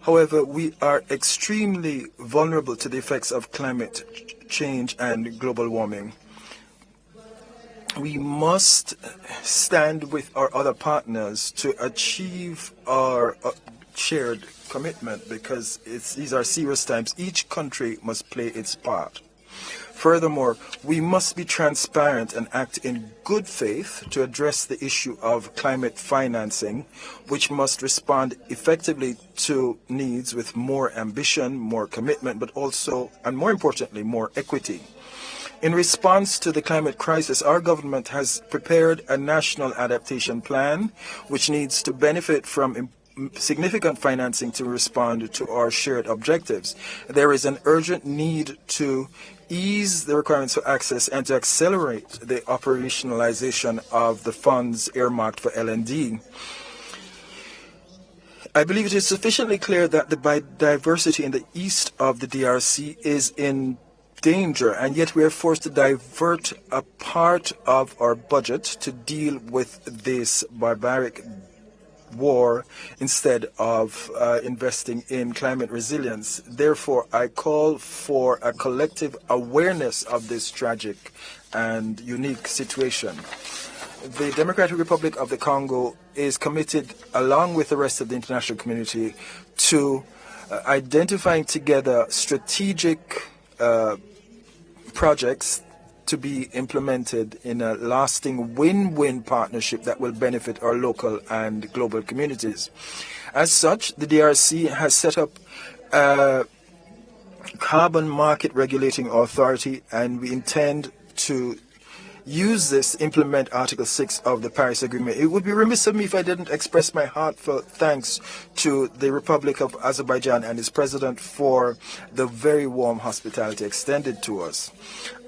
However, we are extremely vulnerable to the effects of climate change and global warming. We must stand with our other partners to achieve our shared commitment, because these are serious times. Each country must play its part. Furthermore, we must be transparent and act in good faith to address the issue of climate financing, which must respond effectively to needs with more ambition, more commitment, but also, and more importantly, more equity. In response to the climate crisis, our government has prepared a national adaptation plan, which needs to benefit from significant financing to respond to our shared objectives. There is an urgent need to ease the requirements for access and to accelerate the operationalization of the funds earmarked for L&D. I believe it is sufficiently clear that the biodiversity in the east of the DRC is in danger, and yet we are forced to divert a part of our budget to deal with this barbaric war instead of investing in climate resilience. Therefore, I call for a collective awareness of this tragic and unique situation. The Democratic Republic of the Congo is committed, along with the rest of the international community, to identifying together strategic projects to be implemented in a lasting win-win partnership that will benefit our local and global communities. As such, the DRC has set up a carbon market regulating authority, and we intend to use this, implement Article 6 of the Paris Agreement. It would be remiss of me if I didn't express my heartfelt thanks to the Republic of Azerbaijan and its president for the very warm hospitality extended to us.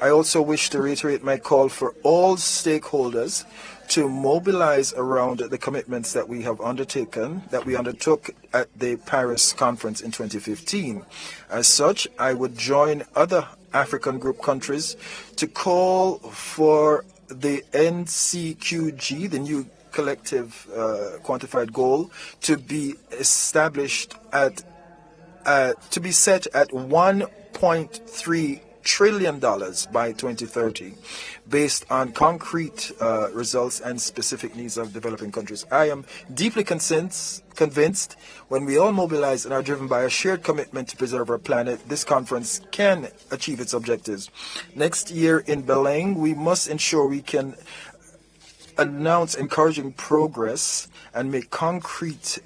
I also wish to reiterate my call for all stakeholders to mobilize around the commitments that we have undertaken, that we undertook at the Paris conference in 2015. As such, I would join other African group countries to call for the NCQG, the new collective quantified goal, to be established at, to be set at $1.3 trillion by 2030, based on concrete results and specific needs of developing countries. I am deeply convinced when we all mobilize and are driven by a shared commitment to preserve our planet, this conference can achieve its objectives. Next year in Belém, we must ensure we can announce encouraging progress and make concrete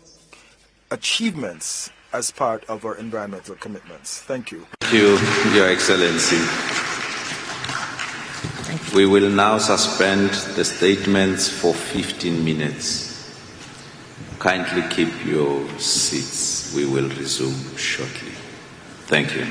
achievements as part of our environmental commitments. Thank you. Thank you, Your Excellency. We will now suspend the statements for 15 minutes. Kindly keep your seats. We will resume shortly. Thank you.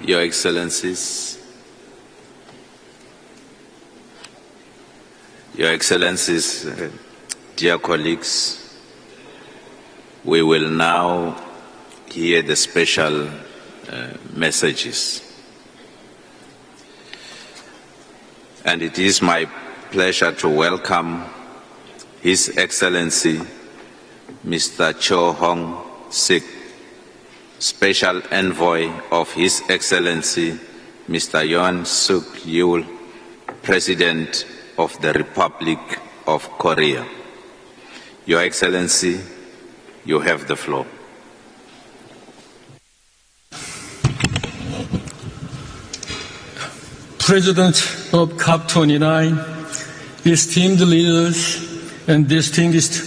Your Excellencies, dear colleagues, we will now hear the special messages. And it is my pleasure to welcome His Excellency Mr. Cho Hong Sik, Special Envoy of His Excellency Mr. Yoon Suk Yeol, President of the Republic of Korea. Your Excellency, you have the floor. President of Cop29, esteemed leaders and distinguished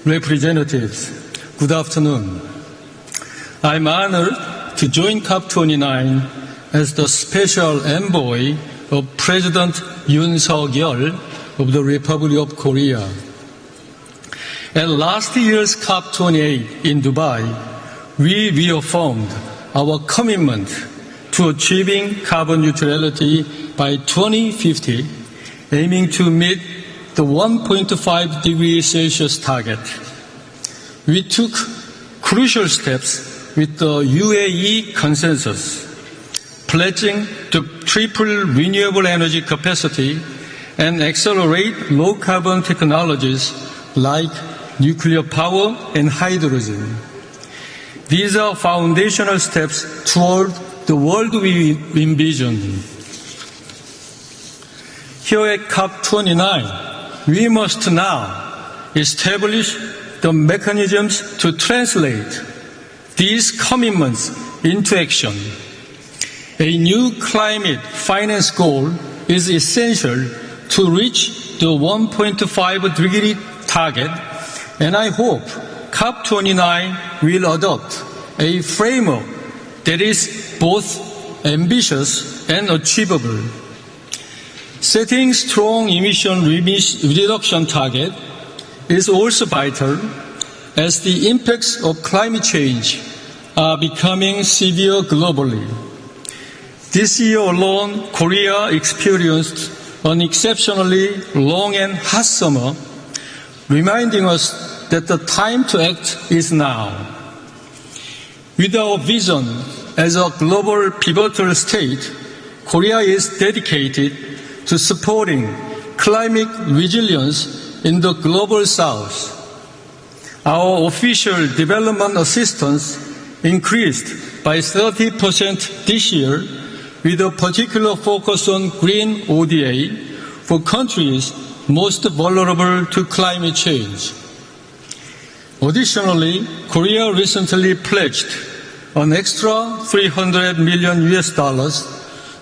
representatives, good afternoon. I'm honored to join Cop29 as the special envoy of President Yoon Suk Yeol of the Republic of Korea. At last year's Cop28 in Dubai, we reaffirmed our commitment to achieving carbon neutrality by 2050, aiming to meet the 1.5 degrees Celsius target. We took crucial steps with the UAE consensus, pledging to triple renewable energy capacity and accelerate low-carbon technologies like nuclear power and hydrogen. These are foundational steps toward the world we envision. Here at COP29, we must now establish the mechanisms to translate these commitments into action. A new climate finance goal is essential to reach the 1.5 degree target, and I hope COP29 will adopt a framework that is both ambitious and achievable. Setting strong emission reduction target is also vital as the impacts of climate change are becoming severe globally. This year alone, Korea experienced an exceptionally long and hot summer, reminding us that the time to act is now. With our vision as a global pivotal state, Korea is dedicated to supporting climate resilience in the global south. Our official development assistance increased by 30% this year, with a particular focus on green ODA for countries most vulnerable to climate change. Additionally, Korea recently pledged an extra $300 million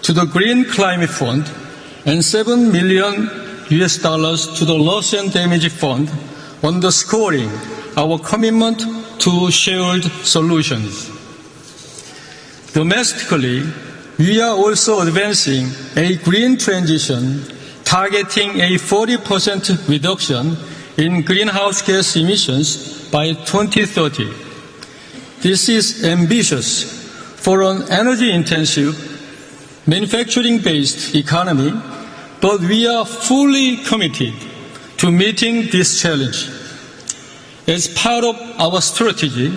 to the Green Climate Fund and $7 million to the Loss and Damage Fund, underscoring our commitment to shared solutions. Domestically, we are also advancing a green transition, targeting a 40% reduction in greenhouse gas emissions by 2030. This is ambitious for an energy-intensive, manufacturing-based economy, but we are fully committed to meeting this challenge. As part of our strategy,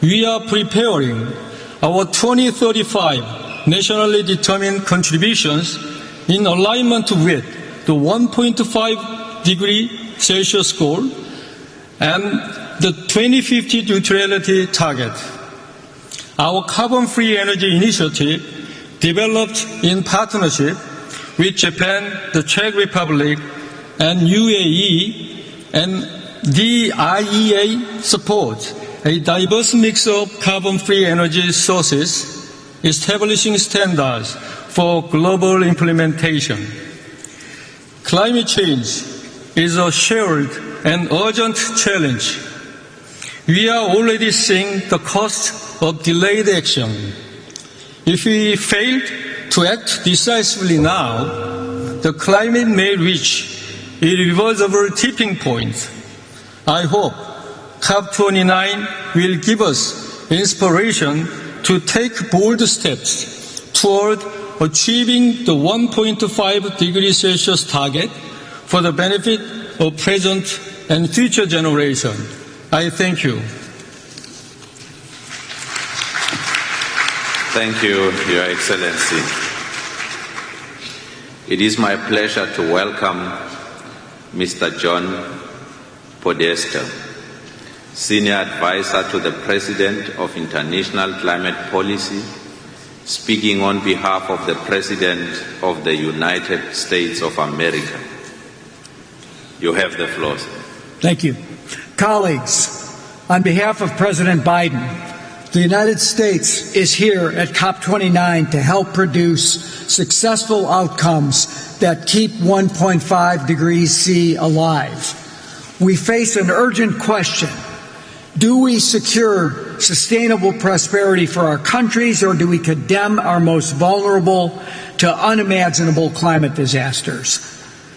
we are preparing our 2035 nationally determined contributions in alignment with the 1.5 degree Celsius goal and the 2050 neutrality target. Our carbon-free energy initiative, developed in partnership with Japan, the Czech Republic, and UAE, and the IEA, supports a diverse mix of carbon-free energy sources, establishing standards for global implementation. Climate change is a shared and urgent challenge. We are already seeing the cost of delayed action. If we fail to act decisively now, the climate may reach irreversible tipping point. I hope Cop29 will give us inspiration to take bold steps toward achieving the 1.5 degrees Celsius target for the benefit of present and future generations. I thank you. Thank you, Your Excellency. It is my pleasure to welcome Mr. John Podesta, Senior Advisor to the President of International Climate Policy, speaking on behalf of the President of the United States of America. You have the floor, sir. Thank you. Colleagues, on behalf of President Biden, the United States is here at Cop29 to help produce successful outcomes that keep 1.5 degrees C alive. We face an urgent question. Do we secure sustainable prosperity for our countries, or do we condemn our most vulnerable to unimaginable climate disasters?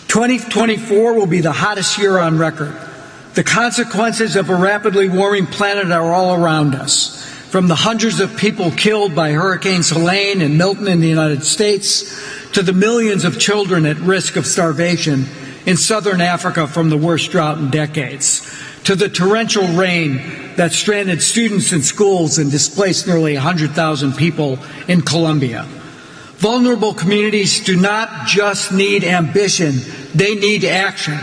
2024 will be the hottest year on record. The consequences of a rapidly warming planet are all around us. From the hundreds of people killed by Hurricanes Helene and Milton in the United States, to the millions of children at risk of starvation in southern Africa from the worst drought in decades, to the torrential rain that stranded students in schools and displaced nearly 100,000 people in Colombia. Vulnerable communities do not just need ambition, they need action.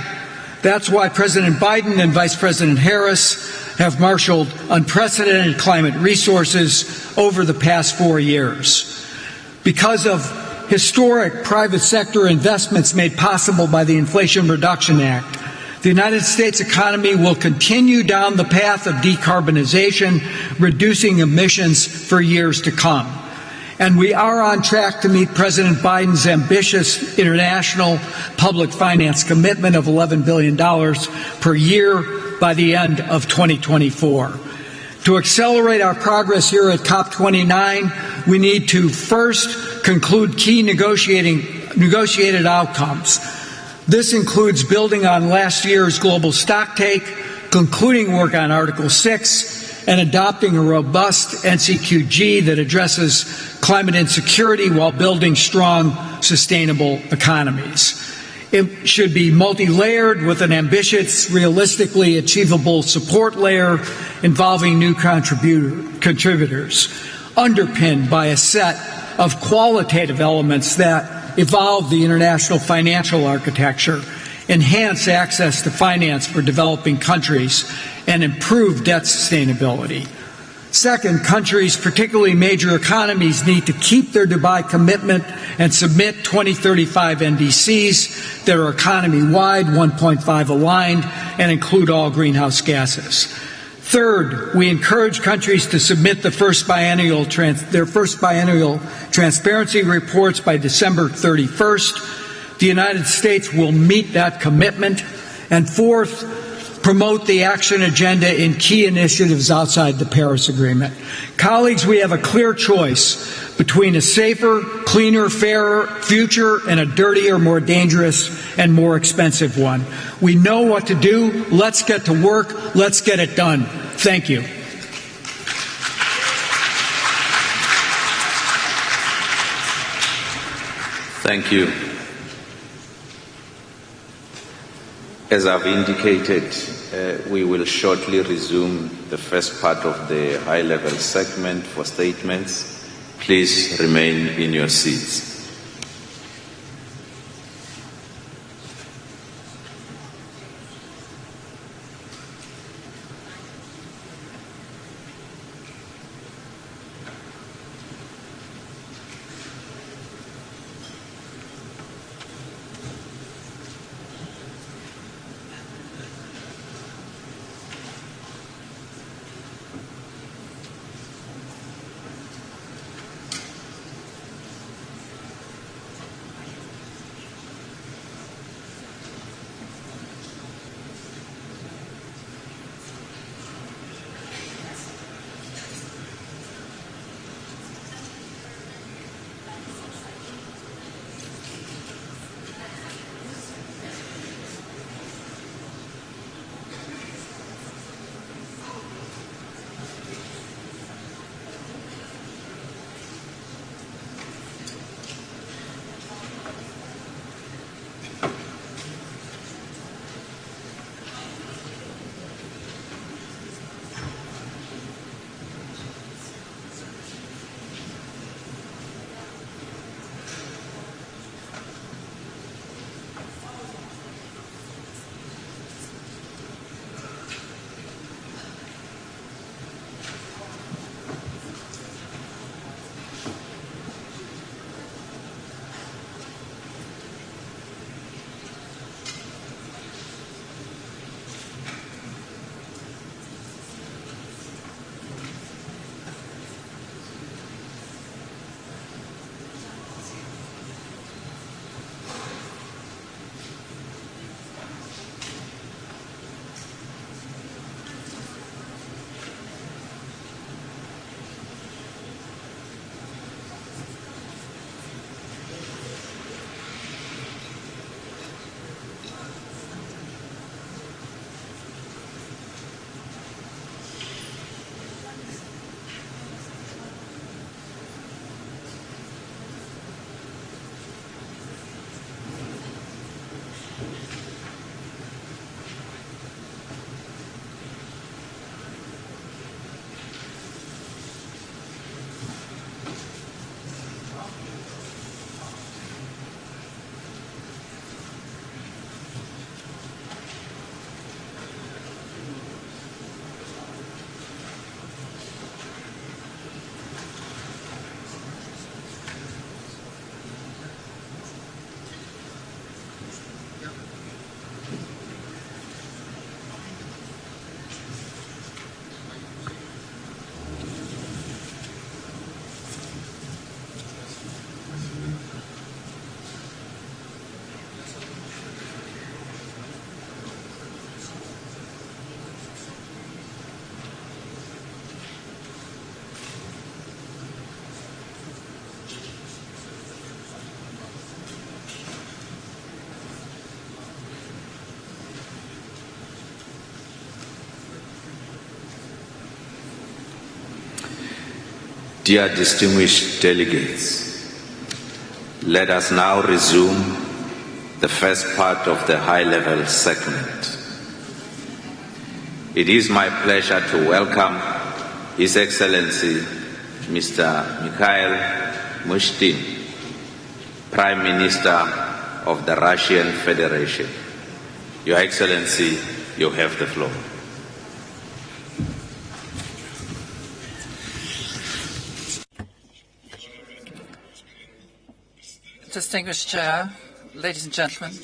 That's why President Biden and Vice President Harris have marshaled unprecedented climate resources over the past 4 years. Because of historic private sector investments made possible by the Inflation Reduction Act, the United States economy will continue down the path of decarbonization, reducing emissions for years to come. And we are on track to meet President Biden's ambitious international public finance commitment of $11 billion per year by the end of 2024. To accelerate our progress here at COP29, we need to first conclude key negotiated outcomes. This includes building on last year's global stocktake concluding work on Article 6, and adopting a robust NCQG that addresses climate insecurity while building strong, sustainable economies. It should be multi-layered with an ambitious, realistically achievable support layer involving new contributors, underpinned by a set of qualitative elements that evolve the international financial architecture, enhance access to finance for developing countries, and improve debt sustainability. Second, countries, particularly major economies, need to keep their Dubai commitment and submit 2035 NDCs that are economy-wide, 1.5 aligned, and include all greenhouse gases. Third, we encourage countries to submit their first biennial transparency reports by December 31st. The United States will meet that commitment. And fourth, promote the action agenda in key initiatives outside the Paris Agreement. Colleagues, we have a clear choice between a safer, cleaner, fairer future and a dirtier, more dangerous, and more expensive one. We know what to do. Let's get to work. Let's get it done. Thank you. Thank you. As I've indicated, we will shortly resume the first part of the high-level segment for statements. Please remain in your seats. Dear distinguished delegates, let us now resume the first part of the high-level segment. It is my pleasure to welcome His Excellency Mr. Mikhail Mushtin, Prime Minister of the Russian Federation. Your Excellency, you have the floor. Distinguished Chair, ladies and gentlemen,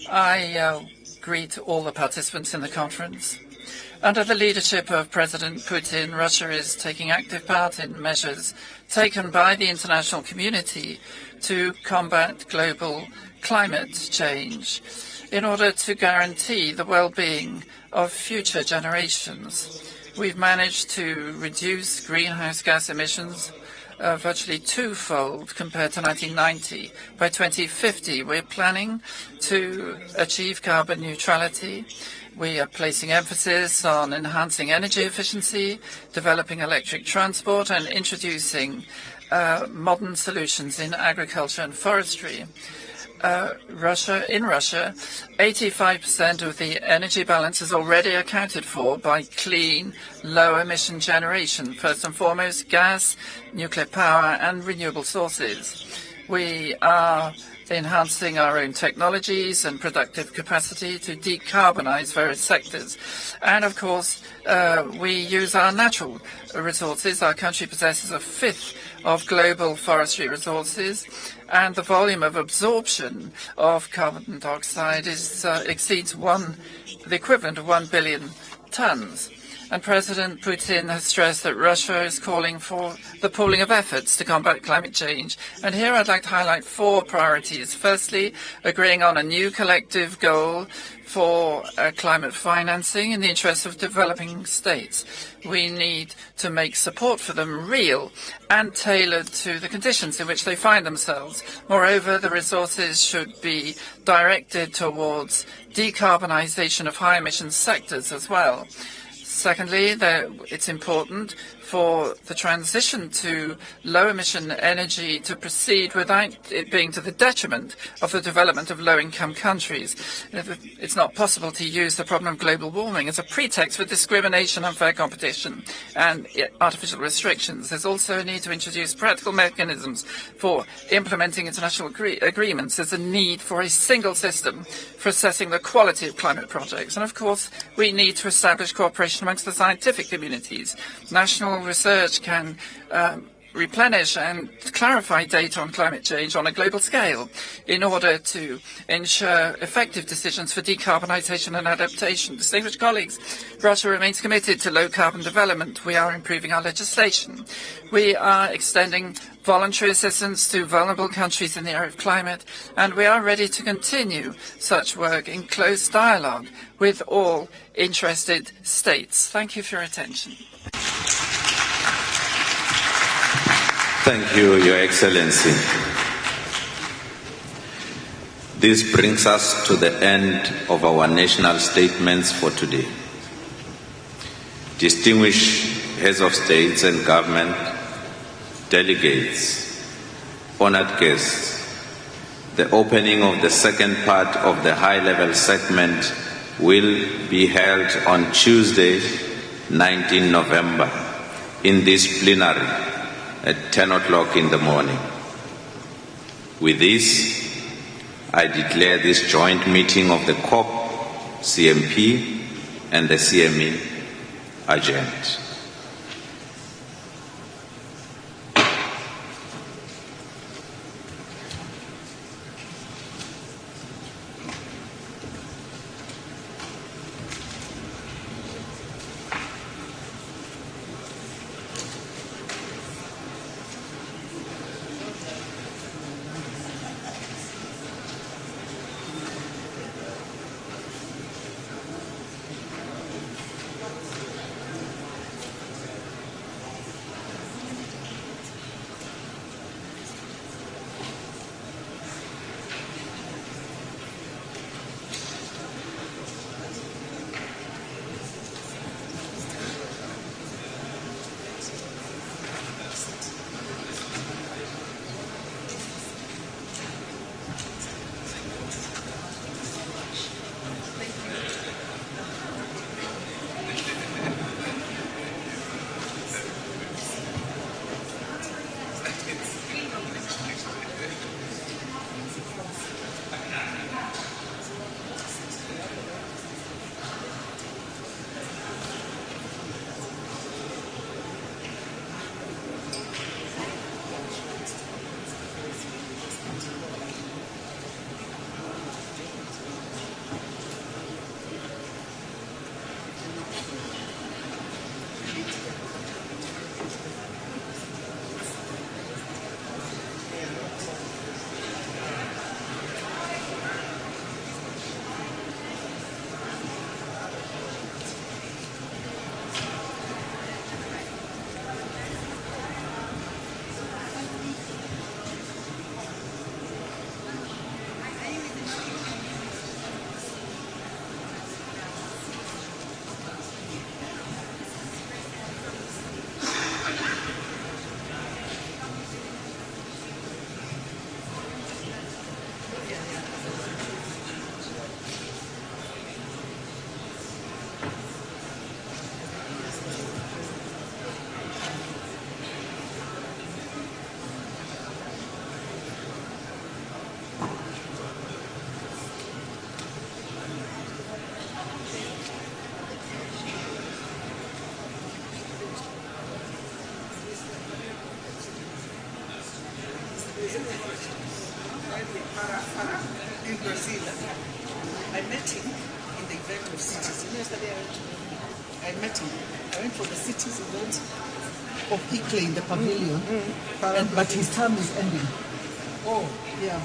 I greet all the participants in the conference. Under the leadership of President Putin, Russia is taking active part in measures taken by the international community to combat global climate change in order to guarantee the well-being of future generations. We've managed to reduce greenhouse gas emissions virtually twofold compared to 1990. By 2050, we're planning to achieve carbon neutrality. We are placing emphasis on enhancing energy efficiency, developing electric transport, and introducing modern solutions in agriculture and forestry. In Russia, 85% of the energy balance is already accounted for by clean, low-emission generation, first and foremost gas, nuclear power, and renewable sources. We are enhancing our own technologies and productive capacity to decarbonize various sectors. And, of course, we use our natural resources. Our country possesses a fifth of global forestry resources, and the volume of absorption of carbon dioxide exceeds the equivalent of 1 billion tons. And President Putin has stressed that Russia is calling for the pooling of efforts to combat climate change. And here I'd like to highlight 4 priorities. Firstly, agreeing on a new collective goal for climate financing in the interest of developing states. We need to make support for them real and tailored to the conditions in which they find themselves. Moreover, the resources should be directed towards decarbonization of high-emission sectors as well. Secondly, it's important for the transition to low-emission energy to proceed without it being to the detriment of the development of low-income countries. It's not possible to use the problem of global warming as a pretext for discrimination, unfair competition, and artificial restrictions. There's also a need to introduce practical mechanisms for implementing international agreements. There's a need for a single system for assessing the quality of climate projects. And, of course, we need to establish cooperation amongst the scientific communities. National research can replenish and clarify data on climate change on a global scale in order to ensure effective decisions for decarbonization and adaptation. Distinguished colleagues, Russia remains committed to low-carbon development. We are improving our legislation. We are extending voluntary assistance to vulnerable countries in the area of climate, and we are ready to continue such work in close dialogue with all interested states. Thank you for your attention. Thank you, Your Excellency. This brings us to the end of our national statements for today. Distinguished heads of states and government, delegates, honored guests, the opening of the second part of the high-level segment will be held on Tuesday, 19 November, in this plenary at 10 o'clock in the morning. With this, I declare this joint meeting of the COP, CMP, and the CME adjourned. in Brazil. I met him in the event of cities. You know, yesterday I met him. I went for the cities event of ICLE in the pavilion, but his term is ending. Oh, yeah.